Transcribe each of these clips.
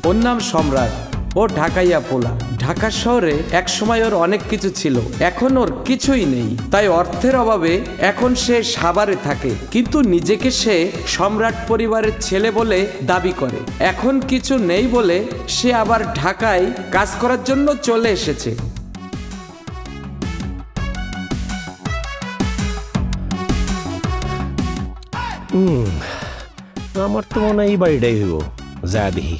ওর নাম সম্রাট। ও ঢাকাইয়া পোলা। ঢাকা শহরে এক সময় ওর অনেক কিছু ছিল, এখন ওর কিছুই নেই। তাই অর্থের অভাবে এখন সে সাভারে থাকে, কিন্তু নিজেকে সে সম্রাট পরিবারের ছেলে বলে দাবি করে। এখন কিছু নেই বলে সে আবার ঢাকায় কাজ করার জন্য চলে এসেছে। আমার তো মনে হয় এই বাড়িটাই হইব, যা দেখি।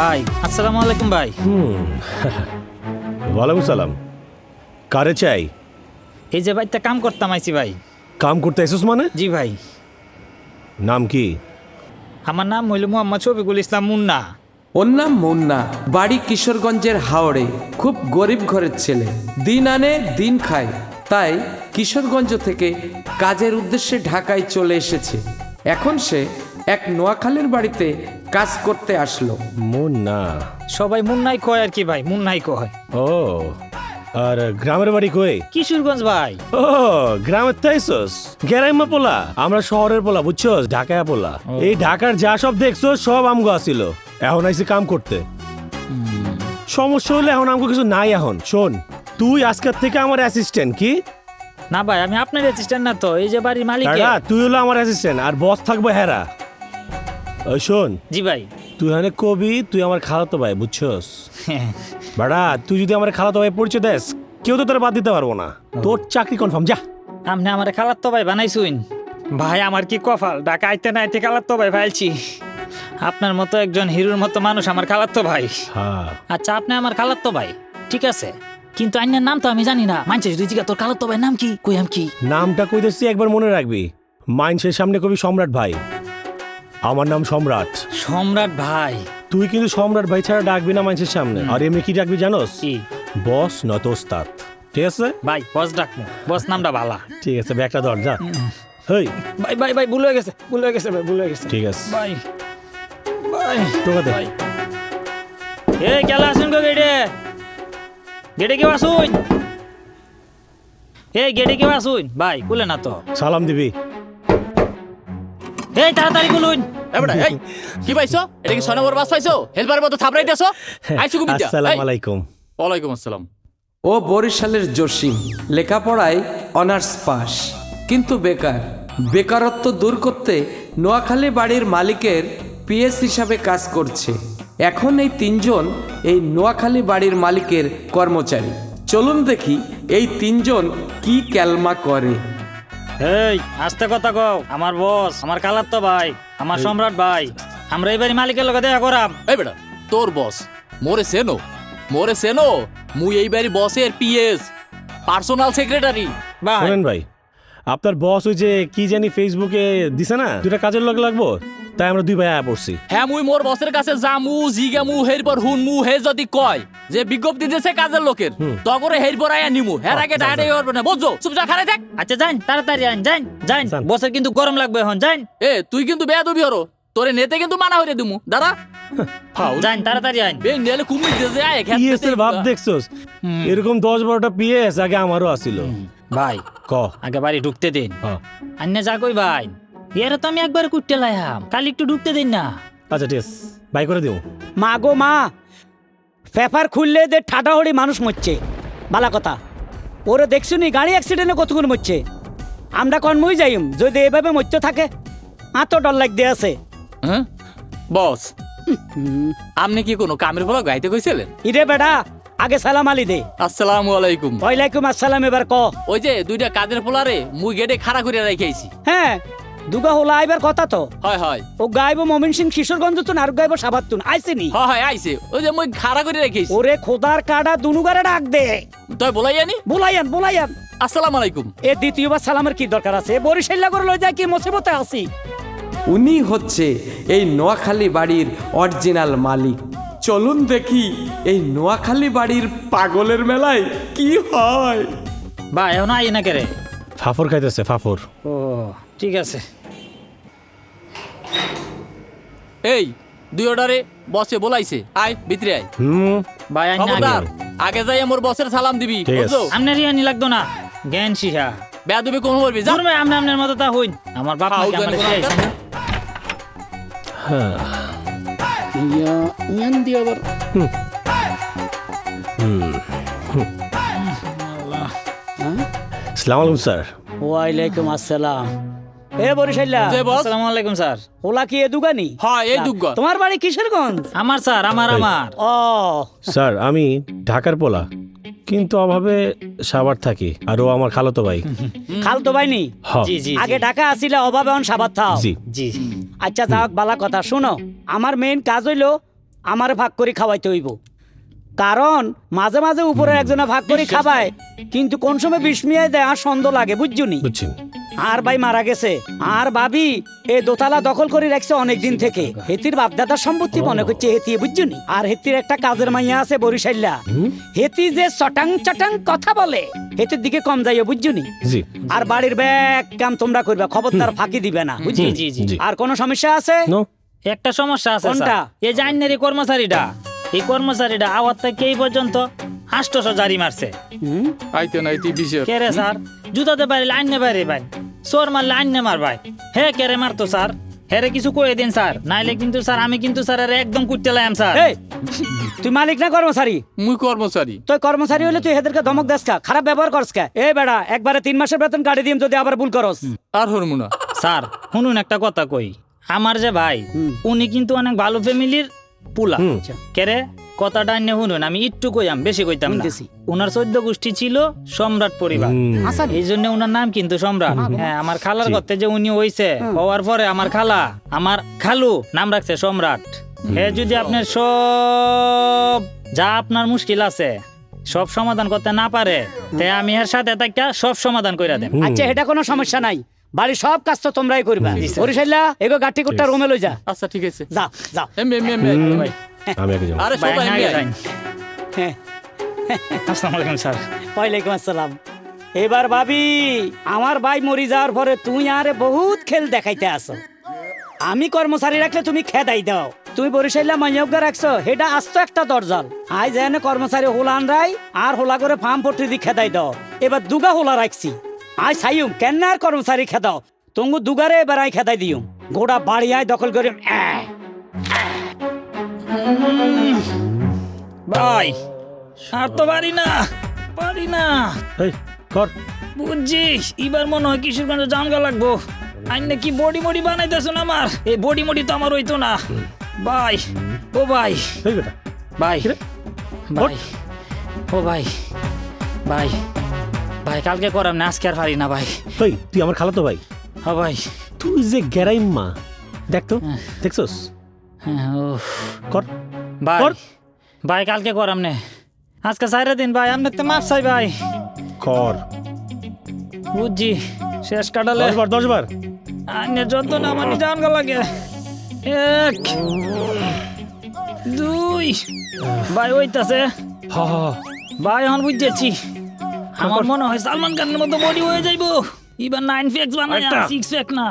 ভাই আসসালামু আলাইকুম ভাই। ওয়ালাইকুম সালাম। কারে চাই? এই যে বাড়িতে কাম করতাম আইছি ভাই। কাম করতে এসেছ মানে? জি ভাই। নাম কি? আমার নাম হইল মোহাম্মদ শফিকুল ইসলাম মুন্না। ওর নাম মুন্না, বাড়ি কিশোরগঞ্জের হাওড়ে। খুব গরিব ঘরের ছেলে, দিন আনে দিন খায়। তাই কিশোরগঞ্জ থেকে কাজের উদ্দেশ্যে ঢাকায় চলে এসেছে। এখন সে এক নোয়াখালীর বাড়িতে কাজ করতে আসলো। মুন্না? সবাই মুন্নাই কয় আর কি ভাই, মুন্নাই কয়। ও, আর গ্রামের বাড়ি কই? কিশোরগঞ্জ ভাই। ও, গ্রামের তাইছস? গ্রাম্য পোলা, আমরা শহরের পোলা, বুঝছস? ঢাকায় পোলা। এই ঢাকার যা সব দেখছো সব আমগো আসিল, এখন আইসি কাম করতে। সমস্যা হলে এখন আমগো কিছু নাই। এখন শোন, তুই আজকের থেকে আমার অ্যাসিস্ট্যান্ট। কি? না ভাই, আমি আপনার অ্যাসিস্ট্যান্ট না তো, এই যে বাড়ির মালিক। তুই হলো আমার অ্যাসিস্ট্যান্ট আর বস থাকবো হেরা। ওই শোন, জি ভাই। তুই এখানে কবি, তুই আমার খালাতো ভাই, বুঝছস? বাড়া, তুই যদি আমার খালাতো ভাই পরিচয় দেস, কেউ তো তোর বাদ দিতে পারবো না। তোর চাকরি কনফার্ম, যা। আপনি আমার খালাতো ভাই বানাইছুন ভাই। আমার কি কপাল, ঢাকা আইতে না আইতে খালাতো ভাই ফাইলছি। আপনার মতো একজন হিরোর মতো মানুষ আমার খালাতো ভাই। হ্যাঁ, আচ্ছা, আপনি আমার খালাতো ভাই, ঠিক আছে, কিন্তু আইনের নাম তো আমি জানি না। মানছে যদি জিজ্ঞাসা তোর খালাতো ভাই নাম কি, কই আম কি? নামটা কই দিচ্ছি একবার মনে রাখবি। মাইন্সের সামনে কবি সম্রাট ভাই। আমার নাম সম্রাট। সম্রাট ভাই? তুই কিন্তু সম্রাট ভাই ছাড়া ডাকবি না মাইন্সের সামনে। আর এমনি কি ডাকবি জানোস? কি? বস নয়তো ওস্তাদ। ঠিক আছে ভাই, বস ডাকবো। বস নামটা ভালা। ঠিক আছে, ব্যাগটা ধর, যা। হেই ভাই ভাই ভাই, ভুল হয়ে গেছে, ভুল হয়ে গেছে ভাই, ভুল হয়ে গেছে। ঠিক আছে ভাই ভাই তোকে দে। ভাই, এই কেলা আসুন গো গেটে। গেটে কেউ আসুন, এই গেটে কেউ আসুন। ভাই খুলে না তো। সালাম দিবি। এই তাড়াতাড়ি খুলুন। এই কি পাইছো? এটা কি 6 নম্বর বাস পাইছো? হেলপারের মতো থাপড়াই দিছো? আইছো কুমিটা। আসসালামু আলাইকুম। ওয়ালাইকুম আসসালাম। ও বরিশালের জসিম, লেখাপড়ায় অনার্স পাস, কিন্তু বেকার। বেকারত্ব দূর করতে নোয়াখালী বাড়ির মালিকের পিএস হিসাবে কাজ করছে। এখন এই তিনজন এই নোয়াখালী বাড়ির মালিকের কর্মচারী। চলুন দেখি এই তিনজন কি ক্যালমা করে। এই আস্তে কথা কও। আমার বস, আমার খালাতো ভাই, আমার সম্রাট ভাই, আমরা এই বাড়ি মালিকের লগে দেখা করাম। এই বেটা, তোর বস মোরে সেনো? মোরে সেনো? মুই এই বাড়ি বসের পিএস, পার্সোনাল সেক্রেটারি। ভাই শোনেন ভাই, আপনার বস ওই যে কি জানি ফেসবুকে দিছে না, দুটা কাজের লগে লাগবো, তাই আমরা দুই ভাই আয়া পড়ছি। হ্যাঁ, মুই মোর বসের কাছে যামু, জিগামু, হেরপর হুনমু। হে যদি কয় যে বিজ্ঞপ্তি দিতেছে কাজের লোকের, তগরে হেরপর আয়া নিমু। হের আগে ডাইরেক্ট করবে না, বুঝছো? চুপচাপ খাড়াই থাক। আচ্ছা যান, তাড়াতাড়ি আন, যান যান। যান। বসের কিন্তু গরম লাগবে এখন, যান। এ তুই কিন্তু বেয়াদবি হরো, তোরে নেতে কিন্তু মানা হইরে দিমু। দাঁড়া, যান তাড়াতাড়ি আন। বে নেলে কুমির দিতে আয় পিএস এর ভাব দেখছস? এরকম 10-12টা পিএস আগে আমারও আসিল। ভাই ক। আগে বাড়ি ঢুকতে দিন। হ্যাঁ। আন্যা যা কই ভাই, এরা তো আমি একবার কুটতে লাইহাম, কালি একটু ঢুকতে দিন না। আচ্ছা ঠিক আছে, বাই করে দিও। মা গো মা, পেপার খুললে যে ঠাটাহড়ি মানুষ মরছে, বালা কথা। ওরে দেখছো নি গাড়ি অ্যাক্সিডেন্টে কতক্ষণ মরছে। আমরা কনমই যাইম যদি এভাবে মরতে থাকে। এত ডর লাগতে আছে। হ্যাঁ বস, আপনি কি কোনো কামের ফলা গাইতে কইছিলেন? ইরে বেটা, আগে সালাম আলি দে। আসসালামু আলাইকুম। ওয়ালাইকুম আসসালাম। এবার ক। ওই যে দুইটা কাজের পোলারে মুই গেটে খাড়া করে রাখাইছি। হ্যাঁ, দুগা হলা আইবার কথা তো। হয় হয় ও গাইব মমিন সিং কিশোরগঞ্জ তুন আর গাইব সাবাত তুন, আইসেনি? হয় হয় আইছে। ওই যে মুই খাড়া করে রাখাইছি। ওরে খোদার কাটা দুনুগারে ডাক দে। তুই বলাই আনি। বুলাইয়ান বুলাইয়ান। আসসালামু আলাইকুম। এ দ্বিতীয়বার সালামের কি দরকার আছে? বরিশাল্লা করে লই যায় কি মুসিবতে আসি। উনি হচ্ছে এই নোয়াখালী বাড়ির অরিজিনাল মালিক। চলুন দেখি এই নোয়াখালী বাড়ির পাগলের মেলায় কি হয়। ভাই এখন আই না কেরে? ফাফর খাইতেছে, ফাফর। ও ঠিক আছে। এই দুই অর্ডারে বসে বলাইছে আয় ভিতরে আয় ভাই আইন খবরদার আগে যাই মোর বসের সালাম দিবি ঠিক আছে। বুঝছো আমনের ইয়ানি লাগতো না জ্ঞান শিহা বেয়াদবি কোন বলবি যা জন্মে আমনে আমনের মতো তা হইন আমার বাপ খাও মাকে আমার জানি কোন শিখাইছে না। সালাম আলাইকুম স্যার। ওয়ালাইকুম আসসালাম। এ বরিশাল্লা, যে বস আসসালামু আলাইকুম স্যার। ওলা কি এ দুগানি? হ্যাঁ এই দুগ্গ তোমার বাড়ি কিশোরগঞ্জ? আমার স্যার আমার ও স্যার আমি ঢাকার পোলা, কিন্তু অভাবে সাভার থাকি, আর ও আমার খালাতো ভাই। খাল তো বাইনি হ জি জি আগে ঢাকা আসিলে অভাবে অন সাবাত থাও। জি জি আচ্ছা যাক বালা কথা শুনো, আমার মেইন কাজ হইলো আমার ভাগ করে খাওয়াইতে হইব, কারণ মাঝে মাঝে উপরে একজনে ভাগ করে খাবায়, কিন্তু কোন সময় বিস্মিয়ায় দেয় আর সন্দেহ লাগে বুঝছুনি। বুঝছি। আর ভাই মারা গেছে, আর ভাবি এই দোতলা দখল করে রাখছে অনেক দিন থেকে। হেতির বাপদাদার সম্পত্তি মনে করছে হেতি, বুঝছুনি। আর হেতির একটা কাজের মাইয়া আছে বরিশাল্লা, হেতি যে চটাং চটাং কথা বলে, হেতির দিকে কম যাইও বুঝছুনি। জি আর বাড়ির ব্যাগ কাম তোমরা করবে, খবরদার ফাঁকি দিবে না জি বুঝছি। জি জি জি। আর কোনো সমস্যা আছে? নো একটা সমস্যা আছে কোনটা? স্যার। এই যে আইনের এই কর্মচারীটা, এই কর্মচারীটা আওয়াজ থেকে এই পর্যন্ত 800 জারি মারছে। হুম? আইতে নাই তুই বিশেষ কে রে স্যার? জুতাতে পারি লাইন নে পারি ভাই, চোর মারলে আইন নে মার ভাই। হে কে রে মারতো স্যার? হেরে কিছু কয়ে দিন স্যার, নাইলে কিন্তু স্যার আমি কিন্তু স্যার এর একদম কুটতে লাইম স্যার। এই, তুই মালিক না কর্মচারী? মুই কর্মচারী তুই কর্মচারী হলে তুই হেদেরকে ধমক দেস কা, খারাপ ব্যবহার করস কা? এ বেড়া, একবারে 3 মাসের বেতন কাটি দিম যদি আবার ভুল করস। আর হরমুনা স্যার শুনুন একটা কথা কই, আমার যে ভাই উনি কিন্তু অনেক ভালো ফ্যামিলির পুলা। হুম। কে রে কথাটা আইনে শুনুন, আমি একটু কইয়াম, বেশি কইতাম না। শুনতেছি। উনার 14 গোষ্ঠী ছিল সম্রাট পরিবার, আচ্ছা এই জন্য উনার নাম কিন্তু সম্রাট। হ্যাঁ আমার খালার করতে যে উনি হইছে, হওয়ার পরে আমার খালা আমার খালু নাম রাখছে সম্রাট। হে যদি আপনার সব যা আপনার মুশকিল আছে সব সমাধান করতে না পারে, তে আমি এর সাথে একটা সব সমাধান কইরা দেন। আচ্ছা, এটা কোনো সমস্যা নাই, বাড়ির সব কাজ তো তোমরাই করবা। বরিশাল্লা, এগো গাঠি কুট্টা রুমে লই যা। আচ্ছা ঠিক আছে যাও যাও। এম এম এম ভাই আমি আগে যাবো। আরে ভাই, সবাই আগে যান। হ্যাঁ, আসসালামু আলাইকুম স্যার। ওয়ালাইকুম আসসালাম। এবার ভাবি, আমার ভাই মরি যাওয়ার পরে তুই আরে বহুত খেল দেখাইতে আসো। আমি কর্মচারী রাখলে তুমি খেদাই দাও, তুই বরিশাল্লা মাইয়গা রাখছো, হেটা আস্ত একটা দরজাল। আই যেন কর্মচারী হোলান রাই আর হোলা করে ফার্ম পট্টি দি খেদাই দাও। এবার দুগা হোলা রাখছি, আই সাইম কেন আর কর্মচারী খেদাও, তঙ্গু দুগারে এবার আই খেদাই দিও। গোটা বাড়ি আয় দখল করে ভাই আর তো পারি না, পারি না। এই কর। বুঝছি, এবার মনে হয় কিশোরগঞ্জে জামগা লাগবো। আইনে কি বডি মডি বানাইতেছেন আমার? এই বডি মডি তো আমার হইতো না ভাই। ও ভাই, এই বেটা ভাই ভাই, ও ভাই ভাই ভাই, কালকে করাম না, আজকে আর পারি না ভাই। এই তুই আমার খালাতো ভাই, ও ভাই, তুই যে গেরাইম্মা দেখ তো, দেখছস? হ্যাঁ, ও কর ভাই কর। ভাই, কালকে করাম নে, আজকে 4 দিন ভাই, আপনার তো মাপ চাই ভাই। কর। বুঝছি, শেষ কাটালে 10 বার আইনের যত না আমার জানগা লাগে। 1 2 ভাই হইতাছে হা হা হা। ভাই, এখন বুঝেছি। আমার মনে হয় সালমান খানের মতো বডি হয়ে যাইবো। এবার 9 প্যাকস বানায়, একটা। 6 প্যাক না।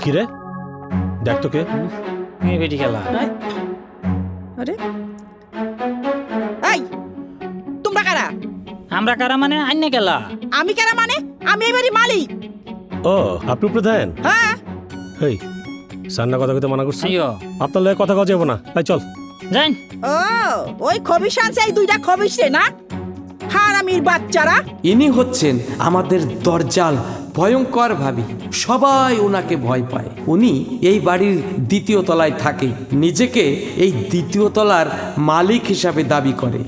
কি রে, দেখ তো কে। এই বেটি খেলা। আরে এই, তোমরা কারা? আমরা কারা মানে আইনে খেলা? আমি কারা মানে? আমি এবারই মালিক। ও আপনি প্রধান? হ্যাঁ, এই সান্না কথা কইতে মানা করছি, আইয়ো আপনার লগে কথা কওয়া যাবো না। এই চল। যাই। ও ওই খবিশ আনছে, এই 2টা খবিশ রে না, হারামির বাচ্চারা। ইনি হচ্ছেন আমাদের দরজাল ভয়ঙ্কর ভাবি, সবাই ওনাকে ভয় পায়। উনি এই বাড়ির 2য় তলায় থাকে, নিজেকে এই 2য় তলার মালিক হিসাবে দাবি করে।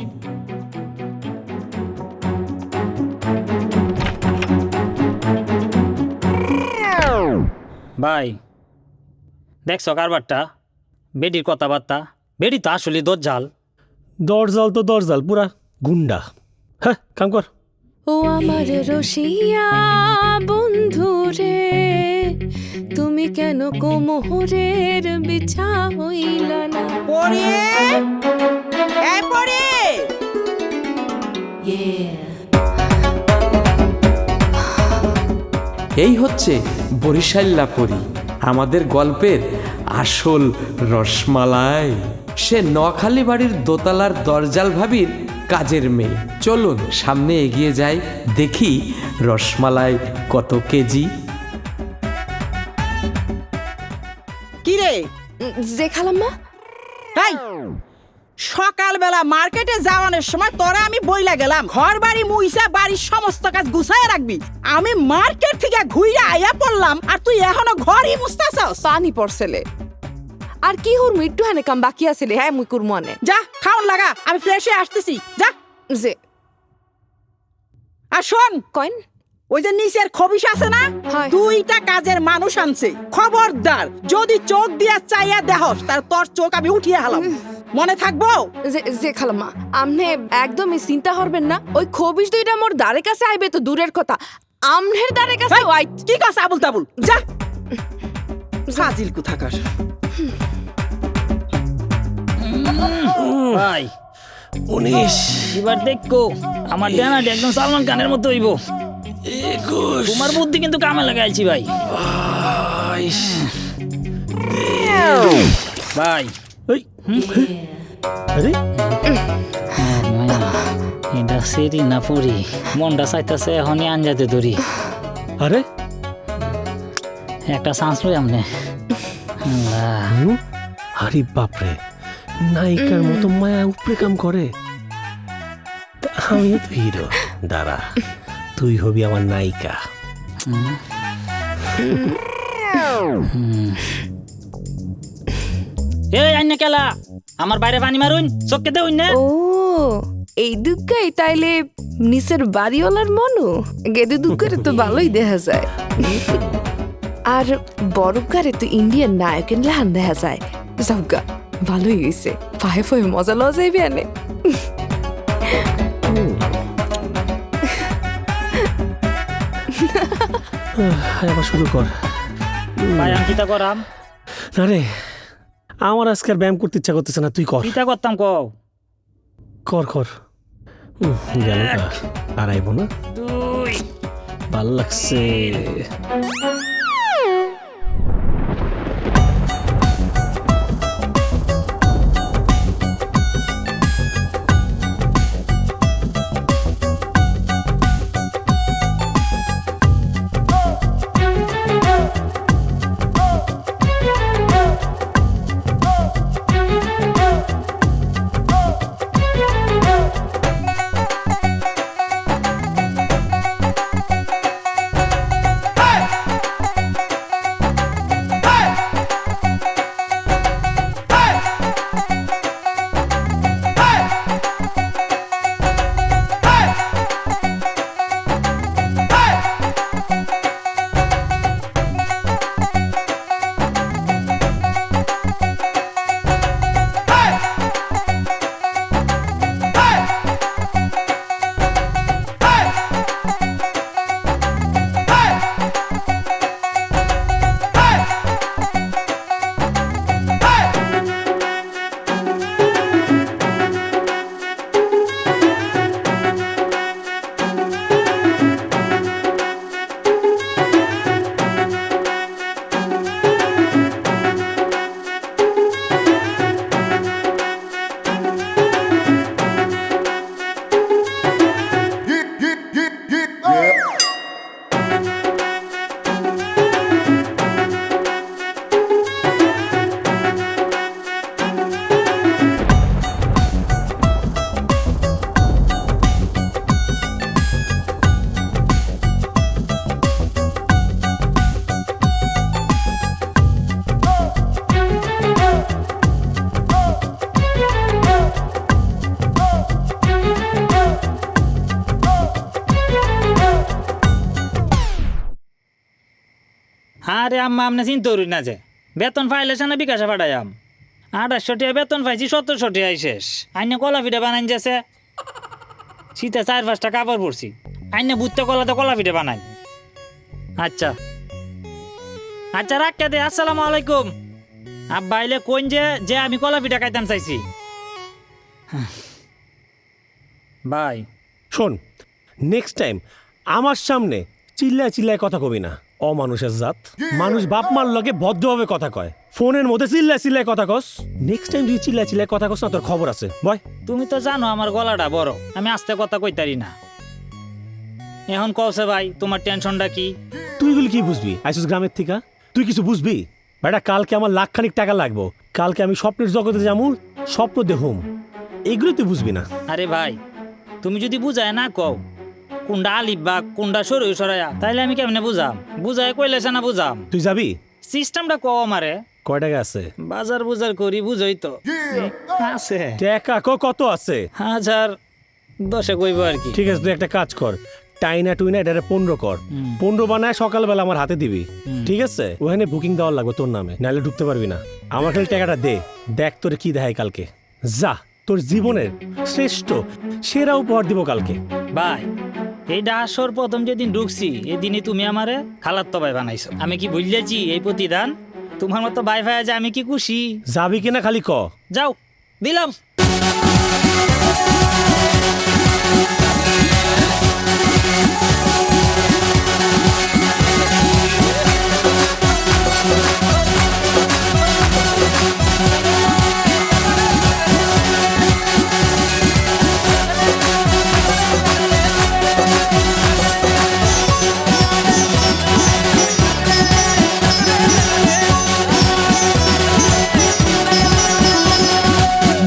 ভাই দেখছো কারবারটা, বেটির কথাবার্তা, বেটি তো আসলে দজ্জাল। দরজাল তো দরজাল, পুরা গুন্ডা। হ্যাঁ কাম কর। ও আমার রসিয়া বন্ধু রে, তুমি কেন কোমরের বিছা হইলা না? পরে এই পরে এই হচ্ছে বরিশাল্লা পরি, আমাদের গল্পের আসল রসমালাই। সে নোয়াখালী বাড়ির দোতলার দরজাল ভাবির কাজের মেয়ে। চলুন সামনে এগিয়ে যাই, দেখি রসমালাই কত কেজি। কি রে যে খালাম্মা এই সকালবেলা মার্কেটে যাওয়ানোর সময় তোরা আমি বইলা গেলাম ঘর বাড়ি মুইসা বাড়ির সমস্ত কাজ গুছায় রাখবি। আমি মার্কেট থেকে ঘুরে আয়া পড়লাম আর তুই এখনো ঘরই মুছতাছস। পানি পড়ছেলে আর কি হুর মিট্টু হানে কাম বাকি আছিলে, হ্যাঁ মুই কুর মনে যা খাওন লাগা, আমি ফ্রেশ হয়ে আসতেছি যা। যে আর শোন, কইন ওই যে নিচের খবিস আছে না, হয়। 2টা কাজের মানুষ আনছে। খবরদার যদি চোখ দিয়া চাইয়া দেহস তার তোর চোখ আমি উঠিয়ে হালাম, মনে থাকবো। যে খালাম্মা আমনে একদমই চিন্তা করবেন না, ওই খবিস দুইটা মোর দ্বারে কাছে আইবে তো দূরের কথা, আমনের দ্বারে কাছে এই, ওয়াই কি কাজ আবুল তাবুল, যা ফাজিল কোথাকার। ভাই 19 এবার দেখো আমার ডেনাটি একদম সালমান খানের মতো হইব। 21 তোমার বুদ্ধি কিন্তু কামে লাগাইছি ভাই। 22 ভাই এই আরে এটা সেরি না পুরি, মনটা চাইতেছে এখনই আনজাতে ধরি। আরে একটা চান্স লই আমনে। আল্লাহ, আরে বাপরে, নায়িকার মতো মায়া উপরে কাম করে। তা আমিও তো হিরো, দাঁড়া তুই হবি আমার নায়িকা। এই আইনা কেলা আমার বাইরে পানি মারুন, চোখকে দেউন না। ও এই দুঃখাই তাইলে নিচের বাড়িওয়ালার মনু গেদে দুঃখের তো ভালোই দেখা যায়, আর বড়কারে তো ইন্ডিয়ান নায়কের লাহান দেখা যায়। যাওগা ভালোই হইছে, পায়ে পায়ে মজা লওয়া যাইবে আনে। আবার শুরু কর। ভাই আমি কিতা করাম? আরে আমার আজকে আর ব্যায়াম করতে ইচ্ছা করতেছে না, তুই কর কিতা করতাম কও? কর কর। গেল না, আর আইব না, 2 ভাল লাগছে। আরে আম্মা আপনি চিন্তা করুন না, যে বেতন পাইলে না বিকাশে পাঠাইয়াম। 2800 টাকা বেতন পাইছি, 1700 টাকা শেষ। আইনে কলা পিঠা বানাই যাচ্ছে, শীতে 4-5টা কাপড় পরছি। আইনে বুঝতে কলাতে কলা পিঠা বানাই। আচ্ছা আচ্ছা রাখকে দে, আসসালামু আলাইকুম। আব্বা আইলে কোন যে আমি কলা পিঠা খাইতাম চাইছি। বাই। শোন, নেক্সট টাইম আমার সামনে চিল্লায় চিল্লায় কথা কবি না, অমানুষের জাত। মানুষ বাপ মার লগে ভদ্রভাবে কথা কয়। ফোনের মধ্যে চিল্লাই কথা কস। নেক্সট টাইম যদি চিল্লাই কথা কস না তোর খবর আছে বয়। তুমি তো জানো আমার গলাটা বড়, আমি আস্তে কথা কইতারি না। এখন কওছে ভাই তোমার টেনশনটা কি? তুই এগুলি কি বুঝবি? আইসুস গ্রামের থেকে তুই কিছু বুঝবি? বেটা কালকে আমার লাখখানিক টাকা লাগবো, কালকে আমি স্বপ্নের জগতে যাবো, স্বপ্ন দেহুম, এগুলো তুই বুঝবি না। আরে ভাই তুমি যদি বুঝায় না কও কোনটা আলিফ বা কোনটা সরু সরাইয়া, তাইলে আমি কেমনে বুঝাম? বুঝায় কইলেছে না বুঝাম? তুই যাবি? সিস্টেমটা কও আমারে। কয় টাকা আছে? বাজার বুজার করি বুঝই তো আছে। টাকা কত আছে? 1010 কইব আর কি। ঠিক আছে তুই একটা কাজ কর, টাইনা টুইনা এটা 15 কর, 15 বানায় সকালবেলা আমার হাতে দিবি। ঠিক আছে? ওখানে বুকিং দেওয়ার লাগবে তোর নামে, নাহলে ঢুকতে পারবি না। আমার খালি টাকাটা দে, দেখ তোর কি দেখায় কালকে। যা, তোর জীবনের শ্রেষ্ঠ সেরা উপহার দিব কালকে। ভাই এইটা আসর প্রথম যেদিন ঢুকছি এদিনই তুমি আমারে খালাত্তো ভাই বানাইছো। আমি কি ভুলিয়েছি এই প্রতিদান? তোমার মতো ভাই ভাই যে আমি কি খুশি। যাবি কিনা খালি ক। যাও দিলাম।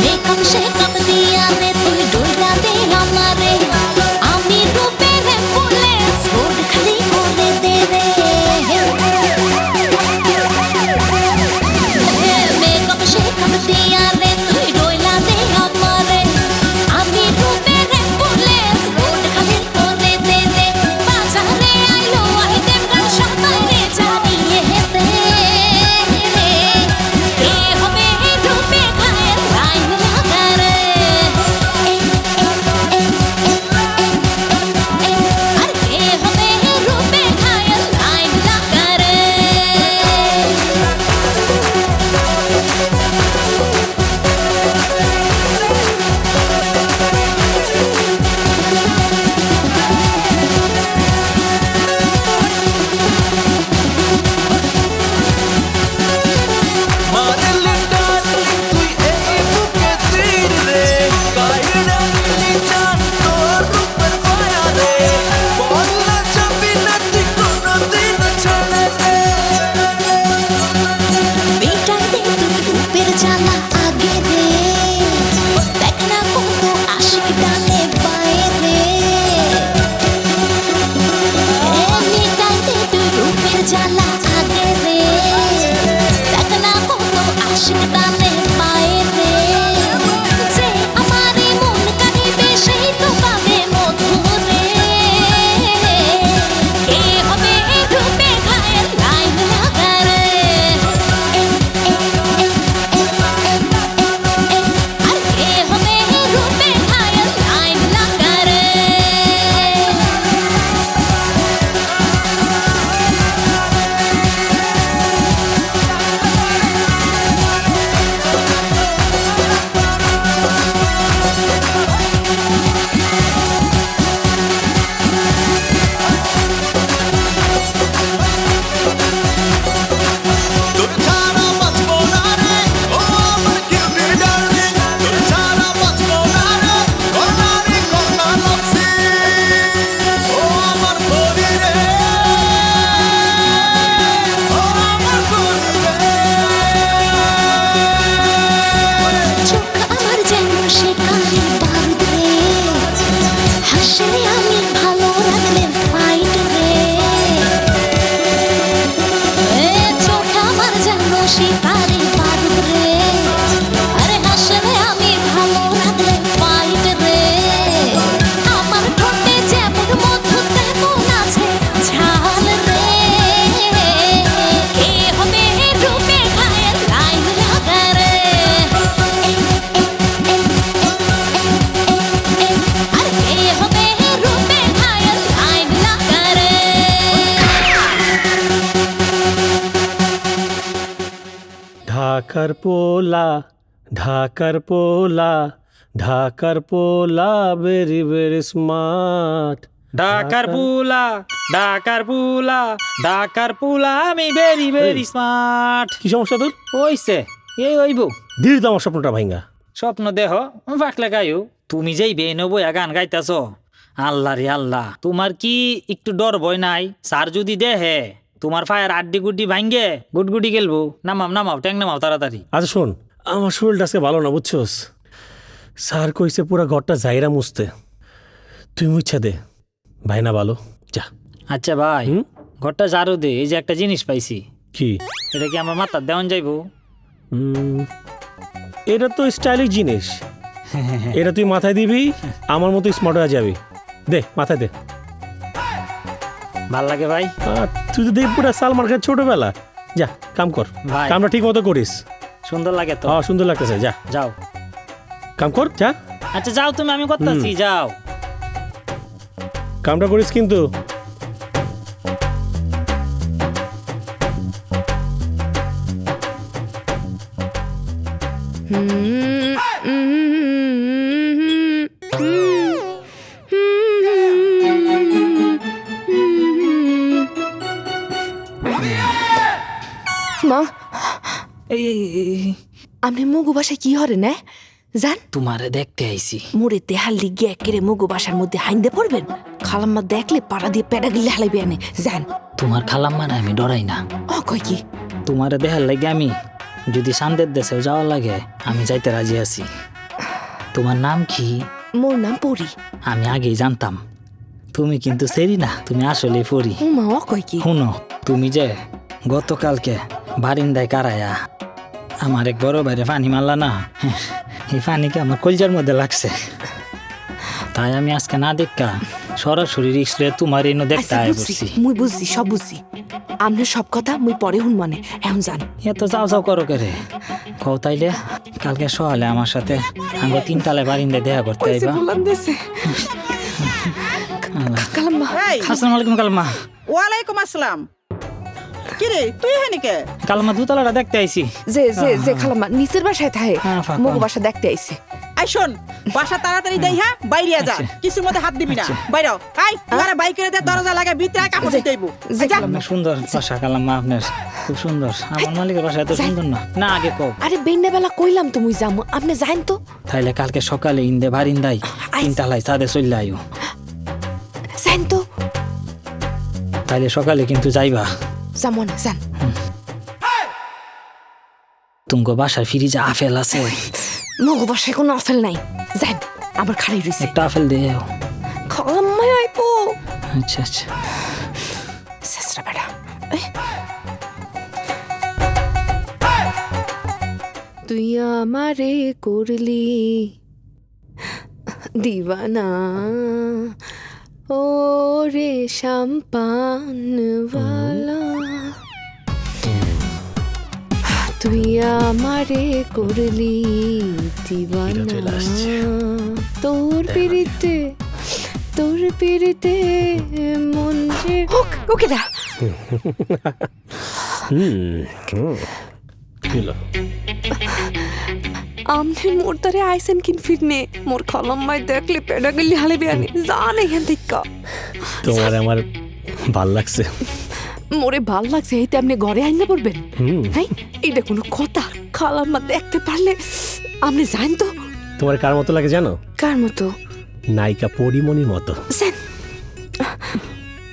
মেকআপ শেকআপ দিয়া রে তুই ডুইলা দে আমারে, আমি রূপের অ্যাম্বুলেন্স রোড খালি করে দে রে। মেকআপ শেকআপ দিয়া রে তুই ডুইলা দে আমারে, আমি রূপের অ্যাম্বুলেন্স রোড খালি করে দে রে। বাজারে আইলো আইটেম গান সবাই রে জানিয়ে দে। এ হবে রূপে ঘায়ের লাইন লাগা রে। আর এ হবে রূপে ঘায়ের লাইন লাগা রে। মেটাই দে তুই রূপের জ্বালা আগে রে, দেখ না কত আশিক ডালে পায়ে রে। মেটাই দে তুই রূপের জ্বালা আগে রে, দেখ না কত আশিক ডালে পায়ে রে। যে আমারে মন কানিবে সেই তো পাবে মধু রে। এ হবে রূপে ঘায়ের লাইন লাগা রে। আর এ হবে রূপে ঘায়ের লাইন লাগা রে। চোখ আমার যেন শিকারি বারুদ রে, হাসলে আমি ভালো রাখলে ফাইট রে। চোখ আমার যেন শিকারি বারুদ রে, আরে হাসলে আমি ভালো রাখলে ফাইট রে। আমার ঠোঁটে যেমন মধু তেমন আছে ঝাল রে। কে হবে রূপে ঘায়ের লাইন লাগা রে। আর কে হবে রূপে ঘায়ের লাইন লাগা রে। ঢাকার পোলা, ঢাকার পোলা, ঢাকার পোলা, ভেরি ভেরি স্মার্ট। ঢাকার পুলা, ঢাকার পুলা, ঢাকার পুলা, আমি ভেরি ভেরি স্মার্ট। কি সমস্যা তোর? ওইছে এই ওইব ধীরে তো আমার স্বপ্নটা ভাঙ্গা। স্বপ্ন দেহ ফাঁকলে গাইও। তুমি যেই বেয়ে বইয়া গান গাইতেছ, আল্লাহ রে আল্লাহ, তোমার কি একটু ডর ভয় নাই? স্যার যদি দেহে তোমার ফায়ার আড্ডি গুড্ডি ভাঙ্গে গুডগুডি গেলবো। নামাও নামাও, ট্যাং নামাও তাড়াতাড়ি। আচ্ছা শোন, আমার শরীরটা আজকে ভালো না বুঝছোস। স্যার কইছে পুরা ঘরটা যাইরা মুছতে, তুই মুছা দে। ভাই না ভালো, যা। আচ্ছা ভাই, ঘরটা ঝাড়ু দে। এই যে একটা জিনিস পাইছি, কি? এটা কি আমার মাথার দেওয়ান যাইবো? এটা তো স্টাইলিশ জিনিস, এটা তুই মাথায় দিবি, আমার মতো স্মার্ট হয়ে যাবি। দে মাথায় দে। ভাল লাগে ভাই? তুই তো দেখ পুরা সালমান খান ছোটবেলা। যা কাম কর, ভাই। কামটা ঠিক মতো করিস। সুন্দর লাগে তো? হ্যাঁ সুন্দর লাগতেছে, যা যাও। কাম কর, যা আচ্ছা যাও তুমি, আমি করতেছি, যাও। কামটা করিস কিন্তু। মা, এই আপনি মগু বাসায় কি হরে না জান? তোমারে দেখতে আইছি। মোরে দেহার লিগে একেরে মগু বাসার মধ্যে হাইন্দে পড়বেন? খালাম্মা দেখলে পাড়া দিয়ে পেড়া গিলে হালাইবে আনে জান। তোমার খালাম্মা না, আমি ডরাই না। ও কই কি? তোমারে দেখার লাগে আমি যদি সান্দের দেশেও যাওয়া লাগে, আমি যাইতে রাজি আছি। তোমার নাম কি? মোর নাম পরি। আমি আগেই জানতাম। তুমি কিন্তু সেরি না, তুমি আসলে পরি। উমা ও কই কি? শুনো, তুমি যে গতকালকে বারিন্দায় কারায়া আমার এক বড় বাইরে পানি মারলা না, এই পানিকে আমার কলজার মধ্যে লাগছে। তাই আমি আজকে না দেখা সরাসরি রিক্স লয়ে তোমার এনে দেখতে আয় বলছি। মুই বুঝছি, সব বুঝছি। আমনে সব কথা মুই পরে হুন মানে, এখন জান। এত যাও যাও করো কে রে? কও তাইলে কালকে সকালে আমার সাথে আমরা 3 তলায় বারিন্দায় দেখা করতে আইবা। বললাম দেশে কালাম্মা। এই, আসসালামু আলাইকুম কালমা। ওয়ালাইকুম আসসালাম। কি রে তুই হেনিকে? কালমা দুতলাটা দেখতে আইছি। যে যে যে খালাম্মা নিচের বাসায় থাকে, হ্যাঁ, ফাঁকা। মগু বাসা দেখতে আইছে। আই শোন, বাসা তাড়াতাড়ি দেই, হ্যাঁ বাইরে যা, আচ্ছা। কিছুর মধ্যে হাত দিবি না। বাইরে আই, তুই বাইকের দরজা লাগা ভিতরে কাপড় দিতে হইব। যে যা। কালাম্মা সুন্দর বাসা, কালাম্মা আপনার খুব সুন্দর। আমার মালিকের বাসা এত সুন্দর না। না আগে কও। আরে বেন্না বেলা কইলাম তো মুই যামু, আপনি যাইন তো। তাইলে কালকে সকালে ইন্দে বারিন্দায় 3 তলায় ছাদে চলে আইও। যাইন তো। তাইলে সকালে কিন্তু যাইবা। যামন যান। তুমগো বাসার ফ্রিজে আপেল আছে? মগু বাসায় কোনো আফেল নাই, যাইন। আবার খাড়াই রইছে। একটা আপেল দেও। খালাম্মা আইবো। আচ্ছা আচ্ছা। শেষরা বেড়া। তুই আমারে করলি দিওয়ানা, ও রে শাম্পানওয়ালা, তুই আমারে করলি দিওয়ানা। তোর পিড়িতে, তোর পিড়িতে মন যে ওকে দা। আমনে মোর তারে আইসেন কিন ফিরনে, মোর খালাম্মাই দেখলে পেড়া গলি হালে বেয়ানে জান এখান থেকে। তোমার আমার ভাল লাগছে। মোরে ভাল লাগছে, এইতে আপনি ঘরে আইনা পড়বেন? হ্যাঁ, এটা কোনো কথা? খালাম্মা দেখতে পারলে আপনি জান তো। তোমার কার মতো লাগে জানো? কার মতো? নায়িকা পরিমণির মতো। সেন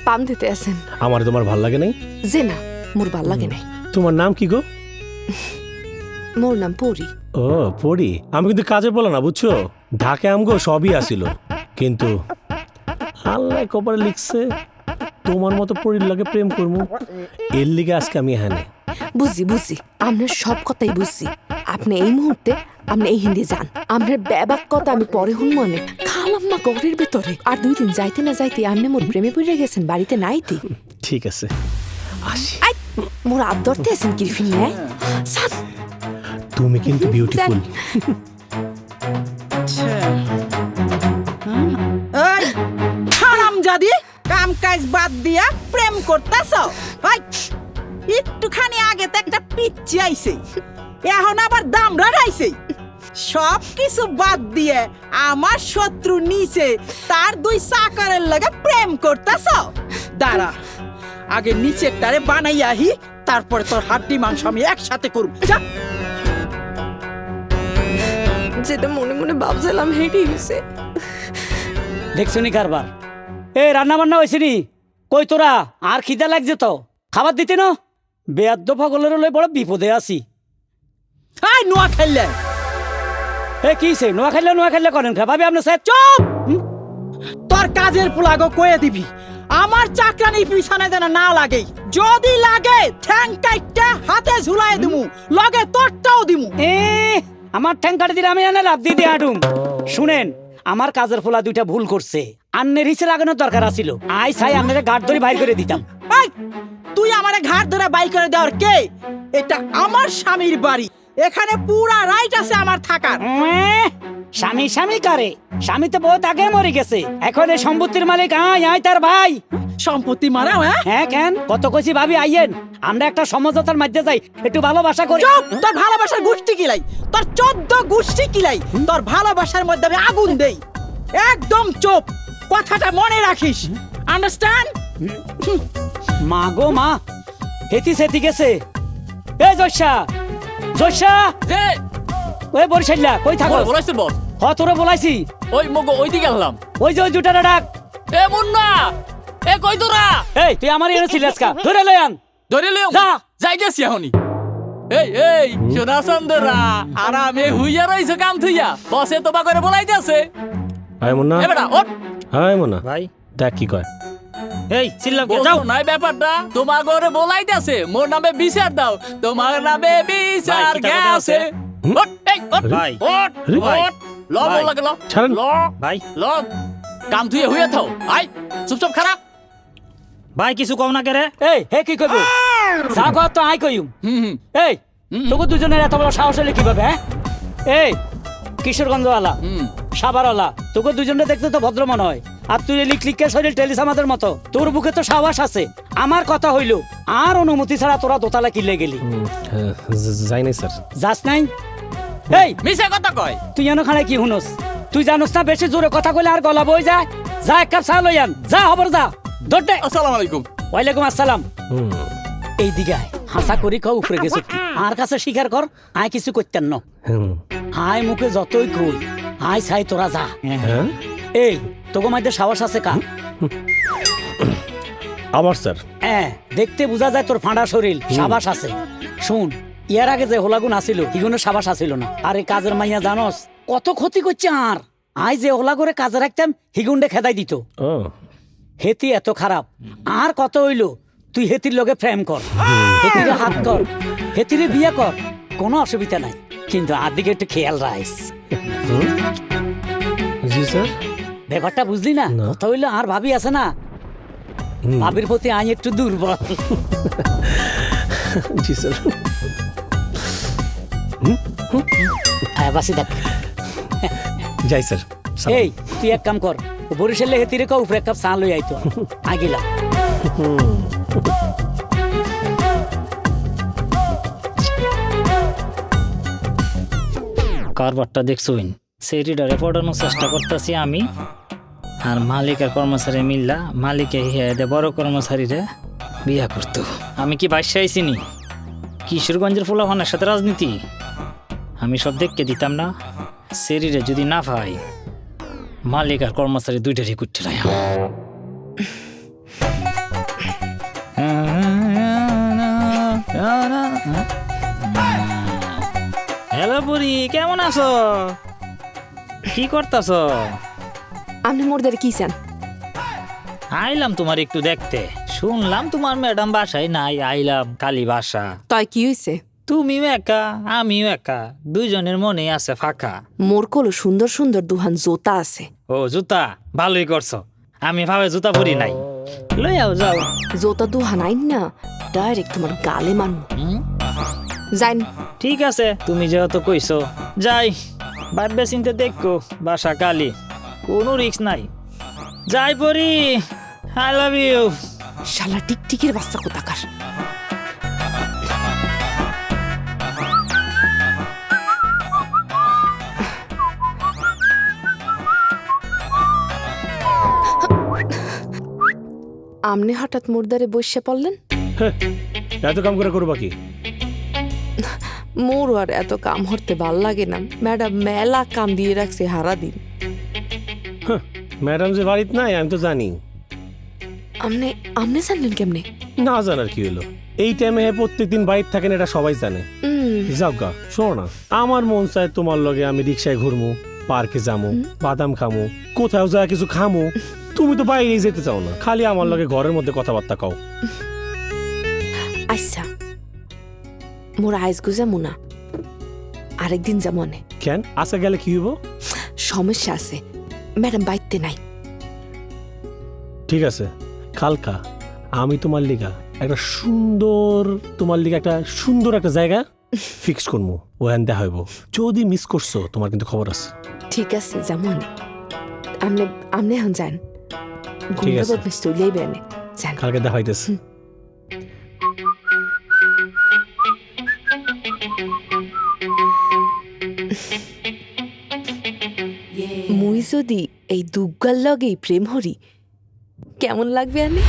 পাম দিতে আছেন। আমার তোমার ভাল লাগে নাই? যে না, মোর ভাল লাগে নাই। তোমার নাম কি গো? মোর নাম পরি। ও পড়ি। আমি কিন্তু কাজে বলো না বুঝছো, ঢাকায় আমগো সবই আসিল, কিন্তু আল্লাহ কপালে লিখছে তোমার মতো পড়ির লাগে প্রেম করবো, এর লিগে আজকে আমি এখানে। বুঝছি বুঝছি, আপনার সব কথাই বুঝছি। আপনি এই মুহূর্তে আপনি এই হিন্দি যান, আপনার ব্যাবাক কথা আমি পরে হুন মনে। খালাম্মা ঘরের ভিতরে আর 2 দিন যাইতে না যাইতে আপনি মোর প্রেমে পড়ে গেছেন, বাড়িতে নাইতে। ঠিক আছে আসি। আই মোর আদ ধরতে আছেন কিরফিন নেয়। তুমি কিন্তু বিউটিফুল। এই হারামজাদি, কাম কাজ বাদ দিয়া প্রেম করতেছ? একটুখানি আগে তো একটা পিচ্ছি আইছে, এখন আবার দামড়া আইছে। সব কিছু বাদ দিয়ে আমার শত্রু নিচে তার 2 চাকরের লাগে প্রেম করতেছ? দাঁড়া, আগে নিচের তারে বানাই আহি, তারপরে তোর হাড্ডি মাংস আমি একসাথে করব। যা। যেটা মনে মনে ভাবছিলাম হেঁটেই গেছে। দেখছনি কারবার? এ রান্না বান্না হয়েছে নি? কই তোরা? আর খিদা লাগছে তো, খাবার দিতে না? বেয়াদ্দ পাগলের লই বড় বিপদে আছি। হাই নোয়া খেললে এ কিছে নোয়া খাইলে করেন খা ভাবি আপনি স্যার চুপ! তোর কাজের পোলাগো কয়ে দিবি আমার চাকরানি পিছনে যেন না লাগে। যদি লাগে ঠ্যাং কাইটটা হাতে ঝুলাই দিমু, লগে তোরটাও দিমু। এ আমার ঠ্যাং কাটি দিলে আমি এনে লাভ দিয়ে আডুম। শুনেন, আমার কাজের ফোলা 2টা ভুল করছে, আন্নের হিসে লাগানোর দরকার আছিল। আই ছাই আন্নের গাড় ধরে বাইর করে দিতাম। এই, তুই আমারে ঘাট ধরে বাই করে দেওয়ার কে? এটা আমার স্বামীর বাড়ি, এখানে পুরা রাইট আছে আমার থাকার। স্বামী স্বামী কারে? স্বামী তো বহুত আগে মরে গেছে, এখন এই সম্পত্তির মালিক আই তার ভাই। সম্পত্তি মারাও? হ্যাঁ কেন? কত কইছি ভাবি আইয়েন, আমরা একটা সমঝোতার মধ্যে যাই, একটু ভালোবাসা করি। চুপ! তোর ভালোবাসার গোষ্ঠী কিলাই, তোর 14 গোষ্ঠী কিলাই, তোর ভালোবাসার মধ্যে আমি আগুন দেই। একদম চুপ, কথাটা মনে রাখিস। আন্ডারস্ট্যান্ড? মা গো মা, হেতি সেতি গেছে। এ জয়সা, জয়সা, যে ওই বরিশাল্লা কই থাকো? বলাইছিস বস? হ তোরে বলাইছি। ওই মগো ওই দিকে গেলাম। ওই যে ওই 2টা ডাক। এ মুন্না, এ কই তোরা? এই তুই আমার এনেছিস আজকা, ধরে লই আন। ধরে লিও। যা। যাইতেছি এখনই। এই সোনা চন্দরা, আরামে হুইয়া রইছো কাম থুইয়া, বসে তোমা করে বলাইতেছে। হাই মুন্না, এ বেটা ওঠ। হাই মুন্না, ভাই দেখ কি কয়। এই চিল্লাও কে? যাও যাও। নাই ব্যাপারটা, তোমার ঘরে বলাইতেছে মোর নামে বিচার দাও, তোমার নামে বিচার ভাই, কি কথা গেছে। ওঠ, এই ওঠ, ভাই। ওঠ, ভাই। ওঠ। ল ভাই। বল লাগে ল। ছাড়েন। ল, ভাই ল। কাম থুইয়া হইয়া থাও। আই চুপচাপ খারাপ। ভাই কিছু কম না কেরে? এই হে কি কইব? যা কর তো আই কইম। হুম। এই তোকে দুজনের এত বড় সাহস হলে কিভাবে? হ্যাঁ, এই কিশোরগঞ্জওয়ালা, হুম। সাভারওয়ালা, তোকে দুজনে দেখতে তো ভদ্র মনে হয়, আর তুই লিখলিখে শরীর টেলিসামাদের মতো, তোর বুকে তো সাহস আছে। আমার কথা হইল, আর অনুমতি ছাড়া তোরা দোতলা কিলে গেলি। যাই নাই স্যার। যাস নাই? এই মিছা কথা কয়। তুই এনে খানে কি হুনস? তুই জানোস না বেশি জোরে কথা কইলে আর গলা বই যায়। যা এক কাপ চা লই আন, যা খবর যা। দৌড়ে। আসসালামু আলাইকুম। ওয়ালাইকুম আসসালাম। এই দিকে আয়, হাসা করি খাও উপরে গেছে। আর কাছে স্বীকার কর, আয় কিছু করতেন না। আয় মুখে যতই কই, আয় ছাই তোরা যা। এই তোকে মাঝে সাহস আছে কা? আমার স্যার। দেখতে বোঝা যায় তোর ফাঁড়া শরীর, সাবাস আছে। শুন, ইয়ার আগে যে হোলাগুন আসিল, হিগুনের সাবাস আসিল না। আর এই কাজের মাইয়া জানোস কত ক্ষতি করছে আর। আয় যে হোলা করে কাজে রাখতাম, হিগুন্ডে খেদাই দিত। ও হেতি এত খারাপ, আর কত হইল? তুই হেতির লগে প্রেম কর, হেতিরে হাত কর, হেতিরে বিয়ে কর, কোনো অসুবিধা নাই, কিন্তু আর দিকে একটু খেয়াল রাখিস। জি স্যার। ব্যাপারটা বুঝলি না? কথা হইলো আর ভাবি আছে না, ভাবির প্রতি আই একটু দুর্বল। জি স্যার। বাসি দেখ। যাই স্যার। এই তুই এক কাম কর, বরিশালে হেতিরে কা উপরে এক কাপ চা লই আইতো, আগিলা। কারবারটা দেখছুন, সেরিডারে পড়ানোর চেষ্টা করতেছি আমি, আর মালিকের কর্মচারী মিল্লা মালিকে হিয়াদে বড় কর্মচারীরে বিয়া করতো। আমি কি বাইশে আইসিনি? কিশোরগঞ্জের ফুলাফানের সাথে রাজনীতি আমি সব দেখকে দিতাম না। সেরিরে যদি না পাই, মালিক আর কর্মচারী 2টারই কুটতে লাই। হ্যালো বুড়ি, কেমন আছো? কি করতেছ? আপনি মোরদের কি চান? আইলাম তোমার একটু দেখতে, শুনলাম তোমার ম্যাডাম বাসায় নাই, আইলাম কালি বাসা। তাই কি হইছে? তুমিও একা আমিও একা, দুইজনের মনে আছে ফাঁকা। মোর কোলো সুন্দর সুন্দর দুহান জোতা আছে। ও জুতা, ভালোই করছো। আমি ভাবে জুতা পরি নাই, লই আও যাও। জোতা দুহান আইন না, ডাইরেক্ট তোমার গালে মানবো। যাইন। ঠিক আছে, তুমি যেহেতু কইছো যাই। ভাববে চিনতে দেখো, বাসা কালি, কোনো রিস্ক নাই। যাই পরি, আই লাভ ইউ। শালা টিকটিকির বাচ্চা কোথাকার। আমনে হঠাৎ মুর্দারে বসে পড়লেন? এত কাম করে করবা কি? মোর আর এত কাম হরতে ভাল লাগে না ম্যাডাম, মেলা কাম দিয়ে রাখছে হারা দিন। ম্যাডাম যে বাড়িতে নাই আমি তো জানি। আমনে আমনে জানলেন কেমনে? না জানার কি হলো, এই টাইমে প্রত্যেকদিন বাড়িতে থাকেন এটা সবাই জানে। যাও গা, শোনো না, আমার মন চায় তোমার লগে আমি রিক্সায় ঘুরমু, পার্কে যামু, বাদাম খামু, কোথাও যা কিছু খামু। তুমি তো বাইরেই যেতে চাও না, খালি আমার লগে ঘরের মধ্যে কথাবার্তা কও। আচ্ছা, মোর আইস গুজামু না, আরেকদিন যাবো নে। কেন? আজকে গেলে কি হইব? সমস্যা আছে, ম্যাডাম বাইতে নাই। ঠিক আছে, কালকা আমি তোমার লিগা একটা সুন্দর, তোমার লিগা একটা সুন্দর একটা জায়গা ফিক্স করবো, ওখান দেখা হইব। যদি মিস করছো তোমার কিন্তু খবর আছে। ঠিক আছে, যাবো নে। আমনে আমনে এখন যান, ঠিক আছে। বদমাস তুলেই বেনে যান। কালকে দেখা হইতেছে। মুই যদি এই দুগ্গার লগেই প্রেম হরি কেমন লাগবে আনে?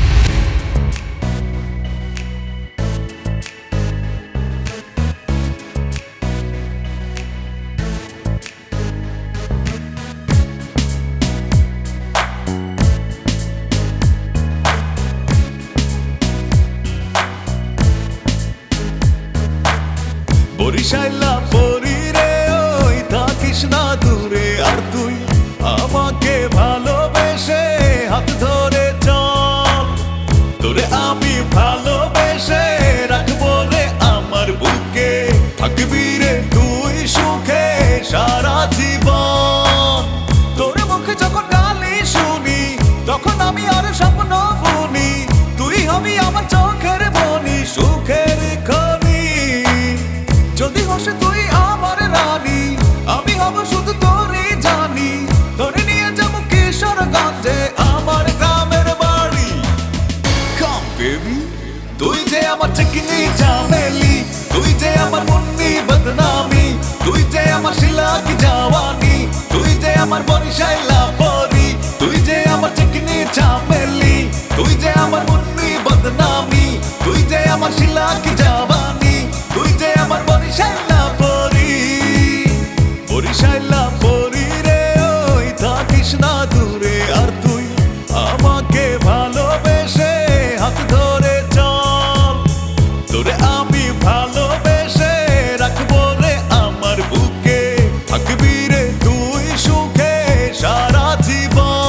বরিশাইলা পরি রে ওই থাকিস না দূরে, আর তুই আমাকে ভালোবেসে হাত ধরে চল, তোরে আমি ভালোবেসে রাখবো রে আমার বুকে, থাকবি রে তুই সুখে সারা জীবন। তোর মুখে যখন গালি শুনি তখন আমি আর স্বপ্ন বুনি, তুই হবি আমার চোখের মনি, সুখের খনি। যদি বসে তুই আমার রানী, আমি হব শুধু তোরই জানি, তোরে নিয়ে যাবো কিশোরগঞ্জে আমার গ্রামের বাড়ি। Come baby, তুই যে আমার চিকনি চামেলি, তুই যে আমার মুন্নি বদনামি, তুই যে আমার শিলা কি জওয়ানি, তুই যে আমার বরিশাইলা পরি, তুই যে আমার চিকনি চামেলি, তুই যে আমার মুন্নি বদনামি, তুই যে আমার শিলা কি জওয়ানি, তুই যে আমার বরিশাইলা পরি। বরিশাইলা পরি রে ওই থাকিস না দূরে, আর তুই আমাকে ভালোবেসে হাত ধরে চল, তোরে আমি ভালোবেসে রাখবো রে আমার বুকে, থাকবি রে তুই সুখে সারা জীবন।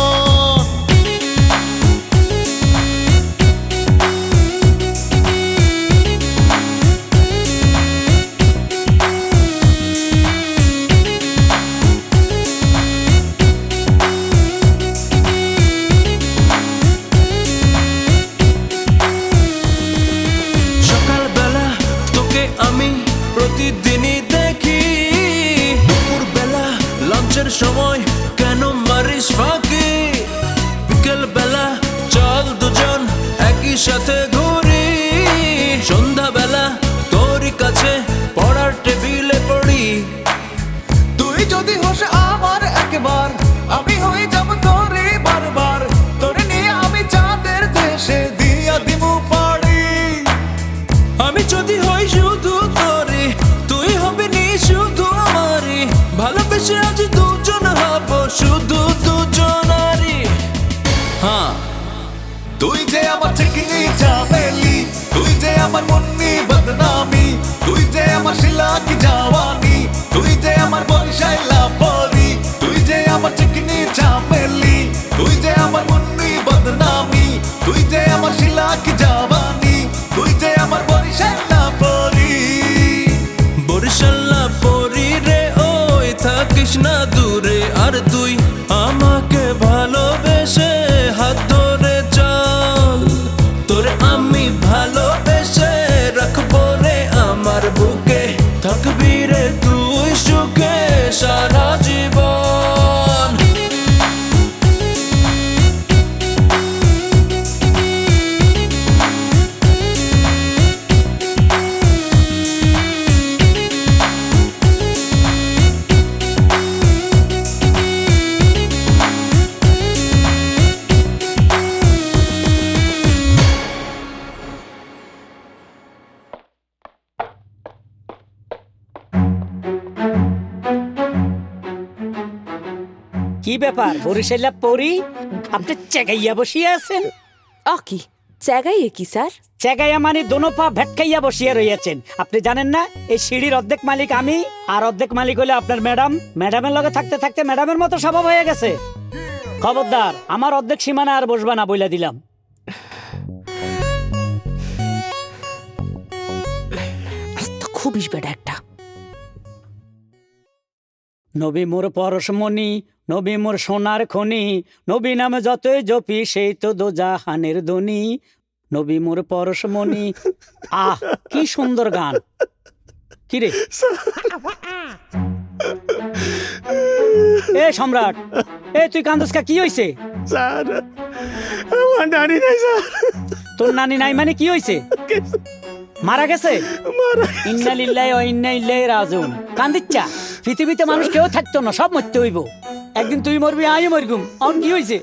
কি ব্যাপার বরিশালা পরি আপনি চেকাইয়া বসিয়ে আছেন? কি জায়গায় কি স্যার? চেকাইয়া মানে দোনো পা ভেটকাইয়া বসিয়ে রয়েছেন। আপনি জানেন না এই সিঁড়ির অর্ধেক মালিক আমি, আর অর্ধেক মালিক হলো আপনার ম্যাডাম। ম্যাডামের লগে থাকতে থাকতে ম্যাডামের মতো স্বভাব হয়ে গেছে। খবরদার আমার অর্ধেক সীমানা আর বসবা না বইলা দিলাম। খুব বেটা একটা। নবী মোর পরশমণি, নবী মোর সোনার খনি, নবী নামে যতই জপি সেই তো দোজাহানের ধ্বনি। নবী মোর পরশমণি। আহ কি সুন্দর গান। কি রে এ সম্রাট, এ তুই কান্দুসকা কি হইছে? স্যার আমার নানি নাই স্যার। তোর নানি নাই মানে কি হইছে? মারা গেছে? ইন্না লিল্লাহি ওয়া ইন্না ইলাইহি রাজিউন। কান্দিচ্ছা? পৃথিবীতে মানুষ কেউ থাকতো না, সব মরতে হইব। একদিন তুই মরবি আমি মরগুম। অন কি হইছে?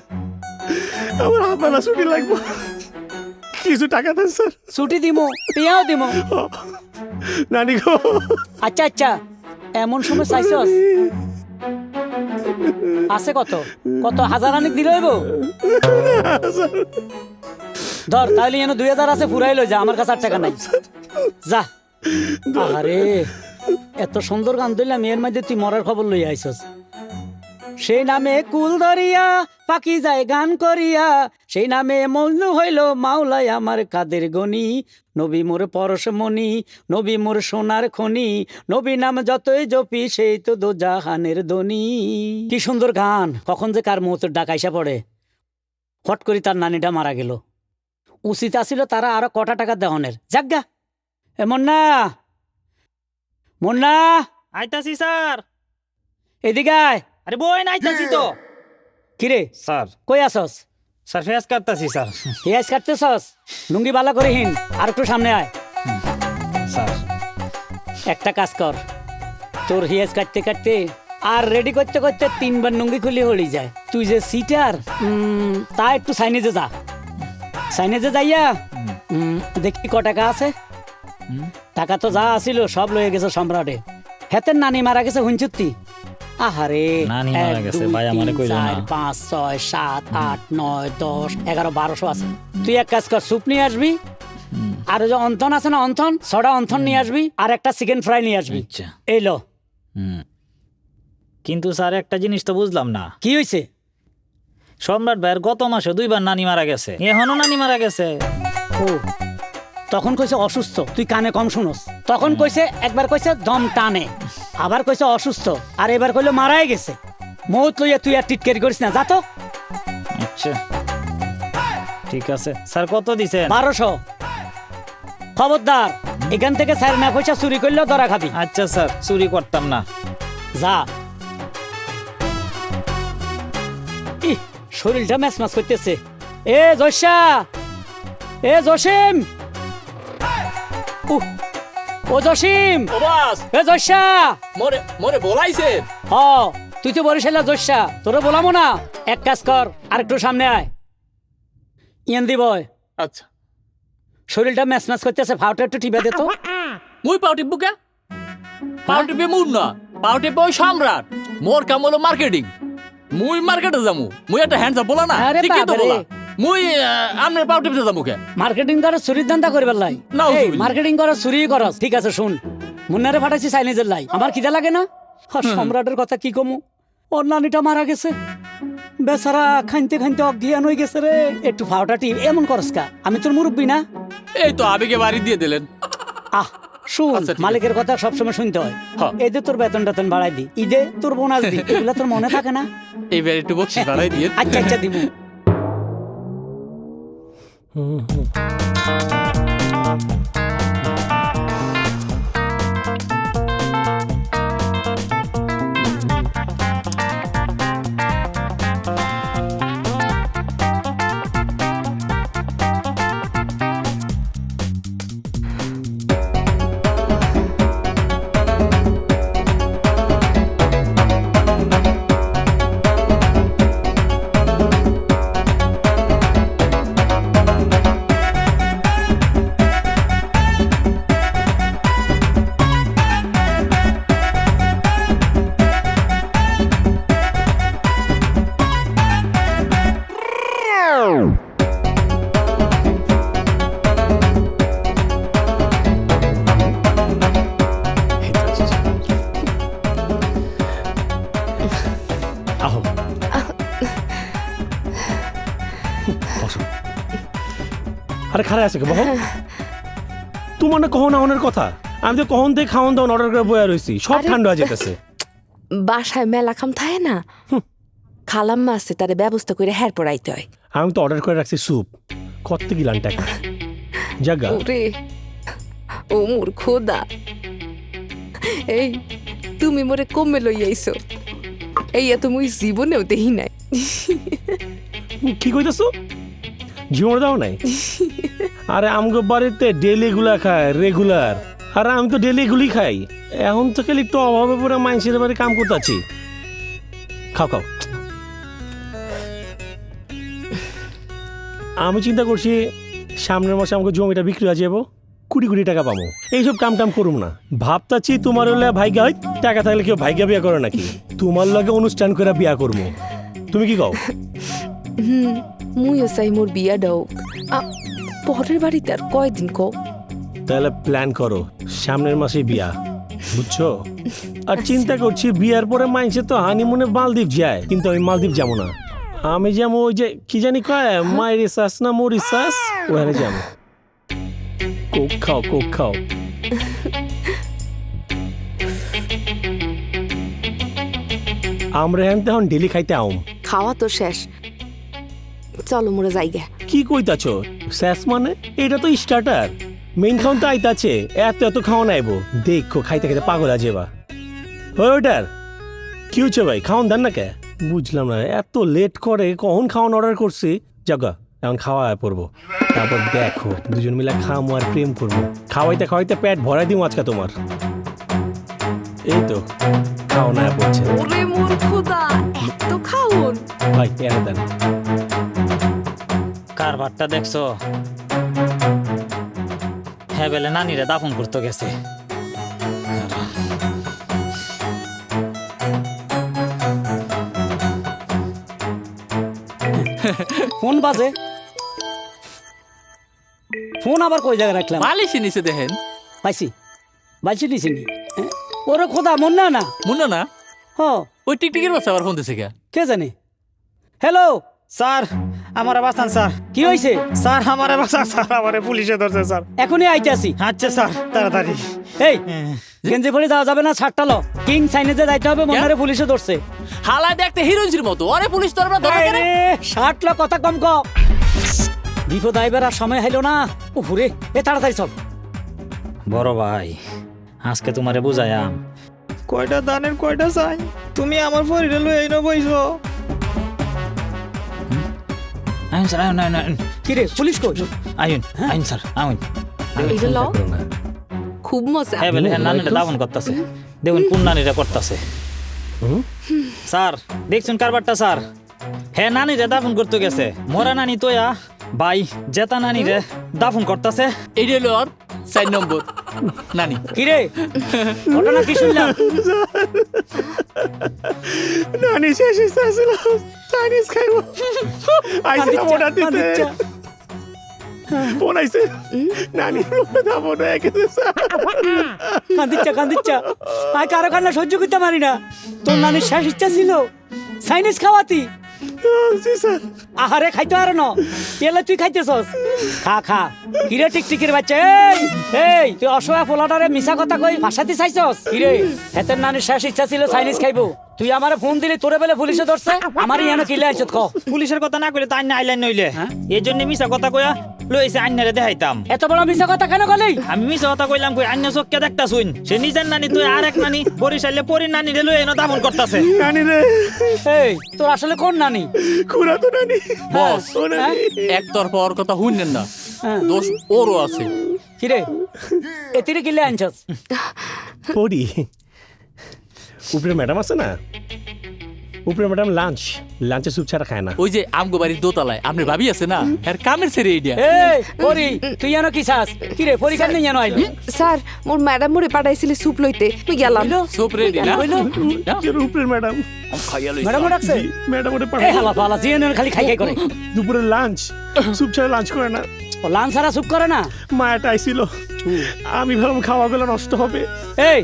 আমার হাতবেলা ছুটি লাগবে, কিছু টাকা দেন স্যার। ছুটি দিমু, টিয়াও দিমু। নানি গো। আচ্ছা আচ্ছা, এমন সময় চাইছস? আছে কত? কত হাজার আনিক দিলে হইব? ধর তাহলে এনে 2000 আছে, ফুরাই লই যা, আমার কাছে 8 টাকা নাই। যা। আরে এত সুন্দর গান দিলাম, এর মধ্যে তুই মরার খবর লই আইছস। সেই নামে কুল ধরিয়া পাখি যায় গান করিয়া, সেই নামে মজনু হইল মাওলাই আমার কাদের গনি। নবী মোর পরশমণি, নবী মোর সোনার খনি, নবী নাম যতই জপি সেই তো দোজাহানের ধ্বনি। কি সুন্দর গান। কখন যে কার মুহূর্তের ডাক আইসা পড়ে। হট করি তার নানিটা মারা গেল। উচিত আসিল তারা আরো কটা টাকা দেওয়ানের। যাজ্ঞা এ মুন্না, মুন্না আইতাছি স্যার। এদিকে আয়। আরে বই না, আইতাছি তো। কিরে স্যার কই আসস? স্যার ফেস কাটতাছি স্যার। পেঁয়াজ কাটতেছস? লুঙ্গি বালা করে হিন, আর একটু সামনে আয়। স্যার একটা কাজ কর, তোর হিয়াজ কাটতে কাটতে আর রেডি করতে করতে 3 বার লুঙ্গি খুলে হলি যায়। তুই যে সিটার, তা একটু সাইনেজে যা। সাইনেজে যাইয়া দেখি ক টাকা আছে। টাকা তো যা আসিল সব লয়ে গেছে সম্রাটে। হেতের নানি মারা গেছে হুঞ্চুত্তি। আহারে নানি মারা গেছে, ভাই আমারে কইলো না। 5 6 7 8 9 10 11 1200 আছে। তুই এক কাজ কর, স্যুপ নিয়ে আসবি, আর ওই যে অন্থন আছে না, অন্থন, 6টা অন্থন নিয়ে আসবি, আর একটা চিকেন ফ্রাই নিয়ে আসবি। আচ্ছা। এই লো। কিন্তু স্যার একটা জিনিস তো বুঝলাম না। কি হইছে? সম্রাট ভাইয়ের গত মাসে 2 বার নানি মারা গেছে, এখনো নানি মারা গেছে। ও তখন কইছে অসুস্থ, তুই কানে কম শুনস। তখন কইছে, একবার কইছে দম টানে, আবার কইছে অসুস্থ, আর এবার কইলো মারাই গেছে। মৌত লইয়া তুই আর টিটকারি করিস না, যা তো। আচ্ছা ঠিক আছে স্যার, কত দিছেন? 1200। খবরদার এখান থেকে স্যার না পয়সা চুরি করলেও ধরা খাবি। আচ্ছা স্যার, চুরি করতাম না। যা। ইহ, শরীরটা ম্যাচ ম্যাচ করতেছে। এ জশা, এ জসিম, ও জসিম, ও বস, এ জশা। মোরে বলাইছে। হ তুই তো বরিশালা জশা, তোরে বলামো না। এক কাজ কর, আর একটু সামনে আয়। ইয়ান দিব। আচ্ছা শরীরটা ম্যাচ ম্যাচ করতেছে, ফাউটা একটু টিপে দে তো। মুই পাও টিপবো কে? পাও টিপে মুর না, পাও টিপে ওই সম্রাট। মোর কাম হলো মার্কেটিং। মুই মার্কেটে যামু, মুই একটা হ্যান্ডসাম বলা না। আরে ঠিকই তো বাবারে। বলা। মুই আমনের পাও টিপতে যামু কে? মার্কেটিং করে চুরির ধান্দা করবার লাই? নাউজুবিল্লাহ। মার্কেটিং করে চুরি করস? ঠিক আছে শুন, মুন্নারে পাঠাইছি চাইনিজের লাই। আমার খিদা লাগে না? আর সম্রাটের কথা কি কমু, ওর নানিটা মারা গেছে, বেচারা খাইতে খাইতে অজ্ঞান হয়ে গেছে রে। একটু ফাওটা টিপ এমন করস কা? আমি তোর মুরব্বী না? এই তো আবেগে বাড়ি দিয়ে দিলেন। আহ শুন, আচ্ছা, ঠিক মালিকের কথা সবসময় শুনতে হয়। হ্যাঁ। এই যে তোর বেতন টেতন বাড়াই দি, ঈদে তোর বোনাস দি, এগুলা তোর মনে থাকে না? এইবার একটু বকশিস বাড়াই দিয়ে। আচ্ছা আচ্ছা দিব। আরে খারাপ আছে বহু তোমার না কখন আহনের কথা আমি তো কখন থেকে খাওয়ান দাওয়ান অর্ডার করে বয়া রয়েছি সব আরে- ঠান্ডা হয়ে যেতেছে বাসায় মেলা খাম থাকে না খালাম্মা আছে তার ব্যবস্থা করে হ্যার পড়াইতে হয়। আমি তো অর্ডার করে রাখছি স্যুপ কত গিলান টাকা জাগা ওরে ও মোর খোদা, এই তুমি মোরে কমে লই আইছো, এই এত মুই জীবনেও দেখি নাই। কি কইতাছো জীবন দাও নাই আরে আমগো বাড়িতে ডেলি গুলা খায় রেগুলার আর আমি তো ডেলি এগুলি খাই এখন তো খালি একটু অভাবে পুরো মানুষের বাড়ি কাম করতেছি খাও খাও আমি চিন্তা করছি সামনের মাসে আমাকে জমিটা বিক্রি হয়ে যাবো 20 টাকা পাবো এইসব কাম টাম করুম না ভাবতাছি তোমার হলে ভাইগা হয় টাকা থাকলে কেউ ভাইগা বিয়া করে নাকি তোমার লগে অনুষ্ঠান করে বিয়া করবো তুমি কি কও মুইও চাই মোর বিয়া দাও, পরের বাড়িতে আর কয়দিন কও। তাহলে প্ল্যান করো সামনের মাসে বিয়া বুঝছো আর চিন্তা করছি বিয়ার পরে মাইনসে তো হানিমুনে মালদ্বীপ যায় কিন্তু আমি মালদ্বীপ যাবো না আমি যেমন ওই যে কি জানি কয় মায়ের শ্বাস না মরির শ্বাস ওখানে যাবো কোক খাও কোক খাও আমরা এখন তখন ডেলি খাইতে আউম খাওয়া তো শেষ, চলো মোরে যাইগে। কি কইতাছ শেষ মানে এটা তো স্টার্টার মেইন খাওন তো আইতাছে এত এত খাওয়া নাইবো দেখো খাইতে খাইতে পাগল আজেবা ওইটার কি হচ্ছে ভাই খাওয়ান দেন না কে বুঝলাম না এত লেট করে কখন খাওয়ান অর্ডার করছি জাগা এখন খাওয়া পড়বো তারপর দেখো দুজন মিলে খামো আর প্রেম করবো খাওয়াইতে খাওয়াইতে পেট ভরাই দিও আজকে তোমার এই তো খাওয়া না পড়ছে ওরে মোর খোদা, এত খাওন। ভাই এনে দেন কারবারটা দেখছো, হ্যাঁ বেলে নানিরে দাফন করতে গেছে। ফোন বাজে, ফোন আবার কই জায়গায় রাখলাম? মালিশে নিচে দেখেন পাইছি বাইছি দিছিনি। ওরে খোদা মন না না মুন্না না হ ওই টিকটিকের বাচ্চা আবার ফোন দিছে কে কে জানে। হ্যালো স্যার আমার বাঁচান স্যার, কি হয়েছে? স্যার আমার বাঁচান স্যার, আমারে পুলিশে ধরছে স্যার। এখনই আইতে আসি। আচ্ছা স্যার তাড়াতাড়ি। এই গেঞ্জি পরে যাওয়া যাবে না, ছাড়টা লো। কিং সাইনেজে যাইতে হবে, মনারে পুলিশে ধরছে। হালা দেখতে হিরোইনজির মতো আরে পুলিশ তোর আমরা ধরে কেন শার্ট লো, কথা কম ক। বিপদ আইবার আর সময় হাইলো না। ও ঘুরে এ তাড়াতাড়ি চল। বড় ভাই আজকে তোমারে বুঝাইয়াম কয়টা দানের কয়টা চাই, তুমি আমার পরিরে লই আইনো বইছো। আইন স্যার আইন আইন আইন কি রে পুলিশ কই? আইন আইন স্যার আইন। এইটা লও, খুব মজা। হ্যাঁ বেলে হ্যাঁ নানিরে দাফন করতেছে, দেখুন কোন নানিরে করতেছে। স্যার দেখছেন কারবারটা স্যার, হ্যাঁ নানিরে দাফন করতে গেছে। মরা নানি তোয়া ভাই জেতা নানিরে দাফন করতেছে। এইটা হলো আর 4 নম্বর নানি। কি রে ঘটনা কি শুনলাম? নানি শেষ হয়েছিল চাইনিজ খাইবো আইসা মোটা দিতে ফোন আইছে নানি যাবো না কান্দিচ্ছা আই কারো কান্না সহ্য করতে পারি না। তোর নানির শেষ ইচ্ছা ছিল চাইনিজ খাওয়াতি। আহারে খাইতে আর ন তেলে তুই খাইতেছস, খা খা। কিরে টিকটিকির বাচ্চা, এই এই তুই অসহায় পোলাটারে মিছা কথা কই ভাসাতে চাইছস? কিরে হেতের নানির শেষ ইচ্ছা ছিল চাইনিজ খাইবো, তুই আমারে ফোন দিলি তোরে বেলে পুলিশে ধরছে। আমারই এনে কিলে আইছত ক। পুলিশের কথা না কইলে তাই না আইলেন নইলে এই জন্য মিছা কথা কইয়া লইছে আইনারে দেখাইতাম। এত বড় মিছা কথা কেন কলি? আমি মিছা কথা কইলাম কই আইনা চোখকে দেখতা শুন, সে নিজের নানি তুই আর এক নানি বরিশালে পরির নানি রে লই এনো দাফন করতেছে। নানি রে এই তোর আসলে কোন নানি? খুড়া তো নানি বস ও নানি একতরফা ওর কথা শুনলেন না, দোষ ওরও আছে। কিরে এতিরে কিলে আনছস? পড়ি উপরে ম্যাডাম আছে না, উপরে ম্যাডাম লাঞ্চে স্যুপ ছাড়া খায় না। ওই যে আমগো বাড়ির দোতলায় আপনার ভাবি আছে না, এর কামের ছেড়ে এইটা। এই পরি তুই জানো কি চাস? কিরে পরীক্ষা নেই জানো আইলি? স্যার মোর ম্যাডাম মোরে পাঠাইছিলে স্যুপ লইতে, মুই গেলাম। সুপ রেডি না উপরে ম্যাডাম ম্যাডাম ডাকছে? ম্যাডাম ওটা এই পাঠায় হালা পালা জিএন খালি খাই খাই করে। দুপুরে লাঞ্চ স্যুপ ছাড়া লাঞ্চ করে না। ও লাঞ্চ ছাড়া সুপ করে না? মায়াটা আইছিল আমি ভাবলাম খাওয়া গেলে নষ্ট হবে। এই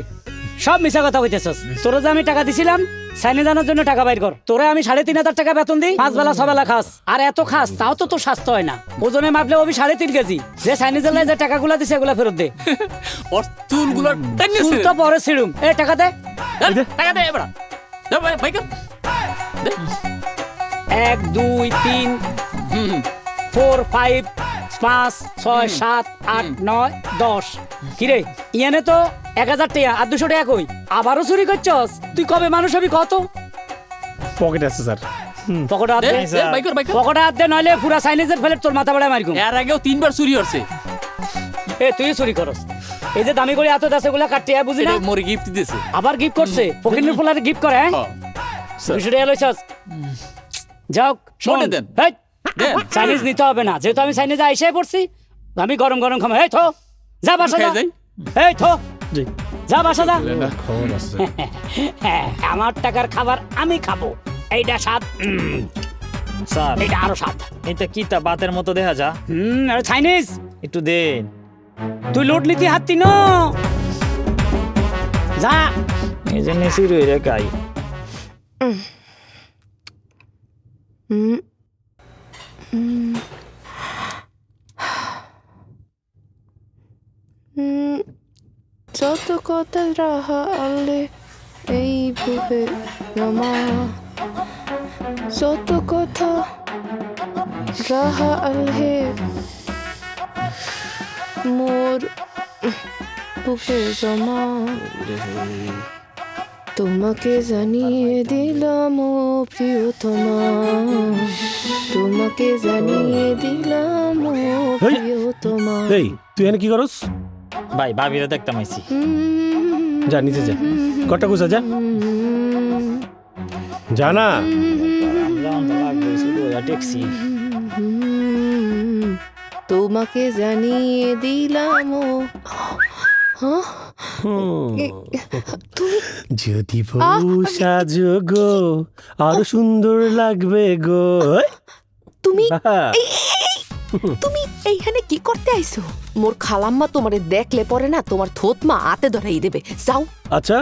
সব মিছা কথা কইতেছস। তোরা যে আমি টাকা দিছিলাম সাইনে জানার জন্য টাকা বাইর কর। তোরা আমি 3,500 টাকা বেতন দিই, 5 বেলা 6 বেলা খাস, আর এত খাস তাও তো তোর স্বাস্থ্য হয় না। ওজনে মাপলে আমি 3.5 কেজি। যে সাইনে জানলে যে টাকাগুলো দিছে এগুলো ফেরত দে। ওর চুলগুলো টেনে চুল তো পরে ছিড়ুম। এই টাকা দে। টাকা দে এবার দে ভাই ভাই কর 1 2 3 4 5 5 6 7 8 9 10। কিরে ইয়ানে তো 1000 টাকা আর 200 টাকা কই? আবারও চুরি করছস? তুই কবে মানুষ হবি কত? পকেট আছে স্যার। পকেটে হাত দে দে। ভাই কর ভাই কর পকেটে হাত দে, নইলে পুরা চাইনিজের ফেলে তোর মাথা বাড়ায় মারিকুম। এর আগেও 3 বার চুরি হচ্ছে এ তুই চুরি করস। এই যে দামি করে এত দাসে গুলা কাটিয়া বুঝি না, এটা মোরে গিফট দিয়েছে আবার গিফট করছে। ফকিনের ফুলারে গিফট করে, হ্যাঁ? 200 টাকা লইছস। যাও শোন মনে দেন। হেই, দেন চাইনিজ নিতে হবে না, যেহেতু আমি চাইনিজে আইসাই পড়ছি। আমি গরম গরম খাবো। এই থো, যা বাসা যা। খেয়ে যাই। এই থো, জি যা বাসা যা। খবর আছে। হ্যাঁ, আমার টাকার খাবার আমি খাবো। এইটা স্বাদ, স্যার এইটা আরো স্বাদ। এটা কি তা বাতের মতো দেখা যা, আর চাইনিজ একটু দেন। তুই লুট নিতে হাততি ন, যা। এই যে নিচি রই রে গাই। যত কথা রাহা আলে এই বুহে রমা, যত কথা রাহা আলহে মোর বুকে জমা, তোমাকে জানিয়ে দিলাম ও প্রিয়তমা, তোমাকে জানিয়ে দিলাম ও প্রিয়তমা। এই তুই এখানে কি করস? ভাই ভাবিরে দেখতাম আইছি। যা নিচে যা, কটা গুছা যা, জানা। ট্যাক্সি তোমাকে জানিয়ে দিলাম ও যদি বউ সাজো গো আরো সুন্দর লাগবে গো। তুমি বাহ। তুমি এইখানে কি করতে আইছো? মোর খালাম্মা তোমারে দেখলে পরে না তোমার থোতমা হাতে ধরাই দেবে। যাও। আচ্ছা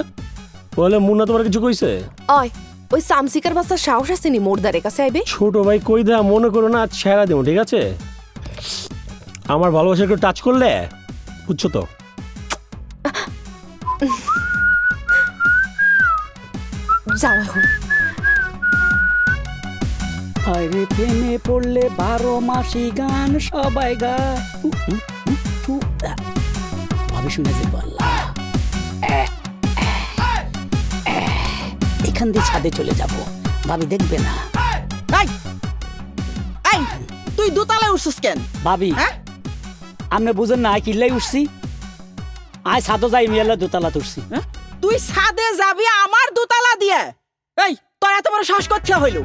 বলে মুন্না তোমার কিছু কইছে? অয় ওই সামসিকার বাচ্চা সাহস আসেনি মোরদারের কাছে আইবে? ছোট ভাই কই দেয়া মনে করো না, ছেড়া দেবো ঠিক আছে? আমার ভালোবাসা একটু টাচ করলে বুঝছো তো। যাও এখন। আরে প্রেমে পড়লে 12 মাসি গান সবাই গায়। ভাবি শুনেছি বললা, এখান দিয়ে ছাদে চলে যাব, ভাবি দেখবে না। এই এই তুই দোতলায় উঠছিস কেন? ভাবি হ্যাঁ? আপনি বুঝেন না কিল্লাই উঠছি? আয় ছাদও যাই মিয়াল্লা দোতলা তুলছি। হ্যাঁ? তুই ছাদে যাবি আমার দোতলা দিয়ে? এই তোর এত বড় শ্বাস করতে হইল?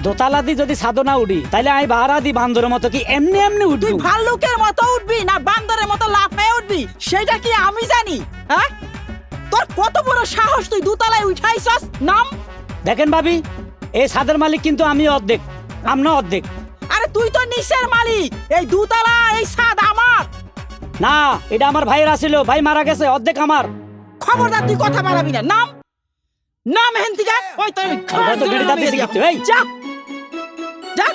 দোতলা দি যদি ছাদও না উঠি তাইলে আমি ভাড়া দি বান্দরের মতো কি এমনি এমনি তুই উঠবি? ভাল্লুকের মতো উঠবি না বান্দরের মতো লাফায় উঠবি সেটা কি আমি জানি? হ্যাঁ, তোর কত বড় সাহস, তুই দোতলায় উঠাইছস? নাম। দেখেন ভাবি, এই ছাদের মালিক কিন্তু আমি অর্ধেক, আমনা অর্ধেক। আরে তুই তো নিচের মালিক, এই দোতলা এই ছাদ আমার। না, এটা আমার ভাইয়ের আছিল, ভাই মারা গেছে, অর্ধেক আমার। খবরদার তুই কথা বাড়াবি না। নাম নাম হেন থেকে। ওই তোর আমরা তো গেড়ে দাঁত দিয়েছি কিন্তু, এই। যা যা,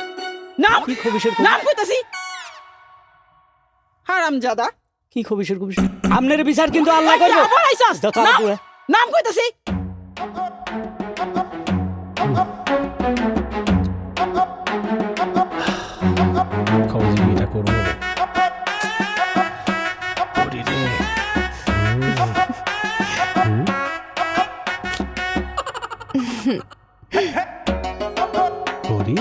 নাম কি খবিসের নাম কইতাছি। হারামজাদা, কি খবিসের খবিসের আমনের বিচার কিন্তু আল্লাহ করবে। আবার আইছস? দোতলা নাম, পুরো। নাম কইতাছি। খবর এটা করবো করি রে। করি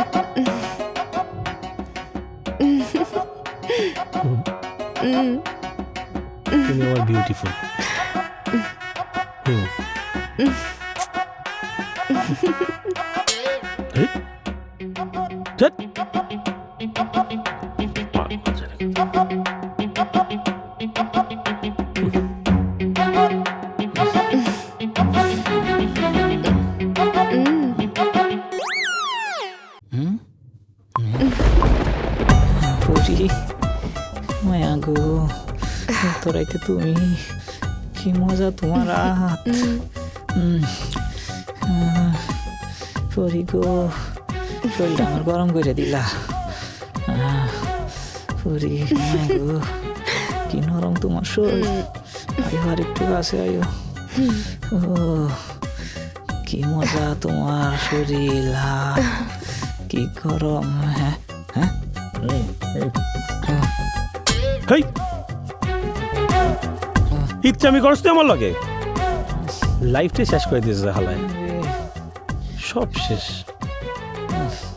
তুমি আমার বিউটিফুল। পুরি মায়া গো, তোরাইতে তুমি কি মজা তোমার সরি গো, শরীরটা আমার গরম করে দিলা। সরি গো, কি নরম তোমার শরীর। আয়ো আর একটু কাছে আয়ো। ও কি মজা তোমার শরীর, কি গরম। হ্যাঁ হ্যাঁ হেই ইচ্ছা আমি করছি আমার লগে লাইফটা শেষ করে দিয়েছে হালায়, সব শেষ।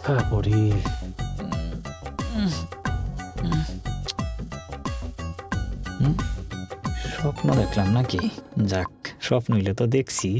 হ্যাঁ পড়ি স্বপ্ন দেখলাম নাকি? যাক, স্বপ্ন হইলে তো দেখছি।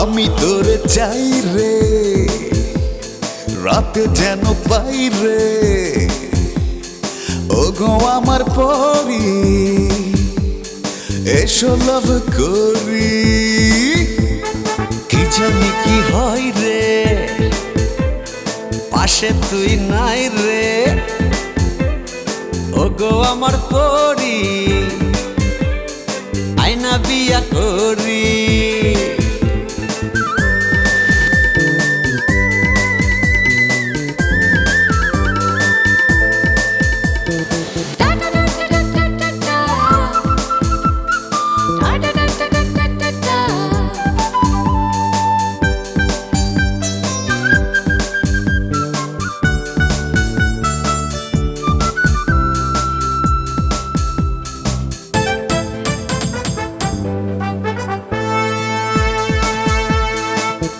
আমি তোরে চাই রে, রাতে যেন পাই রে, ও গো আমার পরি, এসো লাভ করি। কি জানি কি হয় রে, পাশে তুই নাই রে, ও গো আমার পরি, আয়না বিয়া করি।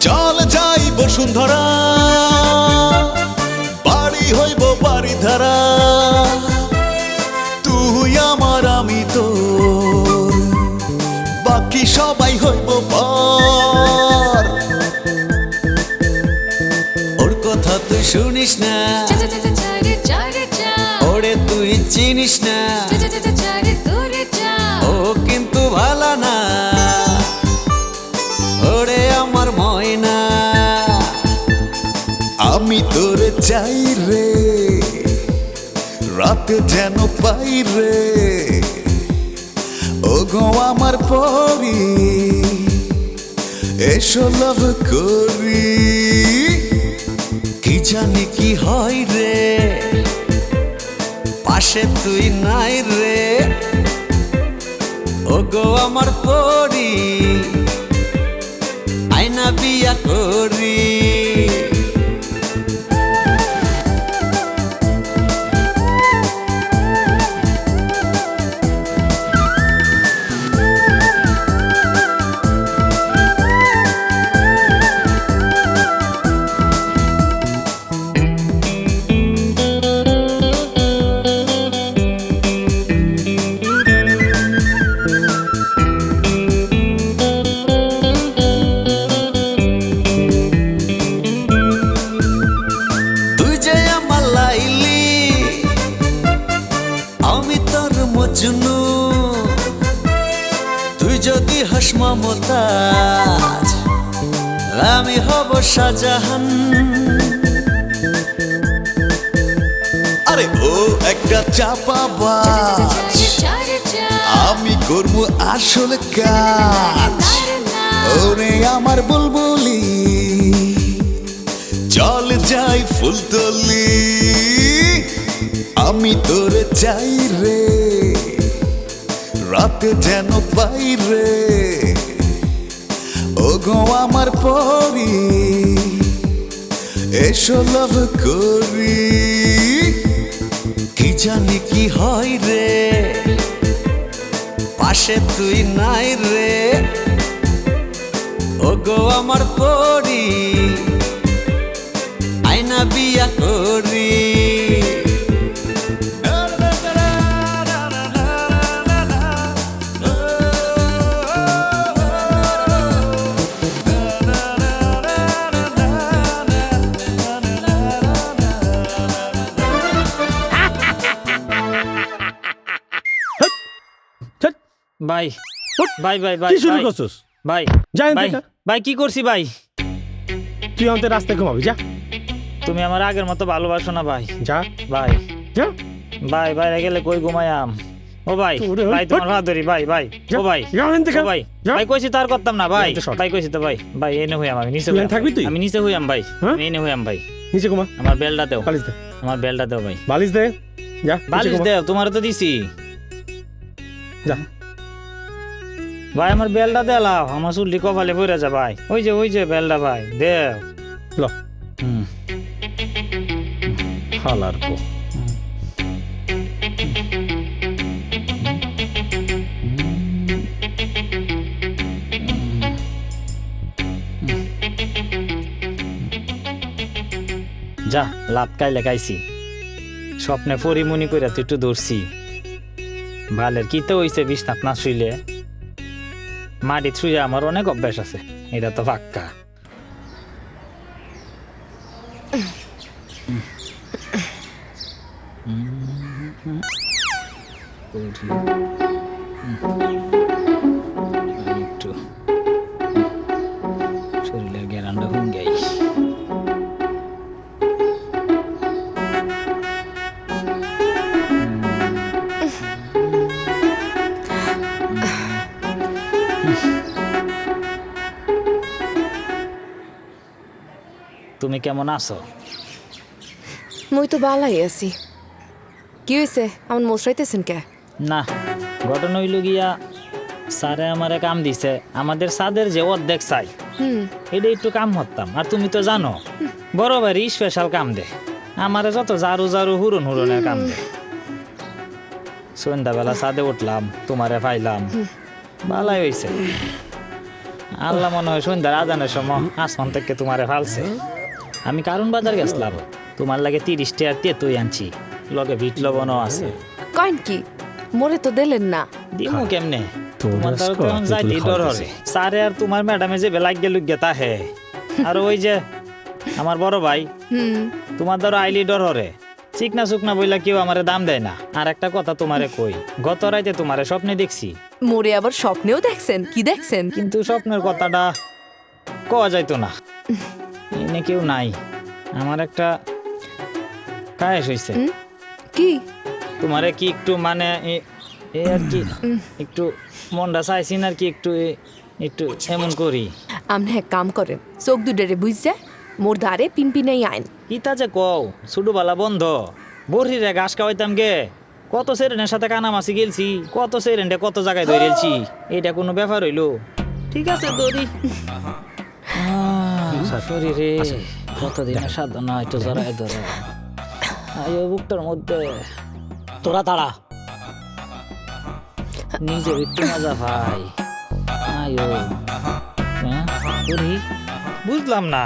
চল যাই বসুন্ধরা, বাড়ি হইব বাড়ি ধারা, তুই আমার আমি তোর, বাকি সবাই হইব পর। ওর কথা তুই শুনিস না, ওরে তুই চিনিস না, ও কিন্তু ভালো না, ওরে আমার ময়না। আমি তোরে চাই রে, রাতে যেন পাই রে, ও গো আমার পরি, এসো লাভ করি। কি জানি কি হয় রে, পাশে তুই নাই রে, ও গো আমার পরি, আয়না বিয়া করি। তুই যদি হাস মমতাজ, আমি হব শাহজাহান। আরে ও একটা চাপাবাজ, আমি করবো আসলে কাজ। ওরে আমার বুলবুলি, চল যাই ফুলতলি। আমি তোরে চাই রে, রাতে যেন পাই রে, ও গো আমার পরি, এসো লাভ করি। কি জানি কি হয় রে, পাশে তুই নাই রে, ও গো আমার পরি, আয়না বিয়া করি। ভাই ভাই ভাই ভাই কি শুরু ভাই, করছস ভাই যা এখান ভাই থেকে। ভাই কি করছি ভাই? তুই আমাদের রাস্তায় ঘুমাবি যা তুমি আমার আগের মতো ভালোবাসো না ভাই। যা ভাই যা ভাই বাইরে গেলে কই ঘুমায়াম? ও ভাই ওরে, ভাই তোমার হাত ধরি ভাই ভাই যা, ও ভাই যা এখান থেকে, ও ভাই যা। ভাই কইছি তার করতাম না ভাই যা, যা, সর। ভাই কইছি তো ভাই ভাই এনে হইয়াম আমি নিচে তুই হইয়াম থাকবি তুই? আমি নিচে হইয়াম ভাই হ্যাঁ? আমি এনে হইয়াম ভাই নিচে ঘুমা আমার বেলটা দেও বালিশ দে আমার বেলটা দেও ভাই বালিশ দে যা নিচে বালিশ ঘুমা। দেও তোমার তো দিছি যা ভাই আমার বেলটা দেলাও আমার চুলটি কপালে পড়ে যা ভাই ওই যে বেলটা ভাই দেও ল হুম হালার পো যা লাত কাইলে গাইছি স্বপ্নে পরিমণি কইরা তুই একটু ধরছি ভালের কি তো হইছে বিছনাত না শুইলে মাটি ছুঁয়ে আমার অনেক অভ্যাস আছে এটা তো পাক্কা একটু শরীরের গেরান্ডা হুঙ্গাই তুমি কেমন আছো? মুই তো বালাই আছি। কি হয়েছে? আমার মশরাইতেছেন কে? না ঘটনা হইল গিয়া স্যারে আমারে কাম দিছে আমাদের সাদের যে অর্ধেক চাই হুম, এটা একটু কাম হতাম আর তুমি তো জানো বড় বাড়ি স্পেশাল কাম দে আমারে যত জারু জারু হুরন হুরনের কাম দে সন্ধ্যাবেলা সাদে উঠলাম তোমারে পাইলাম ভালাই হইছে আল্লাহ মনে হয় সন্ধ্যার আজানের সময় আসমান থেকে তোমারে ফালছে আমি কারণ বাজার গেছিলাম তোমার লাগে 30 টাকা তেতুই আনছি লগে ভিট লবণও আছে কইন কি? মোরে তো দিলেন না। দিমু কেমনে তোর তোমার তার আজকে কেমন যাইতেই তুই ডর খাওয়াইতেছিস। হরে স্যারে আর তোমার ম্যাডামে যে বেলাগ গেল গেতা হে আর ওই যে আমার বড় ভাই হুম, তোমার ধরো আইলি ডর হরে চিকনা চুকনা বইলা কেউ আমারে দাম দেয় না আর একটা কথা তোমারে কই গত রাইতে তোমারে স্বপ্নে দেখছি মোরে আবার স্বপ্নেও দেখছেন? কি দেখছেন? কিন্তু স্বপ্নের কথাটা কওয়া যাইতো না এনে কেউ নাই আমার একটা কায়েস হইছে হুম? কি? তোমারে কি একটু মানে এই আর কি একটু মনটা চাইছি না আর কি একটু একটু এমন করি আপনি এক কাম করেন, চোখ দুডেরে বুঝছে মোর ধারে পিনপিনাই আইন। ইতা যে কও ছোটবেলা বন্ধ বড়িরে ঘাস খাওয়াইতাম গে কত সেরেনের সাথে কানামাছি গেলছি কত সেরেন্ডে কত জায়গায় ধরেছি এটা কোনো ব্যাপার হইলো ঠিক আছে দড়ি শরীরে কতদিনের সাধনা একটু জড়ায় ধরে আয়ো বুকটার মধ্যে তোরা তারা নিজের একটু মজা ভাই আয়ো দড়ি বুঝলাম না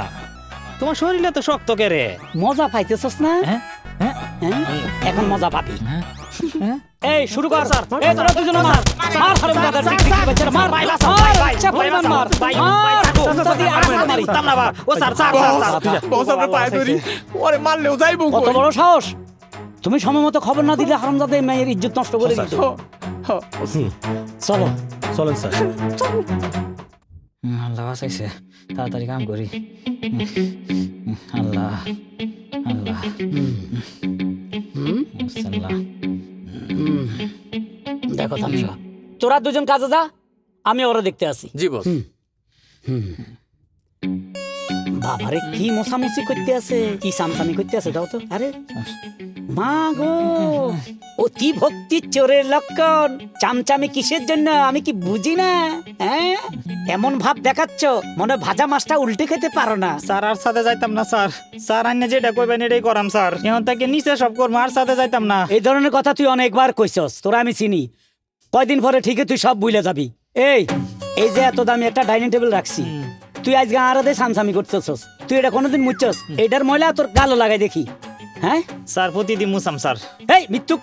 তোমার শরীরে তো শক্ত কেরে মজা পাইতেছস না? হ্যাঁ হ্যাঁ হ্যাঁ? এখন মজা পাবি। হ্যাঁ হ্যাঁ এই শুরু কর স্যার। এই তোরা দুজন মার মার হারে দাদা ঠিক ঠিক বাচ্চারা মার মার আচ্ছা পরিমাণ মার মার সন্ততি আর মারি না বা ও স্যার স্যার বস আমরা পায়ে ধরি ওরে মারলেও যাইবো কত বড় সাহস! তুমি সময় মতো খবর না দিলে হারামজাদে মেয়ের ইজ্জত নষ্ট করে দিত। চলো চলেন স্যার আল্লাহ বাঁচাইছে তাড়াতাড়ি কাম করি আল্লাহ আল্লাহ আল্লাহ দেখো তামসা, তোরা দুজন কাজে যা, আমি ওরা দেখতে আসি। জি বস বাবারে কি মোছামুছি করতে আছে, কি সামসামি করতে আছে, দাও তো। আরে মা গো, অতি ভক্তি চোরের লক্ষণ। চামচামি কিসের জন্য আমি কি বুঝি না? হ্যাঁ, এমন ভাব দেখাচ্ছ মনে হয় ভাজা মাছটা উল্টে খেতে পারো না। স্যার আর সাথে যাইতাম না স্যার স্যার আইনে যেটা কইবেন এটাই করাম স্যার এখন থেকে নিচে সব করবো আর সাথে যাইতাম না এই ধরনের কথা তুই অনেকবার কইছস, তোরা আমি চিনি। কয়দিন পরে ঠিকই তুই সব ভুলে যাবি। এই এই যে এত দামি একটা ডাইনিং টেবিল রাখছি, তুই আজকে আরাদে সামসামি করতেছস, তুই এটা কোনোদিন মুচ্ছস? এটার ময়লা তোর গালো লাগাই দেখি। হ্যাঁ স্যার প্রতিদিন মুসাম স্যার এই মৃত্যুক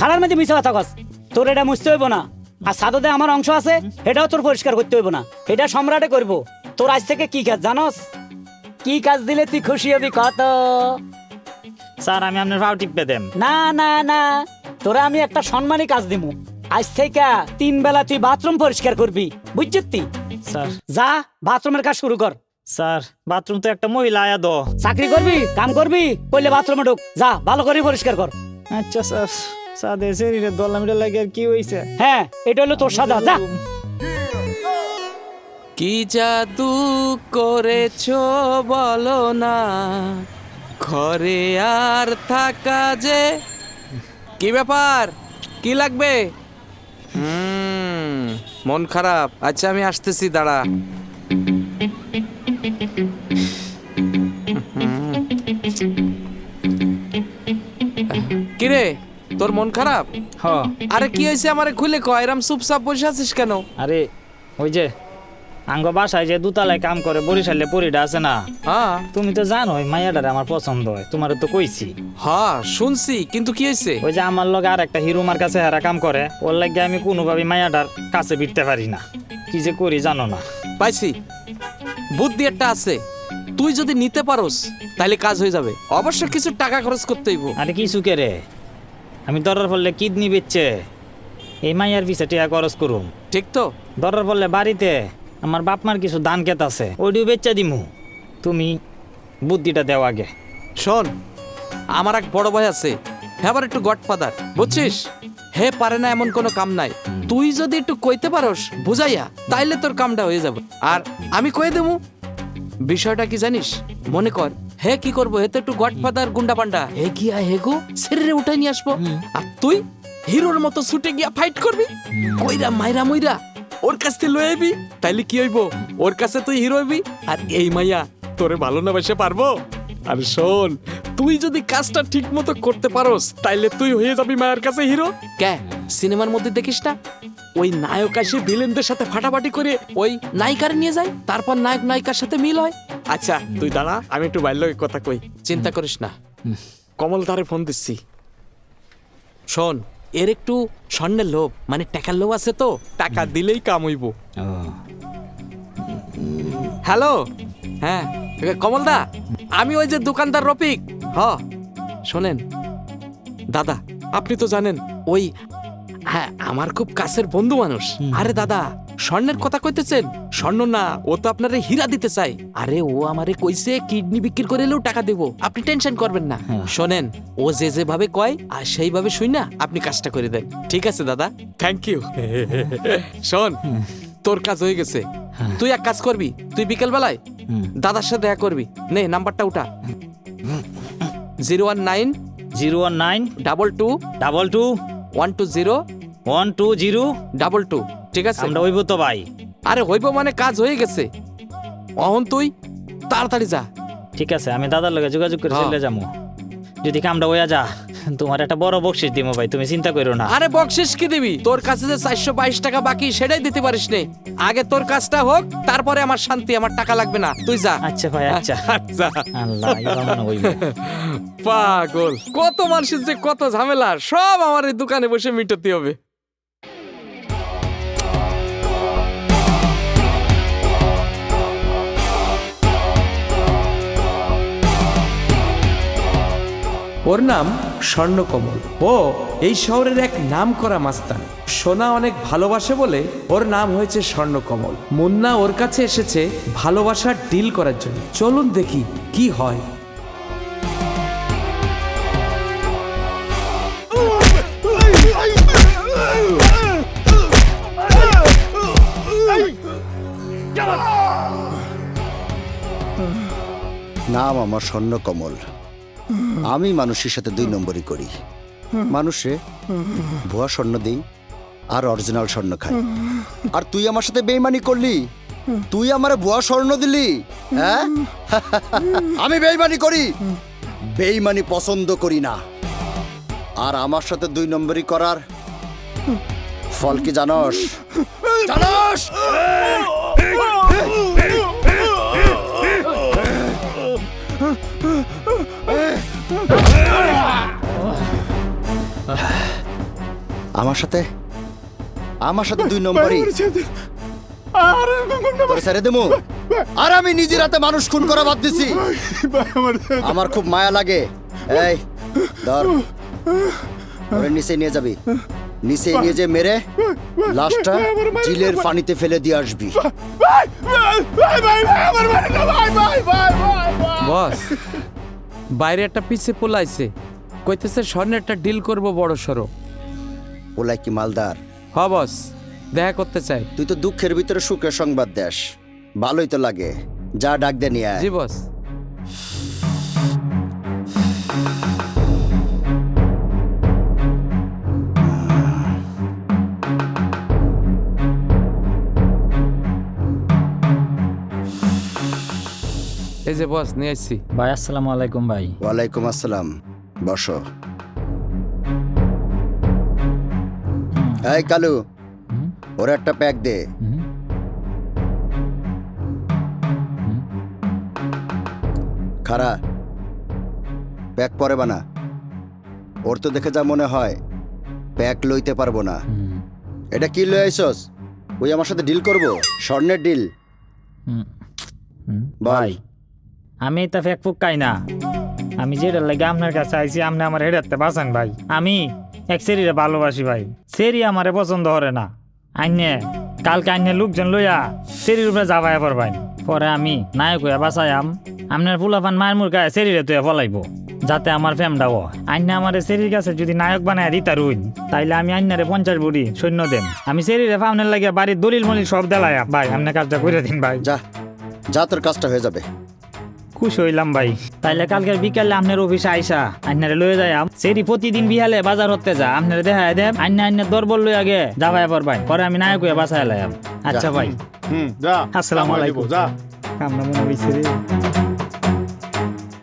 খালার মধ্যে মিশে কথা কস। তোর এটা মুছতে হইব না, আর সাদতে আমার অংশ আছে এটাও তোর পরিষ্কার করতে হইব না, এটা সম্রাটে করব। তোর আজ থেকে কি কাজ জানস? কি কাজ দিলে তুই খুশি হবি কত? স্যার আমি আপনার ভাও টিপে দেম না না না, তোরা আমি একটা সম্মানী কাজ দিব। আজ থেকে 3 বেলা তুই বাথরুম পরিষ্কার করবি, বুঝছিস তুই? স্যার যা বাথরুমের কাজ শুরু কর। স্যার বাথরুম তো একটা মহিলা আয়া দো। চাকরি করবি, কাম করবি, কইলে বাথরুমে ঢুক, যা ভালো করে পরিষ্কার কর। আচ্ছা স্যার, সাদে শরীরে দলামিটা লাগে আর কি হইছে? হ্যাঁ, এটা হলো তোর সাজা, যা। কি জাদু করেছো বলো না, ঘরে আর থাকা যে। কি ব্যাপার, কি লাগবে? মন খারাপ, আচ্ছা আমি আসতেছি, দাঁড়া। কিরে, তোর মন খারাপ? হ। আরে কি হয়েছে আমারে খুলে কয়, এরম চুপচাপ বসে আছিস কেন? আরে ওই যে আঙ্গ বাসায় যে দুতালায় কাম করে বরিশালে পরিটা আছে না, হ্যাঁ তুমি তো জানো ওই মাইয়াটারে আমার পছন্দ হয়, তোমার তো কইছি। হ্যাঁ শুনছি, কিন্তু কি হয়েছে? ওই যে আমার লগে আর একটা হিরুমার কাছে হারা কাম করে, ওর লাগে আমি কোনোভাবে মাইয়াটার কাছে বিটতে পারি না, কি যে করি জানো না। পাইছি, বুদ্ধি একটা আছে, তুই যদি নিতে পারোস তাহলে কাজ হয়ে যাবে। অবশ্য কিছু টাকা খরচ করতে হইব। আরে কি সুখে রে, আমি দরার ফলে কিডনি বেচছে এই মাইয়ার পিছে টিয়া খরচ করুম। ঠিক তো? দরার ফলে বাড়িতে আমার বাপ মার কিছু ধান ক্ষেত আছে, ওইটিও বেচা দিমু, তুমি বুদ্ধিটা দেও আগে। শোন, আমার এক বড় ভাই আছে, হ্যাঁ আবার একটু গডফাদার, বুঝছিস? হে পারে না এমন কোনো কাম নাই, তুই যদি একটু কইতে পারোস বুঝাইয়া, তাইলে তোর কামটা হয়ে যাবে। আর আমি কয়ে দেবো। বিষয়টা কি জানিস? মনে কর হে কি করবো, হে তো একটু গডফাদার গুন্ডা পান্ডা, হে গিয়া হে গো শরীরে উঠাই নিয়ে আসবো, আর তুই হিরোর মতো ছুটে গিয়া ফাইট করবি, কইরা মাইরা মইরা ওর কাছ থেকে লয়ে আইবি, তাইলে কি হইব? ওর কাছে তুই হিরো হইবি, আর এই মাইয়া তোরে ভালো না বেসে পারবো। আর শোন, তুই যদি কাজটা ঠিক মতো করতে পারোস তাইলে তুই হয়ে যাবি মায়ের কাছে হিরো। কে সিনেমার মধ্যে দেখিস না, ওই নায়ক আসে ভিলেনদের সাথে ফাটাফাটি করে ওই নায়িকার নিয়ে যায়, তারপর নায়ক নায়িকার সাথে মিল হয়। আচ্ছা তুই দাঁড়া, আমি একটু বাইর লগে কথা কই, চিন্তা করিস না। কমলদারে ফোন দিচ্ছি। শোন, এর একটু স্বর্ণের লোভ, মানে টাকার লোভ আছে তো, টাকা দিলেই কাম হইব। হ্যালো, হ্যাঁ কমলদা, আমি ওই যে দোকানদার রফিক। শোনেন দাদা, আপনি তো জানেন ওই, হ্যাঁ আমার খুব কাছের বন্ধু মানুষ। আরে দাদা, স্বর্ণের কথা কইতেছেন? স্বর্ণ না, ও তো আপনারে হীরা দিতে চাই। আরে ও আমারে কইছে কিডনি বিক্রি করে এলেও টাকা দেবো, আপনি টেনশন করবেন না। শোনেন, ও যেভাবে কয় আর সেইভাবে শুই না, আপনি কাজটা করে দেন। ঠিক আছে দাদা, থ্যাংক ইউ। শোন, তোর কাজ হয়ে গেছে, তুই এক কাজ করবি, তুই বিকেল বেলায় দাদার সাথে দেখা করবি। নে নাম্বারটা উঠা, 019 019 22 22 120 120 22। ঠিক আছে? আমরা হইব তো ভাই। আরে হইব মানে কাজ হয়ে গেছে, অহন তুই তাড়াতাড়ি যা। ঠিক আছে, আমি দাদার লগে যোগাযোগ করে চলে যাবো। যদি কামটা হইয়া যা, তোমার একটা বড় বকশিস দিমো ভাই, তুমি চিন্তা করো না। আরে বকশিস কি দিবি? তোর কাছে যে 422 টাকা বাকি, সেটাই দিতে পারিস নে। আগে তোর কাজটা হোক, তারপরে আমার শান্তি, আমার টাকা লাগবে না, তুই যা। আচ্ছা ভাই, আচ্ছা। আচ্ছা। আল্লাহ, এবার মনে হইব। পাগল, কত মানুষের যে কত ঝামেলা, সব আমার এই দোকানে বসে মিটাতে হবে। ওর নাম স্বর্ণকমল, ও এই শহরের এক নাম করা মাস্তান। সোনা অনেক ভালোবাসে বলে ওর নাম হয়েছে স্বর্ণকমল। মুন্না ওর কাছে এসেছে ভালোবাসার ডিল করার জন্য। চলুন দেখি কি হয়। নাম আমার স্বর্ণকমল। আমি মানুষের সাথে 2 নম্বরই করি, মানুষে ভুয়া স্বর্ণ দিই আর অরিজিনাল স্বর্ণ খাই। আর তুই আমার সাথে বেইমানি করলি, তুই আমারে ভুয়া স্বর্ণ দিলি। হ্যাঁ, আমি বেইমানি করি, বেইমানি পছন্দ করি না। আর আমার সাথে 2 নম্বরই করার ফল কি জানোস? জানোস? আমার সাথে 2 নম্বরই তোরে ছেড়ে দেবো। আর আমি নিজের হাতে মানুষ খুন করা বাদ দিছি, আমার খুব মায়া লাগে। এই ধর, ওরে নিচে নিয়ে যাবি। নিচে নিয়ে যে মেরে লাশটা চিলের পানিতে ফেলে দিয়ে আসবি। বস বাইরে একটা পিছে পোলাইছে, কইতেছে স্বর্ণের একটা ডিল করব বড় সড়ো। ওলাই কি মালদার? হ বস, দেখা করতে চাই। তুই তো দুঃখের ভিতরে সুখের সংবাদ দেস, ভালোই তো লাগে। যা ডাক দে নিয়ে আয়। জি বস। এই যে বস নিয়ে আসছি। ভাই আসসালামু আলাইকুম ভাই। ওয়ালাইকুম আসসালাম, বসো। এই কালু, ওর একটা প্যাক দে। খারা প্যাক পরে বানা। ওর তো দেখে যা মনে হয় প্যাক লইতে পারবো না। এটা কি লই আইছস? ওই আমার সাথে ডিল করব, স্বর্ণের ডিল। ভাই আমি তা ফেক ফুক কাই না, আমি যেটা লাগে আপনার কাছে আইছি, আপনি আমার হেডাতে বাঁচান ভাই। আমি এক সেরিরে ভালোবাসি ভাই, সেরি আমারে পছন্দ করে না। আইনে কালকে আইনে লোকজন লইয়া সেরির উপরে যাবাই পড়বাই, পরে আমি নায়ক হইয়া বাঁচাইয়াম। আপনার ফুলাফান মায়ের মুর গায়ে সেরিরে তুই ফলাইব, যাতে আমার ফেমটাও আইনে আমার সেরির কাছে যদি নায়ক বানায় দিতা রুইন, তাইলে আমি আইনারে 50 বুড়ি সৈন্য দেন। আমি সেরিরে ফাউনের লাগিয়া বাড়ির দলিল মলিল সব দেলাইয়া ভাই, আপনি কাজটা করে দিন ভাই। যা যা, তোর কাজটা হয়ে যাবে। খুশি হইলাম ভাই। তাইলে কালকের বিকালে আপনার অফিসে আইসা আইনারে লয়ে যাই। সেরি প্রতিদিন বিহালে বাজার হতে যা, আপনার দেখা দেব আইনে দরবল লই আগে যাবাই পড়বাই, পরে আমি নায়ক হয়ে বাসায় লাইম। আচ্ছা ভাই, যা। আসসালামু আলাইকুম। যা। আমরা মনে হইছে রে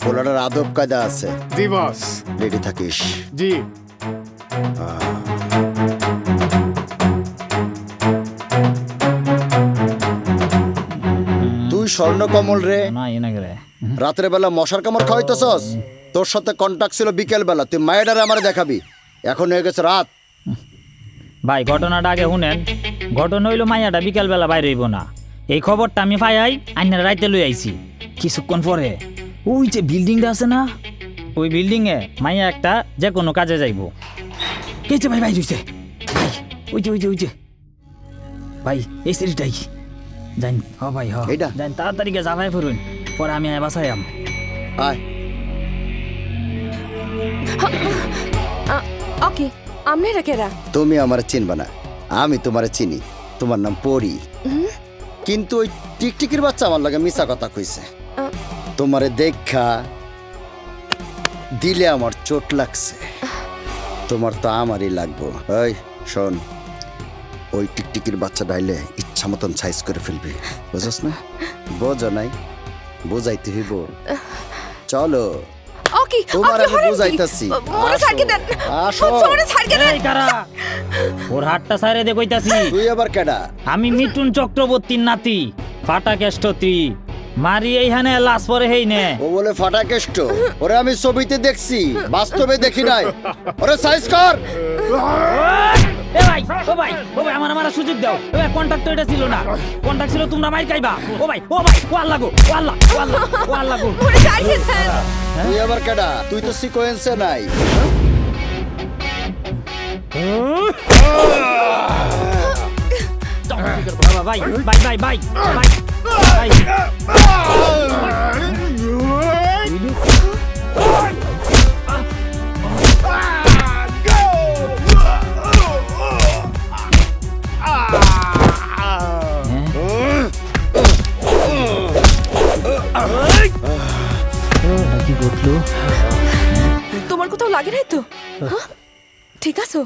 পোলাটার আদব কায়দা আছে, জি বস। রেডি থাকিস। জি। তুই স্বর্ণকমল রে না এনে গেলে রাতের বেলা মশার কামড় খাওয়াইতেছস? তোর সাথে কন্টাক্ট ছিল বিকেল বেলা, তুই মায়েডারে আমারে দেখাবি। এখন হয়ে গেছে রাত। ভাই ঘটনাটা আগে শুনেন। ঘটনা হইলো মাইয়াটা বিকাল বেলা বাইরে হইব না, এই খবরটা আমি পাই আইনারে রাইতে লই আইছি। কিছুক্ষণ পরে ওই যে বিল্ডিংটা আছে না, ওই বিল্ডিং এ মাইয়া একটা যে কোনো কাজে যাইব। কে যে ভাই ভাই রইছে ভাই, ওই যে ওই যে ওই যে ভাই, এই সিরিজটাই জান। হ ভাই হ, এইটা? জান তাড়াতাড়ি গে যাবাই ফুরুন, পরে আমি বাসাইয়াম। আয়। ওকে, আপনারা কেরা? তুমি আমার চিনবা না, আমি তোমারে চিনি। তোমার নাম পরি। কিন্তু ওই টিকটিকির বাচ্চা আমার লাগে মিছা কথা কইছে। তোমারে দেখা দিলে আমার চোট লাগছে, তোমার তো আমারই লাগবো। এই শোন, ওই টিকটিকির বাচ্চা ডাইলে ইচ্ছা মতন সাইজ করে ফেলবি, বুঝছ না? বোঝো নাই, বুঝাইতে হইব। চলো ওকে, তোমার আমি বুঝাইতাছি। মোরে ছাড়কে দেন, আসো। মোরে ছাড়কে দেন। এই কারা ওর হাতটা সাইরে দে কইতাছি। তুই আবার কেডা? আমি মিঠুন চক্রবর্তীর নাতি ফাটা কেষ্টত্রী, মারি এইখানে লাশ পরে হেই নে। ও বলে ফাটা কেষ্ট? ওরে আমি ছবিতে দেখছি, বাস্তবে দেখি নাই। ওরে সাইজ কর। এ ভাই ও ভাই ও ভাই, আমার আমার সুযোগ দাও। এ ভাই কন্টাক্ট তো এটা ছিল না, কন্টাক্ট ছিল তোমরা মাই খাইবা। ও ভাই ও ভাই, ও আল্লাহ গো, ও আল্লাহ, ও আল্লাহ, ও আল্লাহ গো। মোরে ছাড়কে দেন। তুই আবার কেডা? তুই তো সিকোয়েন্সে নাই। ভাই ভাই ভাই ভাই ভাই ভাই, কি ঘটলো? তোমার কোথাও লাগে নাই তো? হ্যাঁ? ঠিক আছো?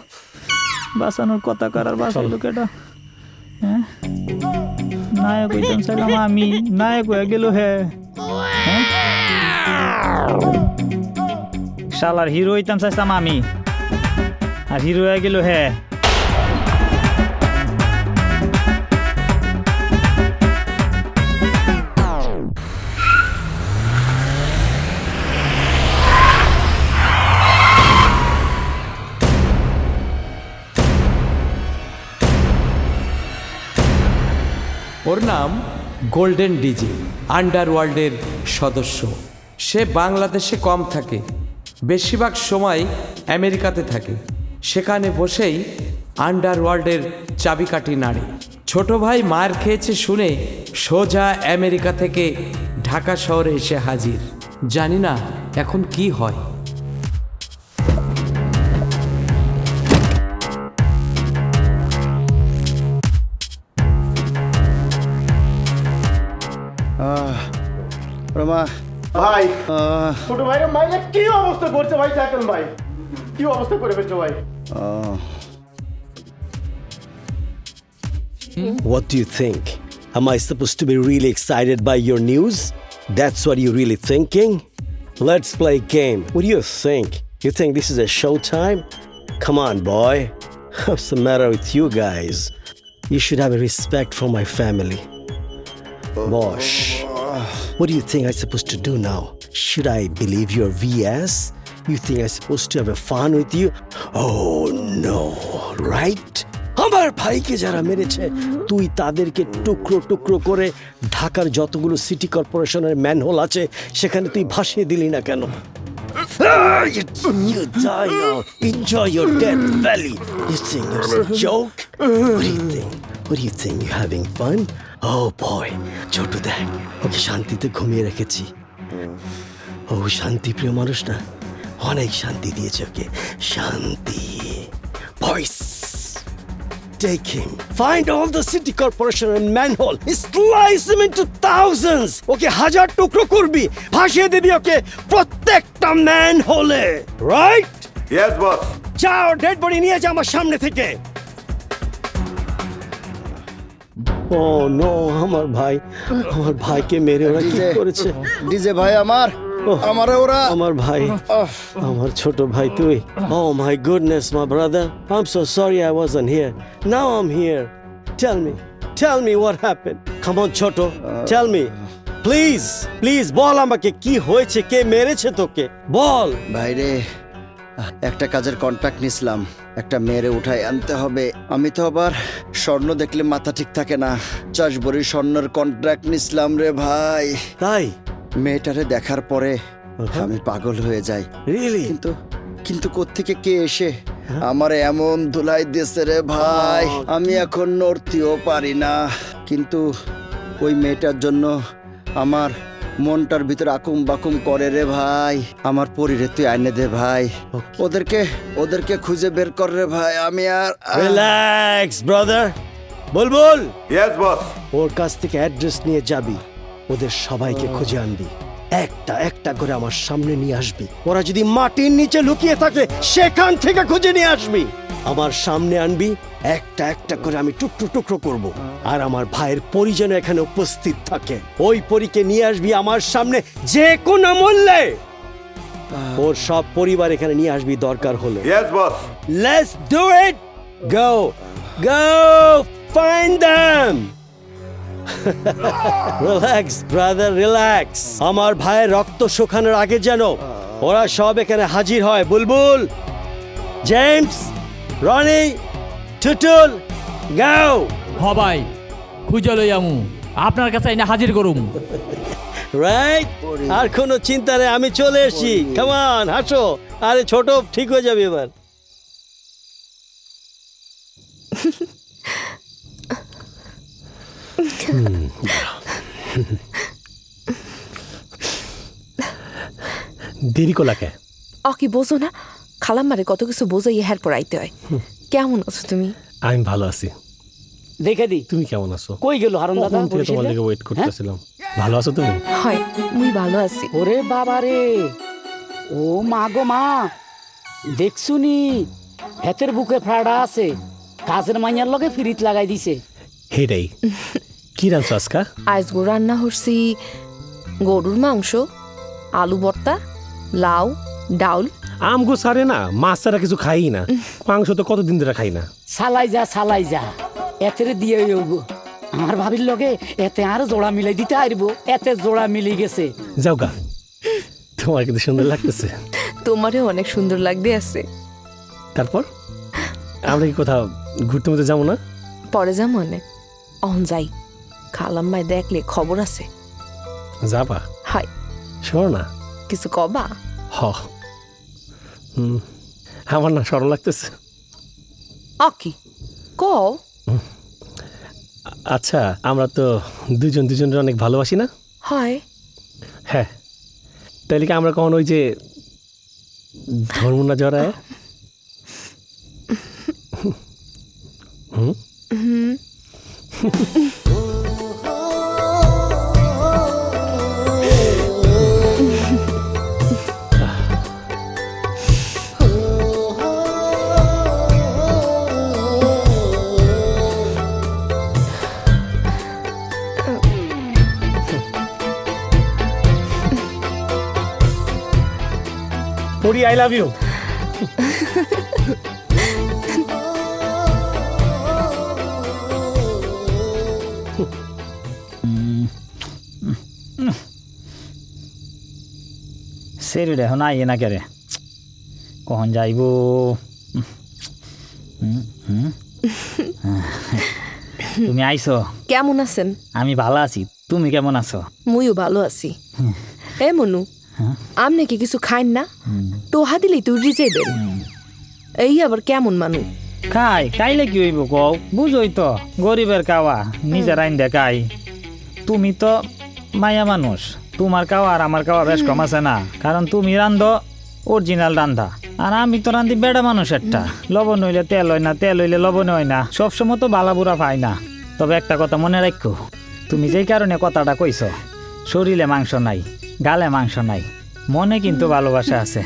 বাঁচানোর কথা কারার বাঁচাইলো কেটা? হ্যাঁ, নায়ক হইতাম চাইলাম আমি, নায়ক হয়ে গেল হে। হ্যাঁ? শালার হিরো হইতাম চাইতাম আমি, আর হিরো হয়ে গেল হে। ওর নাম গোল্ডেন ডিজি, আন্ডারওয়ার্ল্ডের সদস্য। সে বাংলাদেশে কম থাকে, বেশিরভাগ সময় আমেরিকাতে থাকে। সেখানে বসেই আন্ডারওয়ার্ল্ডের চাবিকাঠি নাড়ে। ছোট ভাই মার খেয়েছে শুনে সোজা আমেরিকা থেকে ঢাকা শহরে এসে হাজির। জানি না এখন কি হয়। রমা ভাই ছোট ভাইরে মাইলে কি অবস্থা করছে ভাই, দেখেন ভাই কি অবস্থা করে ফেলছো ভাই। What do you think? Am I supposed to be really excited by your news? That's what you're really thinking? Let's play a game. What do you think? You think this is a show time? Come on, boy. What's the matter with you guys? You should have a respect for my family. Bosh, what do you think I'm supposed to do now? Should I believe your VS? You think I'm supposed to have a fun with you? Oh no, right? আমার ভাইকে যারা মেরেছে তুই তাদেরকে টুকরো টুকরো করে ঢাকার যতগুলো সিটি কর্পোরেশনের ম্যানহোল আছে সেখানে তুই ভাসিয়ে দিলি না কেন? You die now. Enjoy your death valley. You think it's a joke? What do you think? What do you think? You having fun? Oh boy, ছোট দেখ ওকে শান্তিতে ঘুমিয়ে রেখেছি। ও শান্তি প্রিয় মানুষ না, অনেক শান্তি দিয়েছে ওকে। শান্তি voice. Take him. Find all the city corporation and manhole. Slice him into thousands. ওকে হাজার টুকরো করবি, ভাসিয়ে দিবি ওকে প্রত্যেকটা ম্যানহোলে। রাইট? Yes boss. যাও ডেড বডি নিয়ে যা আমার সামনে থেকে। ও নো, আমার ভাইকে মেরে ওরা কি করেছে? ডিজে ভাই আমারে ওরা আমার ভাই, আমার ছোট ভাই তুই। Oh my goodness, my brother. I'm so sorry I wasn't here. Now I'm here. Tell me what happened. Come on, ছোট, tell me. Please বল আমাকে কি হয়েছে, কে মেরেছে তোকে? বল। ভাইরে একটা কাজের কন্ট্রাক্ট নিছিলাম, একটা মেয়েরে উঠাই আনতে হবে। আমি তো আবার স্বর্ণ দেখলে মাথা ঠিক থাকে না। 50 ভরি স্বর্ণের কন্ট্রাক্ট নিছিলাম রে ভাই। তাই মেয়েটারে দেখার পরে আমি পাগল হয়ে যাই। রিয়েলি? কিন্তু কোত্থেকে কে এসে আমার এমন ধুলাই দিয়েছে রে ভাই, আমি এখন নড়তেও পারি না। কিন্তু ওই মেয়েটার জন্য আমার মনটার ভিতরে আকুম বাকুম করে রে ভাই। আমার পরিরে তুই আইনে দে ভাই, ওদেরকে খুঁজে বের কর রে ভাই। আমি আর রিল্যাক্স ব্রাদার। বল। Yes boss. ওর কাছ থেকে অ্যাড্রেস নিয়ে যাবি, ওদের সবাইকে খুঁজে আনবি, একটা একটা করে আমার সামনে নিয়ে আসবি। ওরা যদি মাটির নিচে লুকিয়ে থাকে সেখান থেকে খুঁজে নিয়ে আসবি, আমার সামনে আনবি, একটা একটা করে আমি টুকরো টুকরো করব। আর আমার ভাইয়ের পরিজন এখানে উপস্থিত থাকে, ওই পরীকে নিয়ে আসবি আমার সামনে যে কোনো মূল্যে। ওর সব পরিবার এখানে নিয়ে আসবি দরকার হলে। Yes boss. Let's do it. Go find them. Relax, brother, relax. আমার ভাইয়ের রক্ত শুকানোর আগে যেন ওরা সব এখানে হাজির হয়। বুলবুল, জেমস, রনি, টুটুল, গাও। ভাই খুঁজে লই আমু, আপনার কাছে এনে হাজির করুম। রাইট? আর কোনো চিন্তা নেই, আমি চলে এসেছি। কাম অন, হাসো। আরে ছোট, ঠিক হয়ে যাবে এবার। দেরি কোলাকে অকি বোঝো না, খালাম্মারে কত কিছু বোঝাই হের পড়াইতে হয়। কেমন আছো তুমি? আমি ভালো আছি। দেখে দি তুমি কেমন আছো? কই গেল হারুন দাদা? তোমার লেগে ওয়েট করতেছিলাম। ভালো আছো তুমি? হয়, মুই ভালো আছি। ওরে বাবা রে, ও মা গো মা, দেখছুনি হেতের বুকে ফ্রাডা আছে, কাজের মাইয়ার লগে ফিরিত লাগাই দিছে। হেডাই কি রান্না আজকা? আজ গো রান্না হরছি গরুর মাংস, আলু ভর্তা, লাউ, ডাউল। আমগো সারে না, মাছ ছাড়া কিছু খাই না। মাংস তো কতদিন ধরে খাই না। সালাই যা এতেরে দিয়ে আমার ভাবির লগে এতে আর জোড়া মিলাই দিতে আইব। এতে জোড়া মিলি গেছে। যাও গা, তোমার কিন্তু সুন্দর লাগতেছে। তোমারও অনেক সুন্দর লাগতে আছে। তারপর আমরা কি কোথাও ঘুরতে মতো যাবো না? পরে যা মনে অহন যাই, খালাম্মায় দেখলে খবর আছে। যাবা? হয়। শোনো না, কিছু কবা? আমার না সরল লাগতেছে। অকি কও আচ্ছা আমরা তো দুজন দুজনের অনেক ভালোবাসি না? হয় হ্যাঁ, তাইলে কি আমরা কখন ওই যে ধর্ম না জড়ায়? পরি, আই লাভ ইউ। সেরিডে এখন আইয়ে না কেরে, কখন যাইব? তুমি আইছো? কেমন আছেন? আমি ভালো আছি, তুমি কেমন আছো? মুইও ভালো আছি। এ মনু, আমনে কি কিছু খাইন না? টোহা দিলেই তুই রিজেই দেন। এই আবার কেমন মানুষ? খাইলে কি হইব কও? বুঝই তো, গরিবের খাওয়া নিজের আইন দে খাই। তুমি তো মায়া মানুষ, তোমার খাওয়া আর আমার খাওয়া বেশ কম আছে না? কারণ তুমি রান্ধো অরিজিনাল রান্ধা, আর আমি তো রান্ধি বেড়া মানুষ একটা। লবণ হইলে তেল হয় না, তেল হইলে লবণ হয় না, সবসময় তো বালা বুড়া পাই না। তবে একটা কথা মনে রাখো, তুমি যেই কারণে কথাটা কইছো, শরীরে মাংস নাই, গালে মাংস নাই, মনে কিন্তু ভালোবাসা আছে।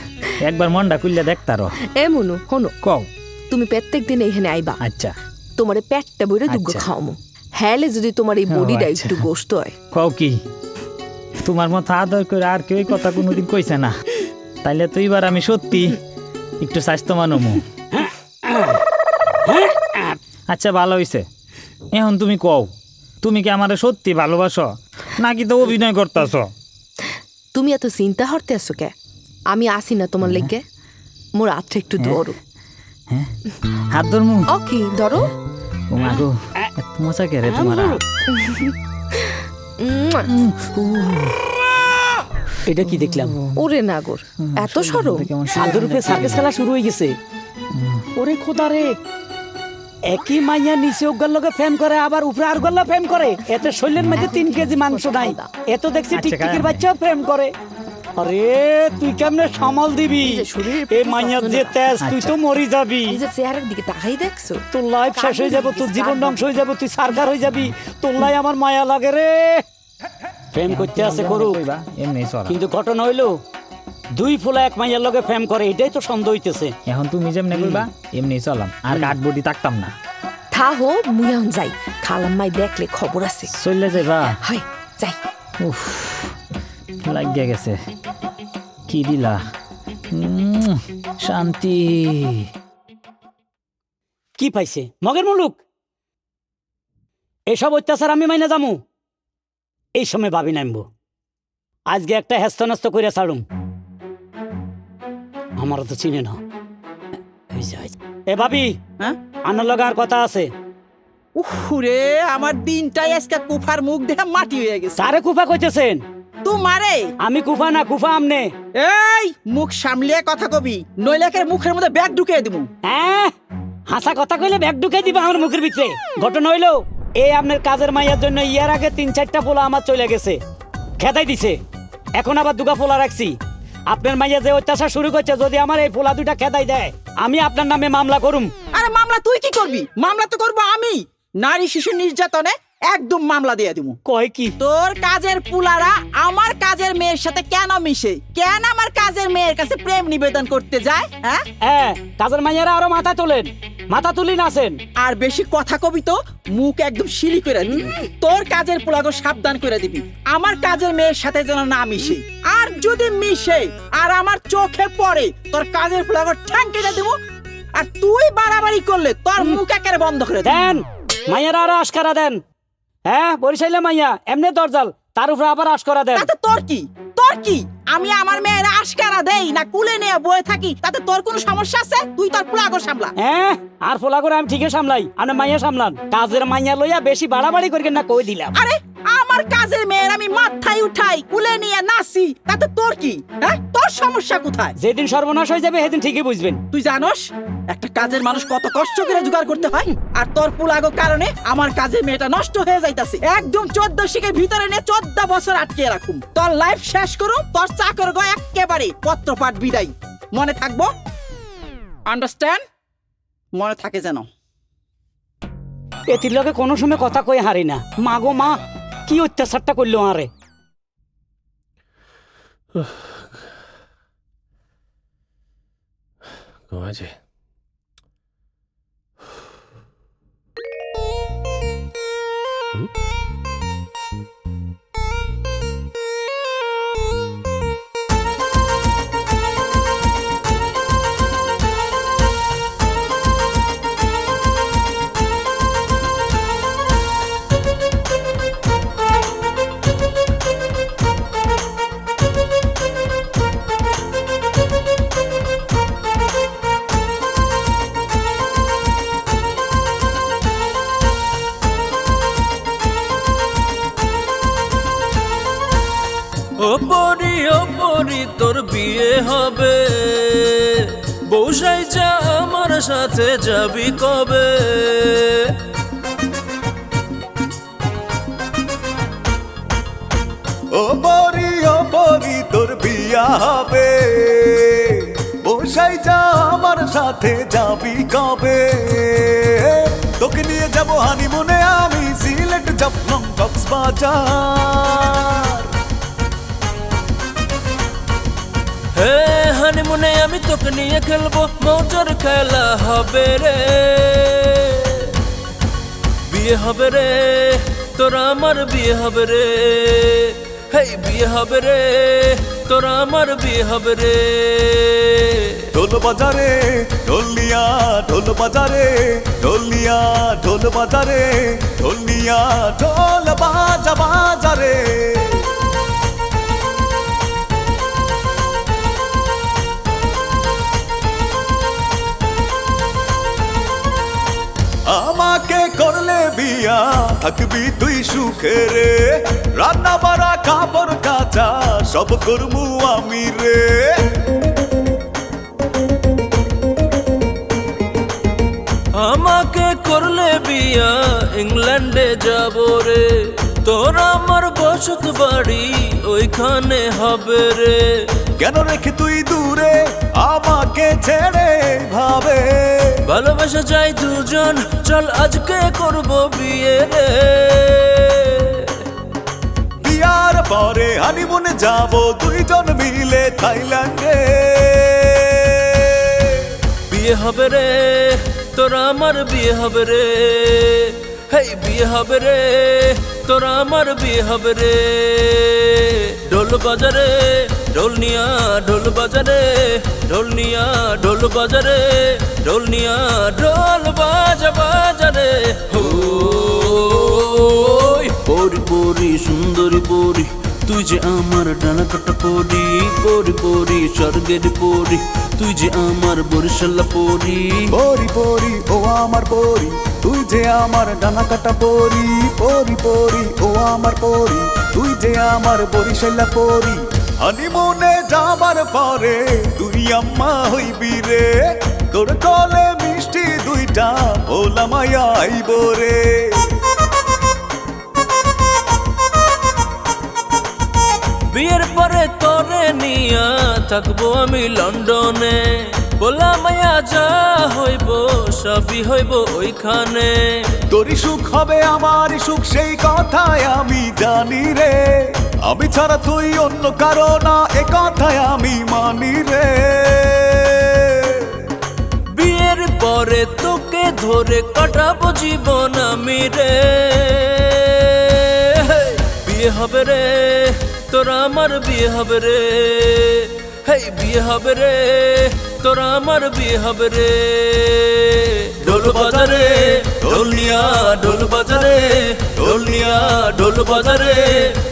একবার মনটা খুললে দেখতারো। এ মনু হনো, কও। তুমি প্রত্যেক দিন এইখানে আইবা। আচ্ছা, তোমার পেটটা বইরে দুগ্গ আচ্ছা। খাওয়ামো। হ্যালে যদি তোমার এই ও, বডিটা আচ্ছা। একটু গোস্ত হয়। কও কি? তোমার মতো আদর করে আর কেউ এই কথা কোনোদিন কইছে না। তাইলে তো এবার আমি সত্যি একটু স্বাস্থ্যবান হমু। আচ্ছা, ভালো হইছে। এখন তুমি কও, তুমি কি আমারে সত্যি ভালোবাসো নাকি তো অভিনয় করতেছ? তুমি এত চিন্তা হরতে আছো কে? আমি আসি না তোমার লেগে? মোর হাতটা একটু ধরো। হ্যাঁ, হাত ধরমু? ওকে ধরো। ও মাগো, এত মজা কে রে তোমার? এটা কি দেখলাম? ওরে নাগর, এত সরম! সাধুর রূপে সার্কাস খেলা শুরু হয়ে গেছে। ওরে খোদা রে, একই মাইয়া নিচে ওগার লগে ফেম করে, আবার উপরে আর গল্লা ফেম করে। এতে শরীরের মধ্যে 3 কেজি মাংস নাই। এত দেখছি টিকটিকির বাচ্চাও প্রেম করে। আরে তুই কেমনে সামাল দিবি? এই মাইয়ার যে তেজ, তুই তো মরি যাবি। নিজের চেহারার দিকে তাকাই দেখছো? তোর লাইফ শেষ হয়ে যাবে, তোর জীবন ধ্বংস হয়ে যাবে, তুই সারকার হয়ে যাবি। তোর লাই আমার মায়া লাগে রে। প্রেম করতে আছে করুক, এমনি চলা। কিন্তু ঘটনা হইলো 2 ফুলা 1 মাইয়ার লগে প্রেম করে, এটাই তো সন্দেহ হইতেছে। এখন তুমি যেমনি কইবা এমনি চলাম, আর কাঠ বডি তাকতাম না। থা হো, মুই এখন যাই। খালাম মাই দেখলে খবর আছে। চললে যাইবা? হাই যাই। উফ, লাগিয়া গেছে। কি দিলা? শান্তি। কি পাইছে মগের মুলুক? এসব অত্যাচার আমি মাইনা যামু? এই সময় ভাবি নামবো, আজকে একটা হেস্ত নাস্ত করে ছাড়ুম। আমারও তো চিনে না। এ ভাবি, হ্যাঁ? আনার লগে আর কথা আছে। উহুরে, আমার দিনটাই আজকে কুফার মুখ দেখে মাটি হয়ে গেছে। সারে কুফা কইতেছেন? তোমারে আমি কুফা না, কুফা আমনে। এই মুখ সামলিয়ে কথা কবি, নইলেকের মুখের মধ্যে ব্যাগ ঢুকিয়ে দিমু। হ্যাঁ, হাসা কথা কইলে ব্যাগ ঢুকে দিবা আমার মুখের ভিতরে। ঘটনা হইলো এই আপনার কাজের মাইয়ার জন্য ইয়ার আগে 3-4টা পোলা আমার চলে গেছে, খেদাই দিছে। এখন আবার 2 পোলা রাখছি। আপনার মাইয়া যে অত্যাচার শুরু করছে, যদি আমার এই পোলা 2টা খেদাই দেয়, আমি আপনার নামে মামলা করুম। আরে মামলা তুই কি করবি? মামলা তো করবো আমি। নারী শিশু নির্যাতনে একদম মামলা দিয়ে দিমু। কয় কি? তোর কাজের পুলারা আমার কাজের মেয়ের সাথে কেন মিশে? কেন আমার কাজের মেয়ের কাছে প্রেম নিবেদন করতে যায়? হ্যাঁ, হ্যাঁ, কাজের মাইয়ারা আরো মাথা তোলেন, মাথা তুলি নাছেন। আর বেশি কথা কবি তো মুখ একদম শিলি করে দিবি। তোর কাজের পোলাগো সাবধান করে দিবি, আমার কাজের মেয়ের সাথে যেন না মিশে। আর যদি মিশে আর আমার চোখে পড়ে, তোর কাজের পোলাগো ঠ্যাং কেটে দেবো। আর তুই বাড়াবাড়ি করলে তোর মুখ একেবারে বন্ধ করে দেন। মাইয়ারা আরো আশকারা দেন। হ্যাঁ, বরিশাইলে মাইয়া এমনি দরজাল, তার উপরে আবার আশকারা দেন। তাতে তোর কি? তোর কি? আমি আমার মেয়েরা আশকারা দেই না কুলে নিয়ে বয়ে থাকি, তাতে তোর কোনো সমস্যা আছে? তুই তোর পোলাগো সামলা। হ্যাঁ, আর পোলা করে আমি ঠিকই সামলাই, আমি মাইয়া সামলান। কাজের মাইয়া লইয়া বেশি বাড়াবাড়ি করি না, কই দিলাম। আরে আমার কাজের মেয়ের আমি মাথায় উঠাই কুলে নিয়ে নাচি তাতে তোর কি? হ্যাঁ, তোর সমস্যা কোথায়? যেদিন সর্বনাশ হয়ে যাবে সেদিন ঠিকই বুঝবেন। তুই জানোস একটা কাজের মানুষ কত কষ্ট করে জোগাড় করতে হয়? আর তোর পুলাগো কারণে আমার কাজের মেয়েটা নষ্ট হয়ে যাইতাছে। একদম 14 শিখের ভিতরে নিয়ে 14 বছর আটকে রাখুম। তোর লাইফ শেষ করুম, তোর চাকর গো একেবারে পত্রপাঠ বিদায়। মনে থাকবো? আন্ডারস্ট্যান্ড? মনে থাকে যেন। এতির লগে কোনো সময় কথা কই হারি না। মা গো মা, কি অত্যাচারটা করলো আরে। ঘুমাইছে। ও পরি তোর বিয়ে হবে, বউসাই যা আমার সাথে যাবি কবে? ও পরি তোর বিয়া হবে, বসাই যা আমার সাথে যাবি কবে? তোকে নিয়ে যাব হানিমুনে আমি সিলেট জাফলং কক্সবাজার। হে হানিমুনে আমি তোকে নিয়ে খেলবো, মজার খেলা হবে রে। বিয়ে হবে রে তোরা আমার বিয়ে হবে রে, হেই বিয়ে হবে রে তোরা আমার বিয়ে হবে রে। ঢোল বাজারে ঢোলিয়া, ঢোল বাজারে ঢোলিয়া, ঢোল বাজারে ঢোলিয়া, ঢোল বাজা বাজারে। আমাকে করলে বিয়া থাকবি তুই সুখে রে, রান্না বাড়া কাপড় কাচা সব করমু আমি রে। আমাকে করলে বিয়া ইংল্যান্ডে যাব রে, তোর আমার বসত বাড়ি ওইখানে হবে রে। কেন রেখে তুই দূরে আমাকে ছেড়ে ভাবে? ভালোবাসা যাই দুজন, চল আজকে করব বিয়ে রে। বিয়ার পরে হানিমুনে যাব দুইজন মিলে থাইল্যান্ডে। বিয়ে হবে রে তোরা আমার বিয়ে হবে রে, হেই বিয়ে হবে রে তোরা আমার বিয়ে হবে রে। ঢোল বাজারে ঢোল নিয়া, ঢোল বাজারে ঢোল নিয়া, ঢোল বাজারে ঢোল নিয়া, ঢোল বাজা বাজারে। পরি পরি সুন্দরী পরি, তুই যে আমার ডানা কাটা পরি। পরি পরি স্বর্গের পরি, তুই যে আমার বরিশালা পরি। পরি পরি ও আমার পরি, তুই যে আমার ডানা কাটা পরি। পরি পরি ও আমার পরি, তুই যে আমার বরিশালা পরি। হানিমুনে যাবার পরে তুই আম্মা হইবি রে, তোর কলে মিষ্টি দুইটা ভোলা মায়া আইব রে। বিয়ের পরে তোরে নিয়া থাকবো আমি লন্ডনে, বলা মায়া যা হইব সবই হইব ওইখানে। তোরই সুখ হবে আমারই সুখ সেই কথায় আমি জানি রে, আমি ছাড়া তুই অন্য কারো না এ কথায় আমি মানি রে। বিয়ের পরে তোকে ধরে কাটাবো জীবন আমি রে। বিয়ে হবে রে তোরা আমার বিয়ে হবে রে, হেই বিয়ে হবে রে তোরা আমার বিয়ে হবে রে। ঢোল বাজারে ঢোল নিয়া, ঢোল বাজারে ঢোল নিয়া, ঢোল বাজারে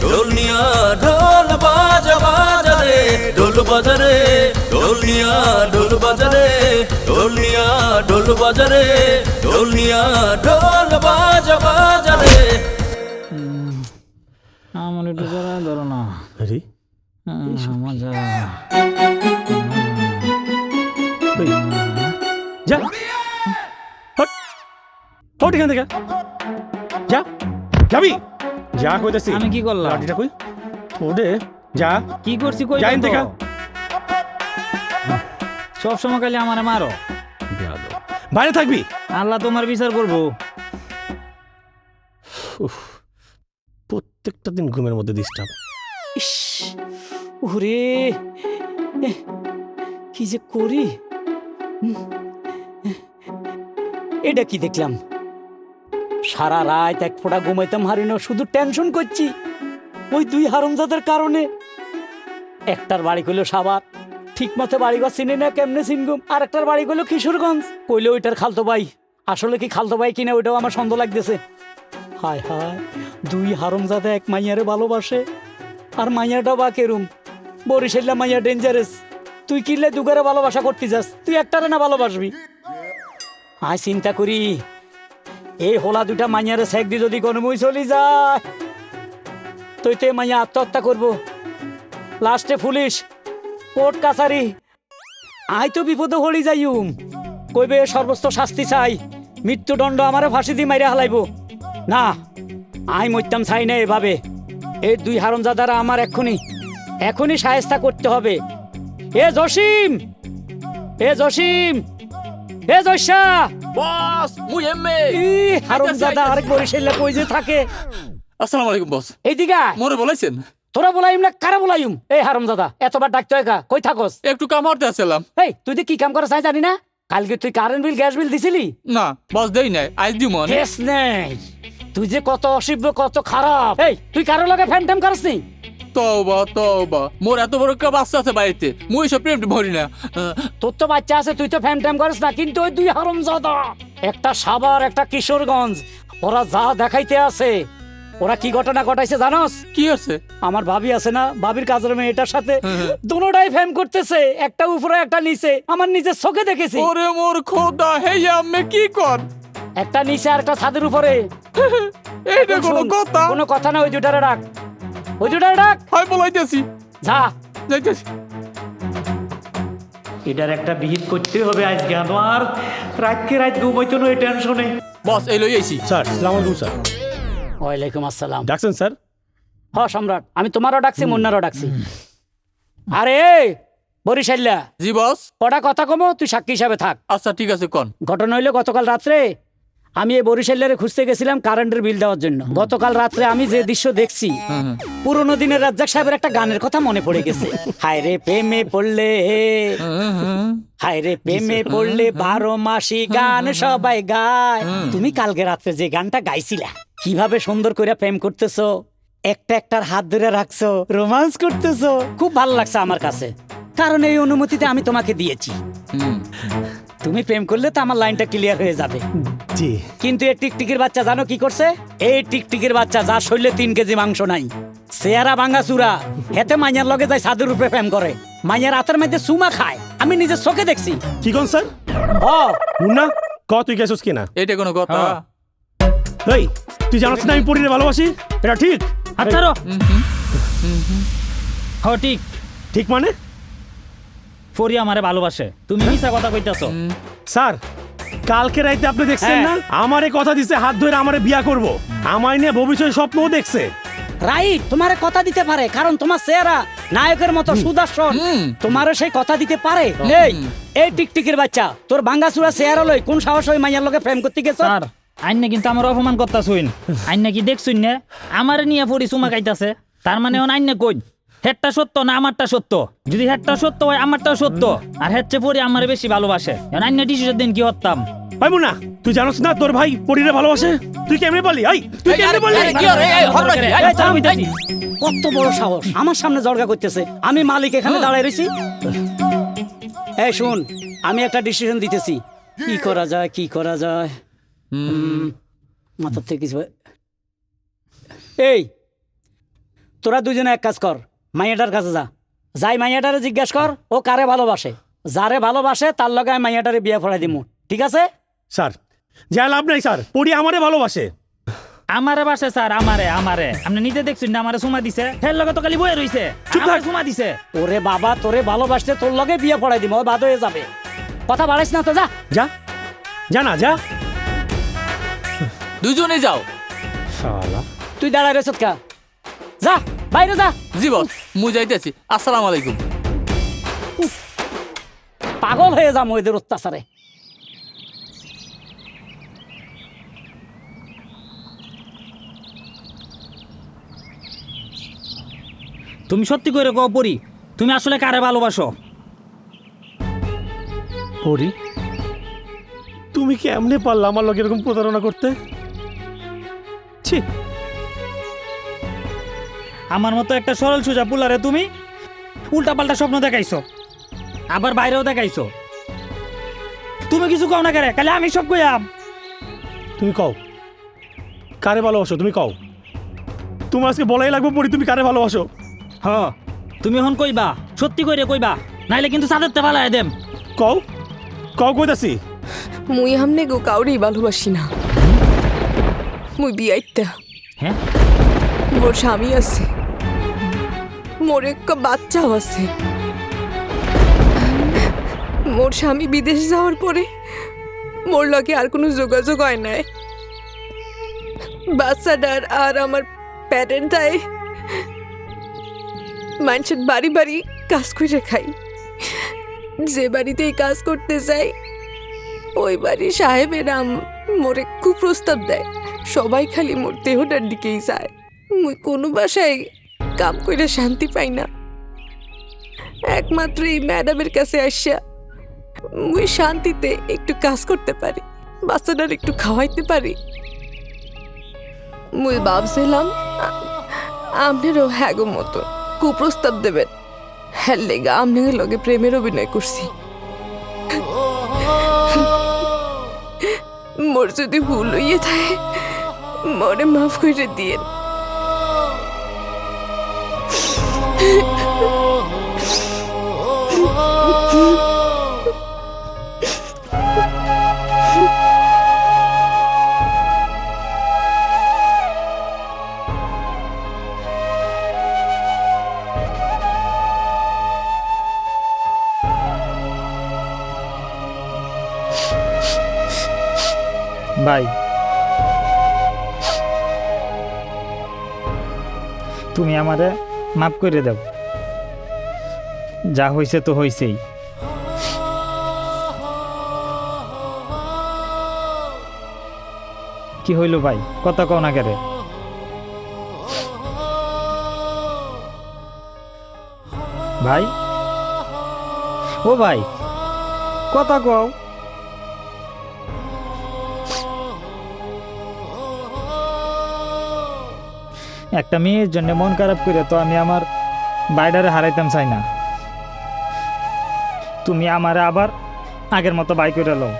ঢোল নিয়া, ঢোল বাজা বাজারে। ঢোল বাজারে ঢোল নিয়া, ঢোল বাজারে ঢোল নিয়া, ঢোল বাজারে ঢোল নিয়া, ঢোল বাজা বাজারে। আমার একটু জড়া ধরো না আরে মজা ওই, যা হট হট এখান থেকে যা যাবি যা কইতাছি আমি কি করলাম? লাঠিটা কই ওরে যা কি করছি কই যা এখান থেকে। সব সময় খালি আমারে মারো বাইরে থাকবি আল্লাহ তোমার বিচার করবো প্রত্যেকটা দিন ঘুমের মধ্যে ডিস্টার্ব ইস ওরে কি যে করি এটা কি দেখলাম সারা রাত এক ফোঁটা ঘুমাইতাম হারি না, শুধু টেনশন করছি ওই দুই হারামজাদার কারণে। একটার বাড়ি কইলো সাবার, ঠিক মতো বাড়িঘর চিনি না, কেমনে চিনগুম। আর একটার বাড়ি কইলো কিশোরগঞ্জ, কইলো ওইটার খালতো ভাই। আসলে কি খালতো ভাই কিনা ওইটাও আমার সন্দেহ লাগতেছে। হায় হায়, দুই হারামজাদা এক মাইয়ারে ভালোবাসে, আর মাইয়াটা বা কেরুম। বরিশাল্লা মাইয়া ডেঞ্জারাস। তুই কিনলে দুগারে ভালোবাসা করতে যাস, তুই একটারে না ভালোবাসবি। আয় চিন্তা করি এই হোলা দুটা মাইয়ারে সেক দি যদি কোনো মুই চলি যায়, তুই তো মাইয়া আত্মহত্যা করবো, লাস্টে পুলিশ কোর্ট কাছারি। আই তো বিপদে হলি যাইম, কইবে সর্বোচ্চ শাস্তি চাই, মৃত্যুদণ্ড আমারে ফাঁসি দি মাইরা হালাইব। না, আই মরতাম চাই না এভাবে। এই দুই হারামজাদারা আমার এখনই সাহেস্তা করতে হবে। এ জসিম, এ জসিম, এ জয়সা, বস মুই এমএ হারামজাদা আরেক বরিশাল্লা কই যে থাকে। আসসালামু আলাইকুম বস। এইদিকে আয়। মোরে বলাইছেন? তোরা বলাইম না কারা বলাইম? এই হারামজাদা এতবার ডাকতে হয় কা? কই থাকস? একটু কাম করতে আসলাম। এই তুই কি কাম করছ জানি না? কালকে তুই কারেন্ট বিল গ্যাস বিল দিছিলি না বস, দেই নাই, আজ দিমু। কেস নেই, তুই যে কত অসভ্য কত খারাপ। এই তুই কারো লগে ফ্যান ট্যাম করস নি? তওবা তওবা, মোর এত বড় একটা বাচ্চা আছে বাড়িতে, মুই সব প্রেম ভরি না। তোর তো বাচ্চা আছে, তুই তো ফ্যান ট্যাম করস না। কিন্তু ওই দুই হারামজাদা, একটা সাভার একটা কিশোরগঞ্জ, ওরা যা দেখাইতে আছে, ওরা কি ঘটনা ঘটাইছে জানোস? কি আছে? আমার ভাবি আছে না, ভাবির কাজের মেয়েটার সাথে দুটোটাই ফ্যাম করতেছে, একটা উপরে একটা নিচে। আমার নিজের চোখে দেখেছি। ওরে মোর খোদা, হে আম্মে কি কর? একটা নিচে আর একটা ছাদের উপরে। এইটা কোনো কথা? কোনো কথা না, ওই দুটারে ডাক, ওই দুটারে ডাক। হাই বলাইতেছি, যা যাইতেছি। এটার একটা বিহিত করতে হবে আজকে। আমার রাতকে রাত ঘুমাইতো না এই টেনশনে। বস এই লই আইছি। স্যার সালাম আলাইকুম স্যার। ওয়ালাইকুম আসসালাম। ডাকছেন স্যার? হ সম্রাট, আমি তোমারও ডাকছি, মুন্নারও ডাকছি। আরে বরিশাল্লা। জি বস। কটা কথা কমো, তুই সাক্ষী হিসাবে থাক। আচ্ছা ঠিক আছে কোন। ঘটনা হইলো গতকাল রাত্রে আমি এই বরিশাল্লারে খুঁজতে গেছিলাম কারেন্টের বিল দেওয়ার জন্য। গতকাল রাত্রে আমি যে দৃশ্য দেখছি, পুরোনো দিনের রাজ্জাক সাহেবের একটা গানের কথা মনে পড়ে গেছে। হায় রে প্রেমে পড়লে, হায় রে প্রেমে পড়লে 12 মাসি গান সবাই গায়। তুমি কালকে রাত্রে যে গানটা গাইছিলা, কিভাবে সুন্দর করে প্রেম করতেছো, একটা একটার হাত ধরে রাখছো, রোমান্স করতেছো, খুব ভালো লাগছে আমার কাছে। কারণ এই অনুমতিতে আমি তোমাকে দিয়েছি। তুমি প্রেম করলে তো আমার লাইনটা ক্লিয়ার হয়ে যাবে। জি। কিন্তু এই টিকটিকির বাচ্চা জানো কি করছে? এই টিকটিকির বাচ্চা, যার শরীরে 3 কেজি মাংস নাই, চেহারা ভাঙা চূড়া, হেতে মাইয়ার লগে যায় ছাদের উপরে প্রেম করে, মাইয়ার হাতের মধ্যে চুমা খায়। আমি নিজের চোখে দেখছি। কি কোন স্যার? ও মুন্না ক তুই গেছস কিনা? এটা কোনো কথা? এই তুই জানাস না আমি পরিরে ভালোবাসি? এটা ঠিক? আচ্ছা রো হ, ঠিক। ঠিক মানে? ফরি আমারে ভালোবাসে, তুমি মিছা কথা কইতাছো। স্যার কালকে রাইতে আপনি দেখছেন হ্যাঁ। না, আমারে কথা দিছে হাত ধরে আমারে বিয়া করব, আমায় নিয়ে ভবিষ্যৎ স্বপ্নও দেখছে। রাইট, তোমারে কথা দিতে পারে, কারণ তোমার চেহারা নায়কের মতো সুদর্শন, তোমারে সেই কথা দিতে পারে। এই টিকটিকির বাচ্চা, তোর ভাঙ্গা চূড়া চেহারা লই কোন সাহস ওই মাইয়ার লগে প্রেম করতে গেছ? স্যার আইনে কিন্তু আমার অপমান করতাছুইন। আইনে কি দেখছুন না আমারে নিয়ে ফরি চুমা খাইতাছে? তার মানে আইনে কই হেডটা সত্য না আমারটা সত্য? যদি হেডটা সত্য হয় আমারটাও সত্য, আর হেডছে পরি আমারে বেশি ভালোবাসে। আইনে ডিসিশন দিন কি হতাম? ভাই মুন্না তুই জানোস না তোর ভাই পরিরে ভালোবাসে? তুই কেমনে বলি? এই তুই কেমনে বলি? কি রে? এই হরবাই এই কত বড় সাহস আমার সামনে জর্গা করতেছে। আমি মালিক এখানে দাঁড়ায় রইছি। এই শুন, আমি একটা ডিসিশন দিতেছি, কি করা যায় কি করা যায়। মাথার থেকে কিছু। এই তোরা দুজনে এক কাজ কর, মাইয়াটার কাছে যা, যাই মাইয়াটারে জিজ্ঞেস কর ও কারে ভালোবাসে। যারে ভালোবাসে তার লগে আমি মাইয়াটারে বিয়ে পড়াই দিমু, ঠিক আছে? স্যার যা লাভ নাই স্যার, পরি আমারে ভালোবাসে। আমারে বাসে স্যার, আমারে আমারে আপনি নিজে দেখছেন না, আমারে সুমা দিছে, হের লগে তো খালি বয়ে রইছে, আমারে সুমা দিছে। ওরে বাবা, তোরে ভালোবাসতে তোর লগে বিয়ে পড়াই দিব, ও বাদ হয়ে যাবে। কথা বাড়াইস না তো, যা যা যা না যা। দুজনে যাও। শালা তুই দাঁড়ায় রেছত কা, যা বাইরে যা। জি বস, মু যাইতেছি। আসসালামু আলাইকুম। পাগল হয়ে যাম ওদের অত্যাচারে। তুমি সত্যি করে কও পরি, তুমি আসলে কারে ভালোবাসো? পরি, তুমি কেমনে পারলা আমার লোক এরকম প্রতারণা করতে? ছি, আমার মতো একটা সরল সোজা পুলারে তুমি উল্টা পাল্টা স্বপ্ন দেখাইছো, আবার বাইরেও দেখাইছো। তুমি কিছু কও না কেরে, কালে আমি সব কইয়াম। তুমি কও কারে ভালোবাসো, তুমি কও। তোমার আজকে বলাই লাগবে পরি, তুমি কারে ভালোবাসো। হ, তুমি এখন কইবা, সত্যি কইরে কইবা, নাইলে কিন্তু সাদেরতে ফালাই দেম। কও কও কইতাছি। মুই হামনে গো কাউরেই ভালোবাসি না। মুই বিয়াইতা, হ্যাঁ মোর স্বামী আছে, মোর একটা বাচ্চাও আছে। মোর স্বামী বিদেশ যাওয়ার পরে মোর লগে আর কোনো যোগাযোগ হয় নাই। বাচ্চাটার আর আমার প্যারেন্টাই মানুষের বাড়ি বাড়ি কাজ করে খাই। যে বাড়িতেই কাজ করতে যাই ওই বাড়ির সাহেবেরা মোরে কুপ্রস্তাব দেয়। সবাই খালি মোর দেহটার দিকেই যায়। মুই কোনো বাসায় কাম করে শান্তি পাই না। একমাত্র এই ম্যাডামের কাছে আসা মুই শান্তিতে একটু কাজ করতে পারি, বাচ্চাটার একটু খাওয়াইতে পারি। মুই ভাবছিলাম আপনারও হ্যাগো মতো কুপ্রস্তাব দেবেন, হ্যাঁ লেগা আপনার লগে প্রেমের অভিনয় করছি। মোর যদি ভুল হইয়ে থাকে মরে মাফ করে দিয়ে। ভাই, তুমি আমারে মাফ করে দাও। যা হইছে তো হইছেই। কি হইল ভাই, কথা কও না কেরে? ভাই, ও ভাই, কথা কও। একটা মেয়ের জন্য মন খারাপ করে তো আমি আমার বাইডারে হারাইতাম চাই না। তুমি আমারে আবার আগের মতো বাই করে লও।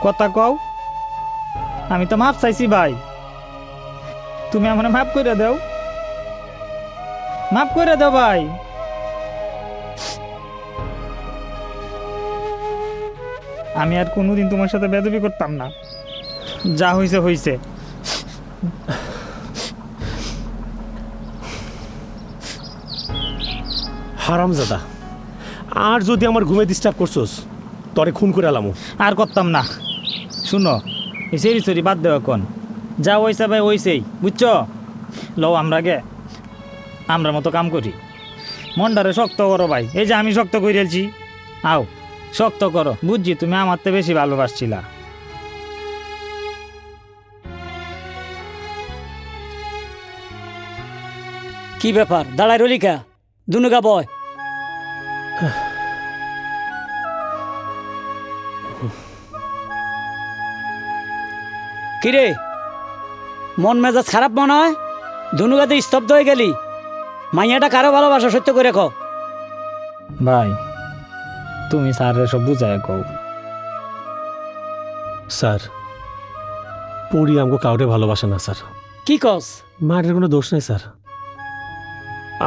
কথা কও, আমি তো মাফ চাইছি ভাই, তুমি আমার মাফ করে দাও, মাফ করে দাও ভাই। আমি আর কোনোদিন তোমার সাথে বেদবি করতাম না। যা হইছে হইছে। হারামজাদা, আর যদি আমার ঘুমে ডিস্টার্ব করছোস তরে খুন করে আলামু। আর করতাম না। শুনো, এই সেরি সরি বাদ দেওয়া কোন, যা হইছে ভাই হইছেই, বুঝছো? লও আমরা গে আমরা মতো কাম করি। মনটারে শক্ত করো ভাই, এই যে আমি শক্ত করে রেলছি, আও শক্ত করো। বুঝছি তুমি আমার থেকে বেশি ভালোবাসছিলা। কি ব্যাপার, দাঁড়ায় রলিকা? দুনুগা বয়। কিরে, মন মেজাজ খারাপ মনে হয়? দুনুগাতে স্তব্ধ হয়ে গেলি। মাইয়াটা কারো ভালোবাসা সত্য করে কও। ভাই, তুমি স্যারের সব বুঝায় কও। স্যার, পরি আমাকে কাউরে ভালোবাসে না স্যার। কি কস? মায়ের কোনো দোষ নেই স্যার,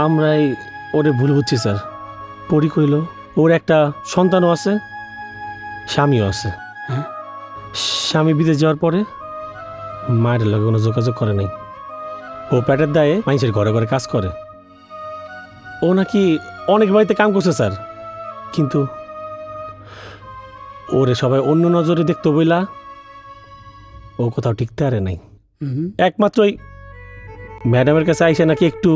আমরাই ওরে ভুল বুঝছি স্যার। পরি কইল ওর একটা সন্তানও আছে, স্বামীও আছে। স্বামী বিদেশ যাওয়ার পরে মায়ের লগে কোনো যোগাযোগ করে নাই। ও পেটের দায়ে মানুষের ঘরে ঘরে কাজ করে। ও নাকি অনেক বাড়িতে কাম করছে স্যার, কিন্তু ওরে সবাই অন্য নজরে দেখতো বইলা ও কোথাও টিকতে পারে নাই। একমাত্র ওই ম্যাডামের কাছে আইসে নাকি একটু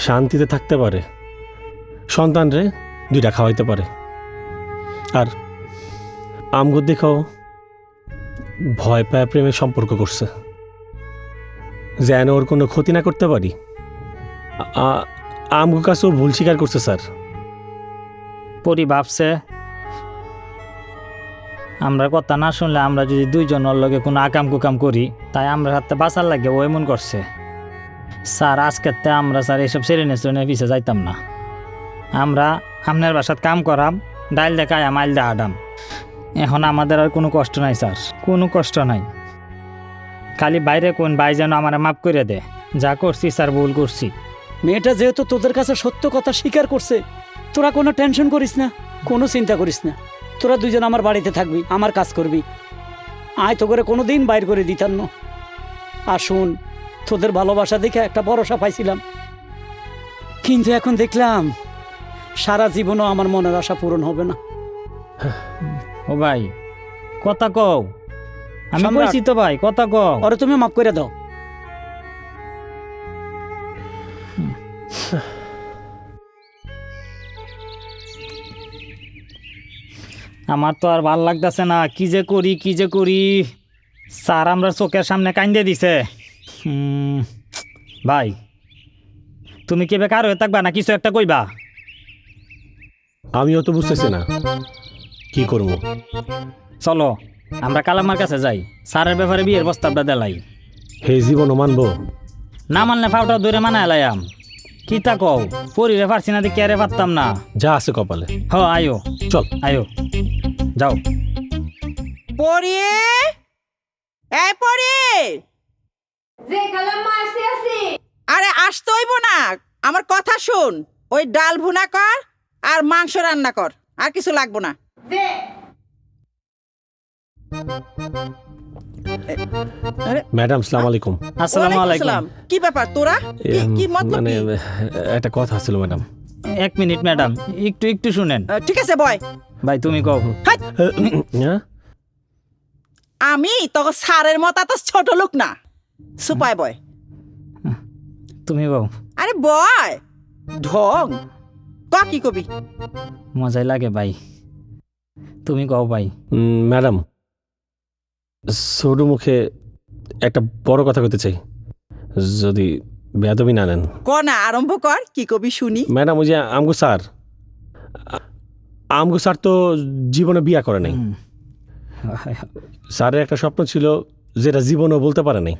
শান্তিতে থাকতে পারে, সন্তানরে 2টা খাওয়াইতে পারে। আর আমগো দেখাও ভয় পায় প্রেমের সম্পর্ক করছে, যেন ওর কোনো ক্ষতি না করতে পারি। আমগো কাছেও ভুল স্বীকার করছে স্যার। পরি ভাবছে আমরা কথা না শুনলে আমরা যদি 2 জন ওর লগে কোনো আকাম কুকাম করি, তাই আমরা হাতে বাঁচার লাগে ও এমন করছে। স্যার আজকেতে আমরা স্যার এইসব সেরেনে পিছিয়ে যাইতাম না। আমরা আপনার বাসাত কাম করাম, ডাইল দেখায় মাইল দে আডাম। এখন আমাদের আর কোনো কষ্ট নাই স্যার, কোনো কষ্ট নাই। খালি বাইরে কোন ভাই যেন আমার মাফ করে দে। যা করছি স্যার ভুল করছি। মেয়েটা যেহেতু তোদের কাছে সত্য কথা স্বীকার করছে, তোরা কোনো টেনশন করিস না, কোনো চিন্তা করিস না। তোরা 2জন আমার বাড়িতে থাকবি, আমার কাজ করবি। আয় তো করে কোনো দিন বাইর করে দিতাম না। আর শুন, তোদের ভালোবাসা দেখে একটা ভরসা পাইছিলাম, কিন্তু এখন দেখলাম সারা জীবনও আমার মনের আশা পূরণ হবে না। ও ভাই কথা কও, আমি সম্রাট। কইছি তো ভাই কথা কও। ওরে তুমি মাফ করে দাও। আমার তো আর ভাল লাগতেছে না, কি যে করি। স্যার আমরা চোখের সামনে কান্দে দিছে। ভাই তুমি কি বেকার হয়ে থাকবা না কিছু একটা কইবা? আমিও তো বুঝতেছি না কি করব। চলো আমরা কালামার কাছে যাই, স্যারের ব্যাপারে বিয়ের প্রস্তাবটা দেলাই। হে জীবনও মানবো? না মানলে ফাউটা দূরে মানায় লাইয়াম। কি তা কও, পরিরে পারছি না দেখি আরে পারতাম না। যা আছে কপালে। হ আয়ো, চল আয়ো যাও। পরি, এই পরি, আরে আসতে হইব না, আমার কথা শুন। ওই ডাল ভুনা কর আর মাংস রান্না কর, আর কিছু লাগবো না। ম্যাডাম আসসালামু আলাইকুম। আসসালামু ওয়ালাইকুম আলাইকুম। আসসালাম। কি ব্যাপার তোরা? কি মতলব মানে কি? একটা কথা ছিল ম্যাডাম। 1 মিনিট ম্যাডাম, একটু শুনেন। ঠিক আছে বয়। ভাই তুমি কও। হ্যাঁ? আমি তোকে স্যারের মতো তো ছোট লোক না, সুপায় বয়। তুমি কও। আরে বয় ঢং, ক কি কবি? মজাই লাগে ভাই, তুমি কও ভাই। ম্যাডাম ছোট মুখে একটা বড় কথা কইতে চাই, যদি বেয়াদবি না নেন। ক না, আরম্ভ কর, কি কবি শুনি। ম্যাডাম ওই যে আমগো স্যার তো জীবনে বিয়া করে নাই। স্যারের একটা স্বপ্ন ছিল যেটা জীবনেও বলতে পারে নাই।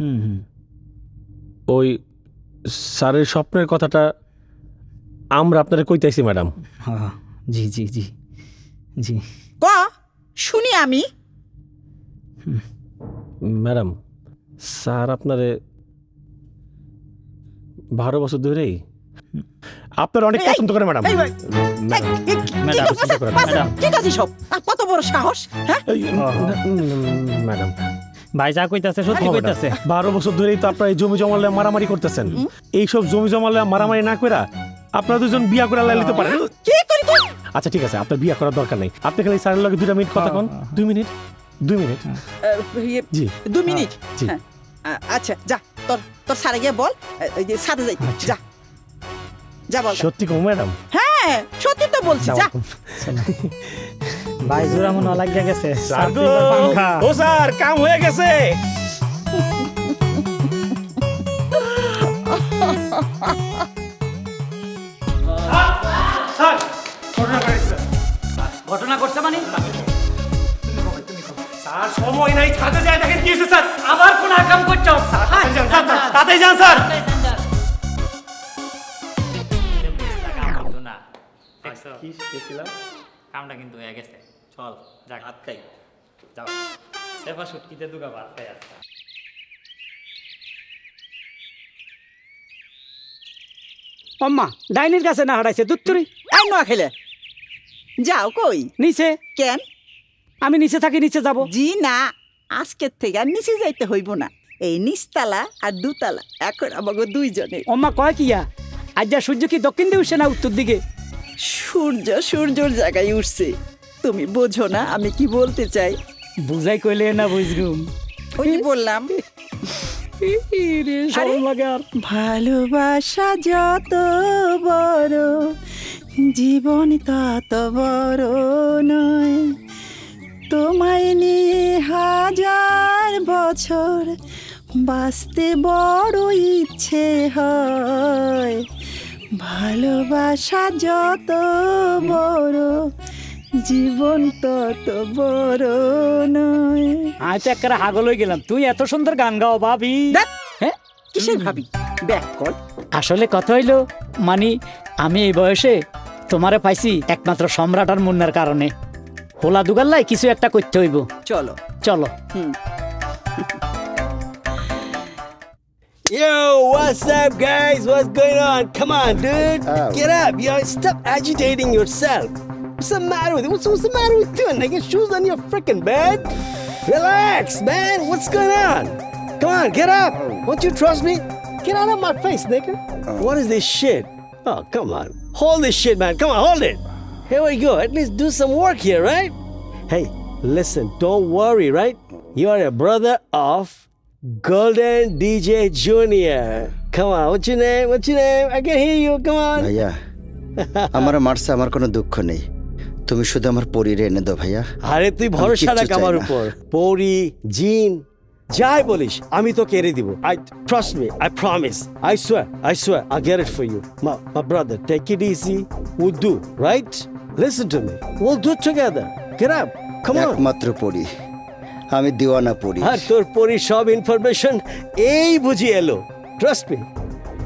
ওই স্যারের স্বপ্নের কথাটা আমরা আপনারা কইতাইছি ম্যাডাম। জি জি জি জি ক শুনি আমি। ম্যাডাম স্যার আপনারে 12 বছর ধরেই আপনার অনেক পছন্দ করে ম্যাডাম। এই, ম্যাডাম কি কাজ সব? কত বড় সাহস, হ্যাঁ? ম্যাডাম ভাই যা কইতাছে সত্যি কইতাছে। 12 বছর ধরেই তো আপনারা এই জমি জমালে মারামারি করতেছেন। এইসব জমি জমালে মারামারি না কইরা আপনারা 2জন বিয়া করে লাইতে পারেন। কি করি তুই? আচ্ছা ঠিক আছে, আপনার বিয়া করার দরকার নেই। আপনি খালি স্যারের লগে 2 মিনিট কথা কন। 2 মিনিট জি 2 মিনিট। জি। হ্যাঁ, আচ্ছা যা, তোর সারে গিয়ে বল, ওই যে সাথে যাই। যা যা বল। সত্যি কম ম্যাডাম? হ্যাঁ সত্যি তো বলছি, যা। ভাই জোড়া মনে লাগিয়া গেছে। স্যার গো, ও স্যার কাম হয়ে গেছে। ঘটনা করছে মানে স্যার সময় নাই, ছাদে যায় দেখেন কি হয়েছে। স্যার আবার কোন কাম করছো? তাতেই যান স্যার। কামটা কিন্তু হয়ে গেছে। চল যাক ভাত খাই। যাও সেবা শুটকিতে দুগা ভাত খাই। আচ্ছা অম্মা ডাইনির কাছে না হারাইছে দুত্তরি। এই নোয়া খেলে যাও কই? নিচে। কেন? আমি নিচে থাকি, নিচে যাব। জি না, আজকের থেকে আর নিচে যাইতে হইব না। এই নিচতলা আর দুতলা এখন আমাকে দুইজনে। ওমা কয় কিয়া আজ যা সূর্য কি দক্ষিণ দিকে উঠছে না উত্তর দিকে? সূর্যর জায়গায় উঠছে। তুমি বোঝো না আমি কি বলতে চাই? বুঝাই কইলে না বুঝলুম। ওই যে বললাম রে সরম লাগে আর। ভালোবাসা যত বড় জীবন তত বড় নয়, তোমায় নিয়ে হাজার বছর বাঁচতে বড় ইচ্ছে হয়। ভালোবাসা যত বড় জীবন তত বড় নয়। আমি তো একটা হাগল হয়ে গেলাম, তুই এত সুন্দর গান গাও ভাবি। হ্যাঁ কিসের ভাবি? ব্যাক কর। আসলে কথা হইলো মানে আমি এই বয়সে তোমারে পাইছি একমাত্র সম্রাট আর মুন্নার কারণে। হোলা দুগাল্লাই কিছু একটা করতে হইব। চলো চলো। Yo, what's up, guys? What's going on? Come on, dude. Get up. Yo, stop agitating yourself. What's the matter with you? What's the matter with you? Nigga, shoes on your freaking bed? Relax, man. What's going on? Come on, get up. Won't you trust me? Get out of my face, nigga. What is this shit? Oh, come on. Hold this shit, man. Come on, hold it. Here we go. At least do some work here, right? Hey, listen, don't worry, right? You are a brother of Golden DJ Junior. Come on, what's your name? What's your name? I can hear you. Come on. ভাইয়া আমার মারছে, আমার কোনো দুঃখ নেই। তুমি শুধু আমার পরীরে এনে দাও ভাইয়া। আরে তুই ভরসা কিচ্ছু রাখ আমার চাই না। উপর। পরি, জিন, যাই বলিস আমি তো কেড়ে দিব। I trust me. I promise. I swear. I'll get it for you. My brother, take it easy. We'll do, right? Listen to me. We'll do it together. Get up. Come on. একমাত্র পরী, আমি দিওয়ানা পরী। আর তোর পরি সব information এই বুঝি এলো। Trust me.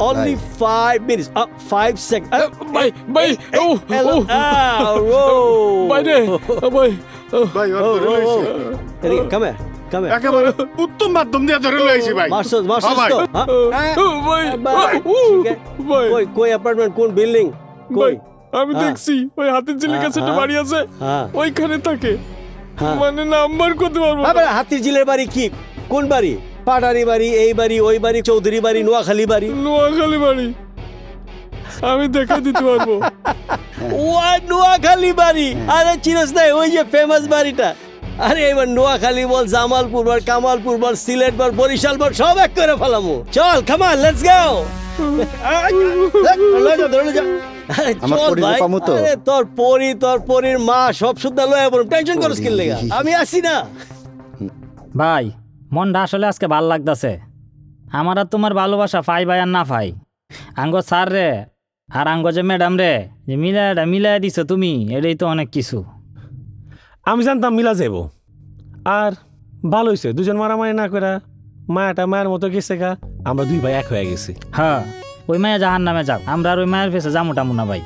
Only 5 minutes. 5 seconds. ভাই Hello. ভাই রে ভাই ভাই ধরে লইছি। Come here. একেবারে উত্তম মাধ্যম দিয়ে ধরে লইছি ভাই। মারছস ভাই। তো? ভাই কই অ্যাপার্টমেন্ট কোন বিল্ডিং? কই? আমি দেখছি ওই হাতের ঝিলের কাছে একটা বাড়ি আছে, হ্যাঁ। ওইখানে থাকে। হ্যাঁ। মানে নাম্বার করতে পারবো না। আবার হাতির ঝিলের বাড়ি কি? কোন বাড়ি? পাটারি বাড়ি, এই বাড়ি, ওই বাড়ি, চৌধুরী বাড়ি, নোয়াখালী বাড়ি। নোয়াখালী বাড়ি আমি দেখা দিতে পারবো। নোয়াখালী বাড়ি? আরে চিনস না ওই যে ফেমাস বাড়িটা? আরে এবার নোয়াখালী বল, জামালপুর বল, কামালপুর বল, সিলেট বল, বরিশাল বল, সব এক করে ফেলামো। চল, কাম অন, লেটস গো। আমার পরীরে পামু তো? তোর পরির মা সব শুদ্ধ লয়ে পড়ুম, টেনশন করস কি লাগা? আমি আছি না। ভাই মনটা আসলে আজকে ভাল লাগতাছে। আমার আর তোমার ভালোবাসা ফাই ভাই আর না ফাই, আঙ্গ স্যার রে আর আঙ্গ যে ম্যাডাম রে যে মিলাই দিছো তুমি, এটাই তো অনেক কিছু। আমি জানতাম মিলা যাব, আর ভালো হয়েছে দুজন মারামারি না করে মায়াটা মায়ের মতো গেছে গা, আমরা দুই ভাই এক হয়ে গেছি। হ্যাঁ, ওই মায়া জাহান নামে যাও, আমরা আর ওই মায়ের ফেসে যামু টামু না ভাই।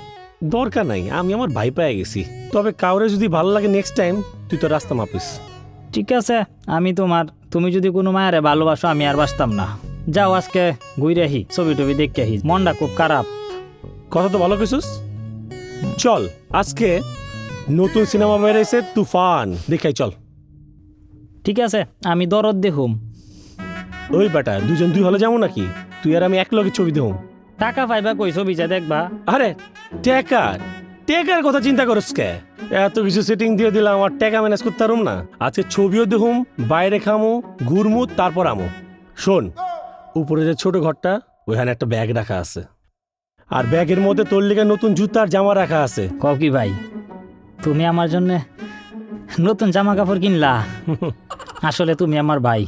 দরকার নাই, আমি আমার ভাই পেয়ে গেছি। তবে কাউরে যদি ভালো লাগে নেক্সট টাইম তুই তো রাস্তা মাপিস। ঠিক আছে, আমি তুমি যদি কোনো মায়ারে ভালোবাসো আমি আর বাসতাম না। যাও আজকে ঘুরে আহি, ছবি টবি দেখে আহি, মনটা খুব খারাপ। কথা তো ভালো কইছিস। চল আজকে নতুন সিনেমা বেরিয়েছে তুফান, দেখাই চল। ঠিক আছে, আমি দরদ দেখুম। ওই বেটা দুজন দুই হলে যাবো নাকি? তুই আর আমি এক লগে ছবি দেবো। টাকা পাইবা কই ছবিটা দেখবা? আরে টেকার কথা চিন্তা করস কে? এত কিছু সেটিং দিয়ে দিলাম, আমার টাকা ম্যানেজ করতে পারুম না? আজকে ছবিও দেখুম, বাইরে খামো, ঘুরমু, তারপর আমো। শোন, উপরে যে ছোট ঘরটা ওইখানে একটা ব্যাগ রাখা আছে, আর ব্যাগের মধ্যে তোর লিগে নতুন জুতার জামা রাখা আছে। কও কি ভাই, তুমি আমার জন্য নতুন জামা কাপড় কিনলা? আসলে তুমি আমার ভাই।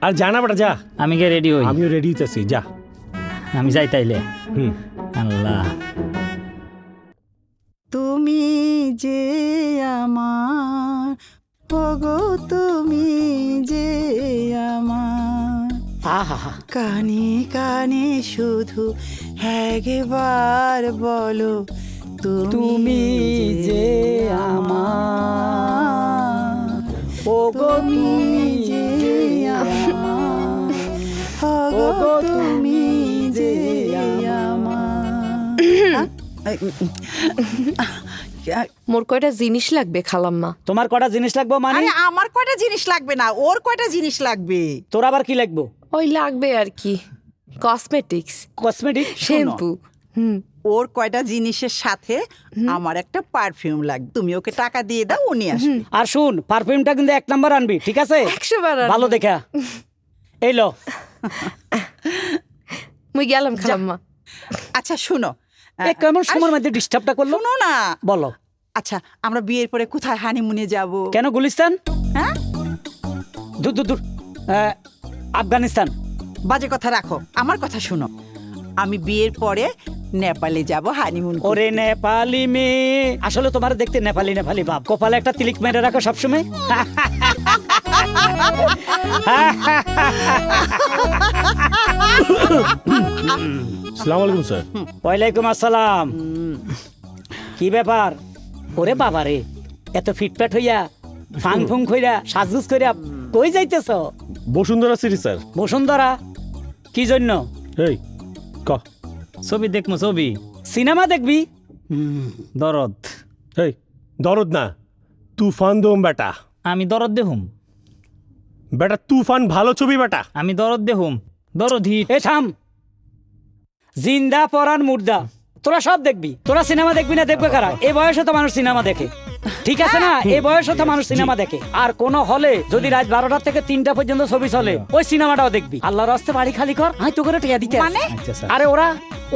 আর জানা বেটা যা, আমি গিয়ে রেডি হই। আমিও রেডি হইতেছি, যা। আমি যাই তাইলে। আল্লাহ, তুমি যে আমার, ওগো তুমি যে আমার, কানে কানে শুধু একবার বলো তুমি যে আমার, ওগো তুমি যে আমার, ওগো তুমি যে আমার। মোর কয়টা জিনিস লাগবে খালাম্মা। তোমার কটা জিনিস লাগবে মানে? আরে আমার কয়টা জিনিস লাগবে না, ওর কয়টা জিনিস লাগবে। তোর আবার কি লাগবে? ওই লাগবে আর কি, কসমেটিক্স, কসমেটিক, শ্যাম্পু। ওর কয়টা জিনিসের সাথে আমার একটা পারফিউম লাগবে। তুমি ওকে টাকা দিয়ে দাও, উনি আসবে। আর শুন, পারফিউমটা কিন্তু 1 নাম্বার আনবি, ঠিক আছে? 100 বার আনবো। ভালো দেখা। এই লো। মুই গেলাম খালাম্মা। আচ্ছা শুনো, কেমন সময়ের মধ্যে ডিস্টার্বটা করলো? শুনো না, বলো। আচ্ছা আমরা বিয়ের পরে কোথায় হানিমুনে যাব? কেন গুলিস্তান? হ্যাঁ, দূর দূর দূর, আফগানিস্তান। বাজে কথা রাখো, আমার কথা শুনো। আমি বিয়ের পরে নেপালে যাব হানিমুন। ওরে নেপালি মেয়ে, আসলে তোমার দেখতে নেপালি নেপালি ভাব। কপালে একটা তিলিক মেরে রাখো সবসময়। আসসালামু আলাইকুম স্যার। ওয়ালাইকুম আসসালাম। কি ব্যাপার? ওরে বাবা রে, এত ফিটফাট হইয়া ফাং ফুং কইরা সাজগুজ কইরা কই যাইতেছ? Bashundhara city sir. বসুন্ধরা কি জন্য? এই ক ছবি দেখমু, ছবি সিনেমা দেখবি? দরদ। এই দরদ না, তুফান দোম বেটা। আমি দরদ দেহুম, বেটা তুফান ভালো ছবি বেটা। আমি দরদ দেহুম, দরদ হিট। এ থাম, জিন্দা পরান মুর্দা, তোরা সব দেখবি। তোরা সিনেমা দেখবি না, দেখবে কারা? এই বয়সে তো মানুষ সিনেমা দেখে, ঠিক আছে না? এই বয়সে তো মানুষ সিনেমা দেখে। আর কোন হলে যদি রাত 12টা থেকে 3টা পর্যন্ত ছবি চলে, ওই সিনেমাটাও দেখবি। আল্লাহর রাস্তে বাড়ি খালি কর, আমি তো করে টিয়া দিতে আছি। মানে? আরে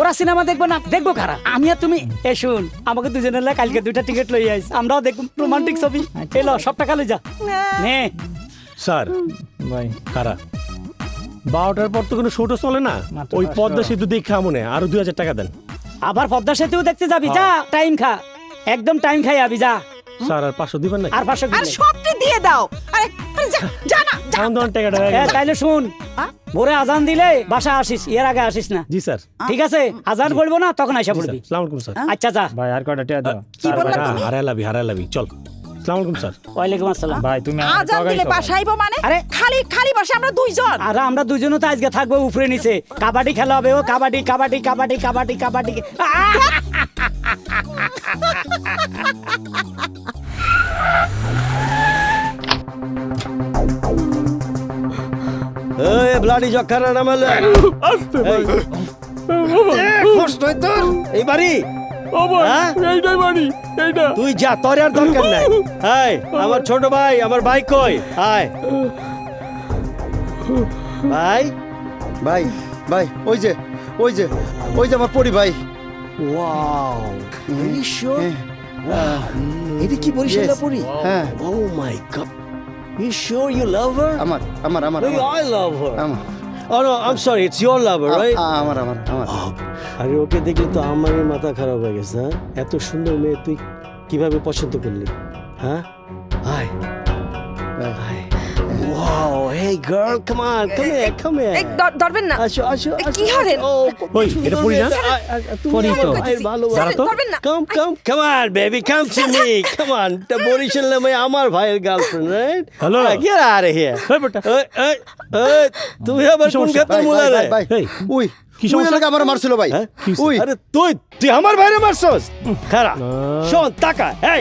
ওরা সিনেমা দেখবো না, দেখবো কারা? আমি আর তুমি। এ শুন, আমাকে দুজনের লা কালকে 2টা টিকিট লই আইস, আমরাও দেখব রোমান্টিক ছবি। এলো, সব টাকা লই যা নে। স্যার ভাই কারা 12টার পর তো কোনো শোটো চলে না। মাত্র ওই 500 পদ্মা সেতু দেখে মনে আরো 2000 টাকা দেন। আবার পদ্মা সেতু দেখতে যাবি? যা, টাইম খা, একদম টাইম খাই আবি, যা। স্যার আর 500 দিবেন না? আর 500 আর সবটা দিয়ে দাও। আরে আরে যা না, যা। দাম টাকাটা হয়ে গেছে। তাইলে শুন, ভোরে আজান দিলে বাসা আসিস, এর আগে আসিস না। জি স্যার। ঠিক আছে? আজান পড়বো না, তখন আইসা পড়বি। আসসালামু আলাইকুম স্যার। আচ্ছা যা। ভাই আর কয়টা টিয়া দাও। কি বললা তুমি? হারাই লাবি চল। আসসালামু আলাইকুম স্যার। ওয়ালাইকুম আসসালাম। ভাই তুমি আজান দিলে বাসায় আইবো মানে? আরে খালি খালি বসে আমরা দুইজন। আর আমরা দুজনও তো আজকে থাকবো উপরে নিচে। কাবাডি খেলা হবে, ও কাবাডি কাবাডি কাবাডি কাবাডি কাবাডি। এই ব্লাডি জকারা নামালে আস্তে ভাই। কষ্ট হয় তোর এই বাড়ি? হ্যাঁ? তুই যা, তোর আর দরকার নাই। এই আমার ছোট ভাই, আমার ভাই কই? আয় ভাই। ভাই ভাই, ওই যে আমার পরি ভাই। Wow, really sure? এটা কি বরিশালের পরি? হ্যাঁ, oh my God, you sure you love her? আমার I love her. আমার Oh no, I'm sorry, it's your lover, right? আমার আরে ওকে দেখলে তো আমারই মাথা খারাপ হয়ে গেছে। হ্যাঁ, এত সুন্দর মেয়ে তুই কিভাবে পছন্দ করলি? হ্যাঁ, high high. Wow, hey girl, come on, come here. এই ধরবেন না। আসো আসো। কি হরেন? ওই এটা পড়ি না? পড়ি তো। স্যার, ধরবেন না। Come on, baby, come to me. Come on. The বরিশালের মেয়ে আমার ভাইয়ের girlfriend, right? Hello. Get out of here. এই বেটা এই, তুমি আবার কোন ক্ষেত্রে মুলা রে? ভাই, উই কি ওই সমস্যা? এলাকা আমার মারছিল ভাই। হ্যাঁ? উই আরে তুই আমার ভাইরে মারছস? খারাপ। শোন টাকা। Hey,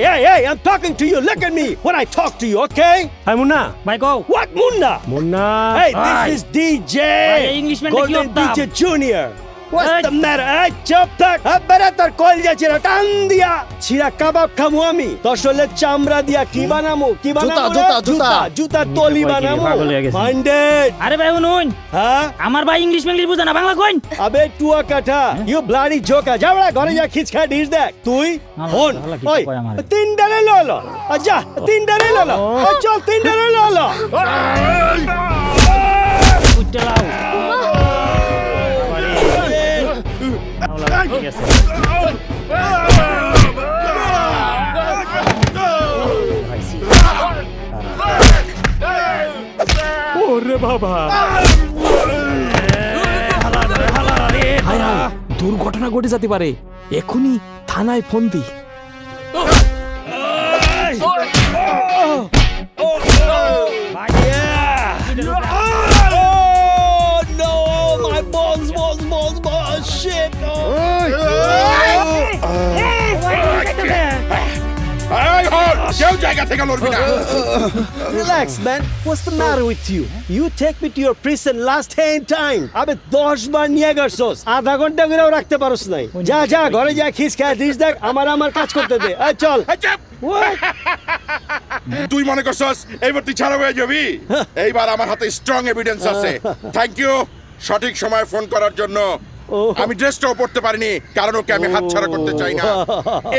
I'm talking to you. Look at me when I talk to you, okay? Hi Munna. ভাই কও। What Munna? Munna Hey, this is DJ. ভাই, এই Englishman টা কি Golden করতাম? DJ Junior. What's এই। the matter? Hey, চুপ থাক। আব্বারা তোর কল যাচ্ছে না, টান দিয়া। ছিড়া কাবাব খামু আমি। তসলের চামড়া দিয়া কি বানামু? জুতা তলি বানামু। পাগল হয়ে গেছে। Minded. আরে ভাই শুনুন, হ্যাঁ? আমার ভাই ইংলিশ বুঝে না, বাংলা কইন। আবে টুয়া কাঠা, ইউ ব্লাডি জোকা। যা বড়া ঘরে যা খিচখা ডিস দেখ। তুই হন। ভালো কি ওই কয় আমারে? তিনটারে ললো। আচ্ছা, তিনটারে ললো। চল তিনটারে ললো। উঠতে লাও। ঠিক আছে। ওরে বাবা, দুর্ঘটনা ঘটে যেতে পারে, এখনই থানায় phone the. Oh no, my balls, shit. জায়গা থেকে লড়বি না। Relax, man. What's the matter with you? You take me to your prison last 10 time. আবে 10 বার নিয়ে গেছস। আধা ঘন্টা করেও রাখতে পারছ নাই। যা যা ঘরে যা খিস খা দিস দেখ আমার কাজ করতে দে। এই চল। এই চাপ। তুই মনে করছস এইবার তুই ছাড়া হয়ে যাবি? এইবার আমার হাতে স্ট্রং এভিডেন্স আছে। থ্যাংক ইউ সঠিক সময় ফোন করার জন্য। আমি ড্রেসটাও পড়তে পারিনি কারণ ওকে আমি হাতছাড়া করতে চাই না।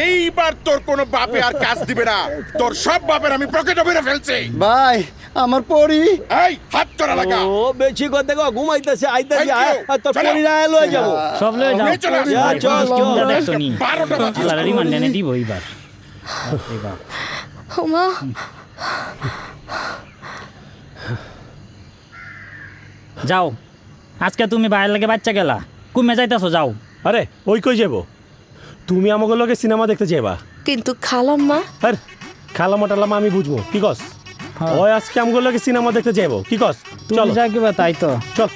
এইবার তোর কোনো বাপে আর কাজ দিবে না। তোর সব বাপের আমি পকেটে ভরে ফেলছি। ভাই আমার পরি এই হাত করা লাগা। ও বেশি কথা কও ঘুমাইতেছে আইতাছি Thank you. আর তোর চলো। পরিরা লয়ে যাব। সব লয়ে যাও। এই চলে আসো। যা, চল, চল। দেখছো নি 12টা বাজে। আল্লাহর রিমান্ড এনে দিব এইবার। এইবার ওমা যাও, আজকে তুমি বাইরের লাগে বাচ্চা গেলা, কুমে যাইতাছো যাও। আরে ওই কই যাব? তুমি আমাকে লগে সিনেমা দেখতে যাইবা। কিন্তু খালাম্মা আর খালামা টালামা আমি বুঝবো, কি কস? ওই আজকে আমাকে লগে সিনেমা দেখতে যাইবো, কি কস? তুমি চলো যা কিবা তাই তো। চল।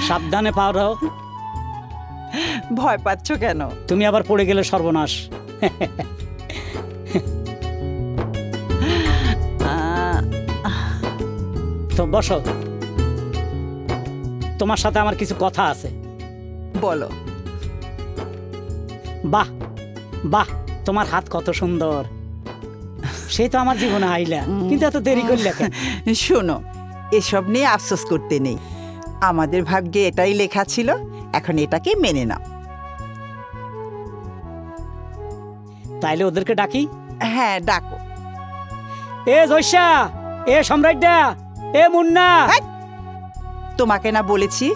সাবধানে পাও রাও। ভয় পাচ্ছ কেন? তুমি আবার পড়ে গেলে সর্বনাশ। তো বসো, তোমার সাথে আমার কিছু কথা আছে। বলো। বাহ বাহ, তোমার হাত কত সুন্দর। সেই তো আমার জীবনে আইলা, কিন্তু এত দেরি করলে কেন? শোনো, এসব নিয়ে আফসোস করতে নেই। আমাদের ভাগ্যে এটাই লেখা ছিল, এখন এটাকে মেনে নাও। তাইলে ওদেরকে ডাকি। হ্যাঁ ডাকো। এ জয়সা, এ সম্রাটদা, এ মুন্না। এই, তোমাকে না বলেছি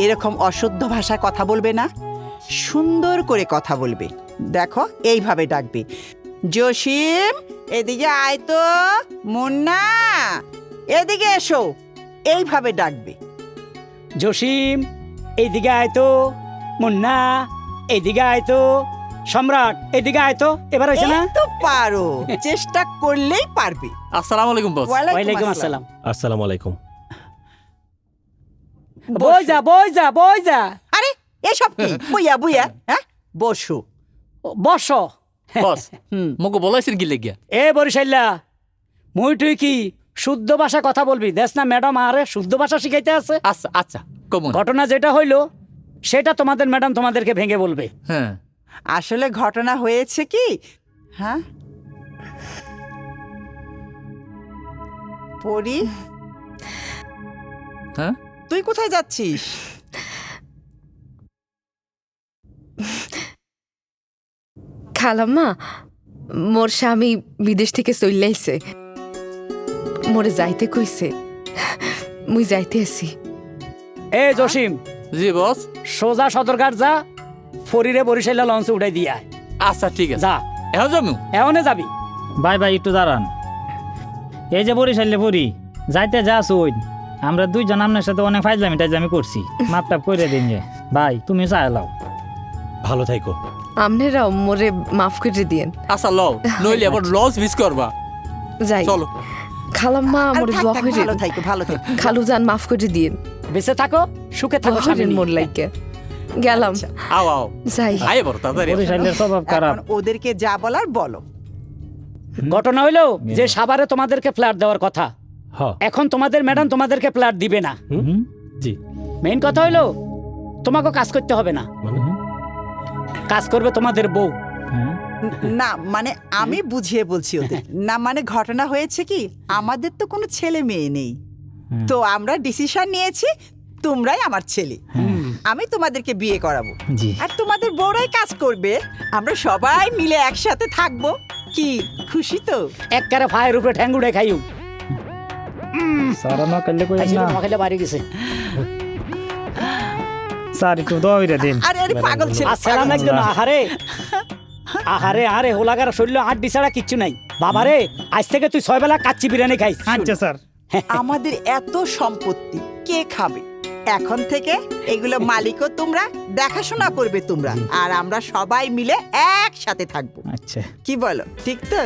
এরকম অশুদ্ধ ভাষায় কথা বলবে না, সুন্দর করে কথা বলবে। দেখো এইভাবে ডাকবে, জসিম এদিকে আয় তো, মুন্না এদিকে এসো, এইভাবে ডাকবে। জসিম এইদিকে আয় তো, মুন্না এইদিকে আয় তো, সম্রাট এদিকে আয় তো। এবার হয়েছে না? এই তো পারো, চেষ্টা করলেই পারবে। আসসালামু আলাইকুম বস। ওয়ালাইকুম আসসালাম। আসসালামু আলাইকুম। বই যা বই যা বই যা। আরে এসব কি বুইয়া বুইয়া, হ্যাঁ বসো। বসো। বস মগো বলাইছিস কি লাগিয়া? এ বরিশাল্লা, মুই তুই কি শুদ্ধ ভাষা কথা বলবি? দেখ না ম্যাডাম আরে শুদ্ধ ভাষা শিখাইতে আছে। আচ্ছা আচ্ছা কমন। ঘটনা যেটা হইলো সেটা তোমাদের ম্যাডাম তোমাদেরকে ভেঙে বলবে। হ্যাঁ আসলে ঘটনা হয়েছে কি, হ্যাঁ পরি, হ্যাঁ তুই কোথায় যাচ্ছিস? খালাম্মা, মোর স্বামী বিদেশ থেকে চইলাইছে, মোরে যাইতে কইছে, মুই যাইতে আছি। এ জসিম, জি বস। সোজা সদরঘাট যা, ফরিরে বরিশাল্লা লঞ্চে উঠাই দিয়া। আচ্ছা ঠিক আছে। যা এখন যাবো। এখনে যাবি? বাই বাই, একটু দাঁড়ান। এই যে বরিশালে পড়ি যাইতে যা শুন, আমরা দুইজন আপনার সাথে অনেক ফাইজলামি টাইজলামি করছি, মাপটাপ করে দিন যে। ভাই তুমি চাই লাও। ভালো থাইকো। আমনেরাও মোরে মাফ করে দিয়েন। আচ্ছা লও, নইলে আবার লস মিস করবা। যাই। চলো। খালাম্মা আরে মোরে থাক, দোয়া থাক, কইরেন। ভালো থাকো ভালো থাকো। খালু জান মাফ করে দিয়েন। বেঁচে থাকো, সুখে থাকো। দোয়া কইরেন মোর লাইগে। গেলাম। আও আও যাই। আয় বড় তাড়াতাড়ি। বরিশালের স্বভাব খারাপ। এখন ওদেরকে যা বলার বলো। ঘটনা হইলো যে সাভারে তোমাদেরকে ফ্ল্যাট দেওয়ার কথা, হ্যাঁ এখন তোমাদের ম্যাডাম তোমাদেরকে ফ্ল্যাট দিবে না। জি। মেইন কথা হইলো তোমাকে কাজ করতে হবে না, মানে কাজ করবে তোমাদের বউ। না মানে আমি বুঝিয়ে বলছি ওদের। না মানে ঘটনা হয়েছে কি, আমাদের তো কোনো ছেলে মেয়ে নেই, তো আমরা ডিসিশন নিয়েছি তোমরাই আমার ছেলে, আমি তোমাদেরকে বিয়ে করাবো, জি। আর তোমাদের বউরাই কাজ করবে, আমরা সবাই মিলে একসাথে থাকবো। কি খুশি তো? একবারে ফায়ের উপরে ঠ্যাং উড়ে খাইও। সারা না করলে কই আইসিলো না। মহিলা বাড়ি গেছে। স্যার একটু দোয়া কইরা দিন। আরে আরে পাগল ছেলে, আসসালাম আলাইকুম। আহারে আহারে আরে হোলাগার শরীর আড্ডি ছাড়া কিচ্ছু নাই বাবারে আজ থেকে তুই 6 বেলা কাচ্চি বিরিয়ানি খাইস। আচ্ছা স্যার। আমাদের এত সম্পত্তি কে খাবে? এখন থেকে এগুলো মালিকও তোমরা, দেখাশোনা করবে তোমরা, আর আমরা সবাই মিলে একসাথে থাকবো। আচ্ছা কি বলো, ঠিক তো?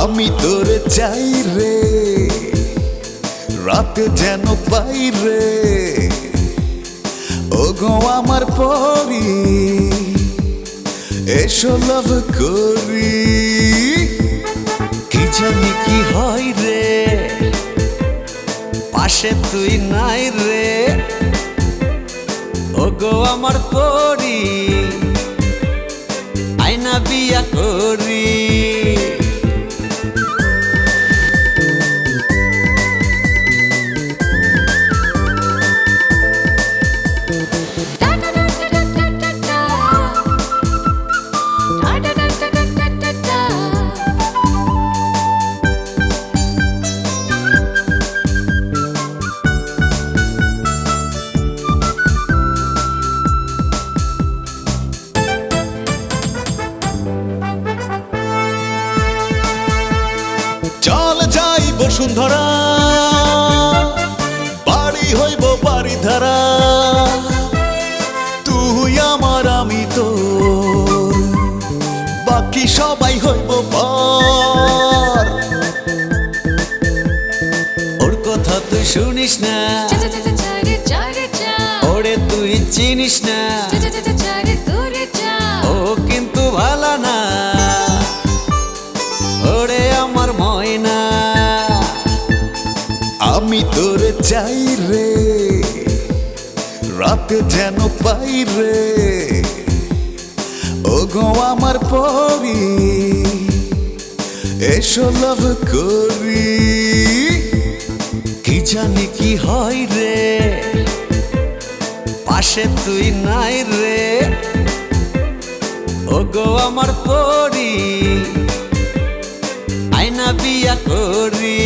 আমি তোরে চাই রে, রাতে যেন পাই রে, ও গো আমার পরি, এসো লাভ করি। কি জানি কি হয় রে, পাশে তুই নাই রে, ও গো আমার পরি, আয়না বিয়া করি। চল যাই বসুন্ধরা, বাড়ি হইব বাড়ি ধারা, তুই আমার আমি তোর, বাকি সবাই হইব পর। ওর কথা তুই শুনিস না, ওরে তুই চিনিস না, ও কিন্তু ভালো না, ওরে আমার ময়না। আমি তোরে চাই রে, রাতে যেন পাই রে, ও গো আমার পরি, এসো লাভ করি। কি জানি কি হয় রে, পাশে তুই নাই রে, ও গো আমার পরি, আয়না বিয়া করি।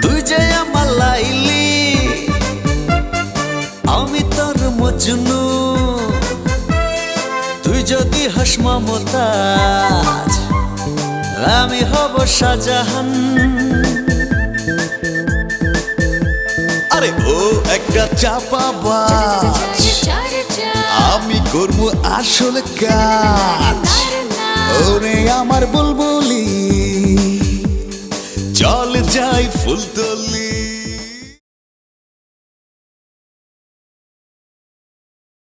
তুই যে আমার লাইলি, আমি তোর মজনু, তুই যদি হাস মমতাজ, আমি হব শাহজাহান। আরে ও একটা চাপাবাজ, আমি করবো আসল কাজ, ওরে আমার বুলবুলি, চল যাই ফুলতলি।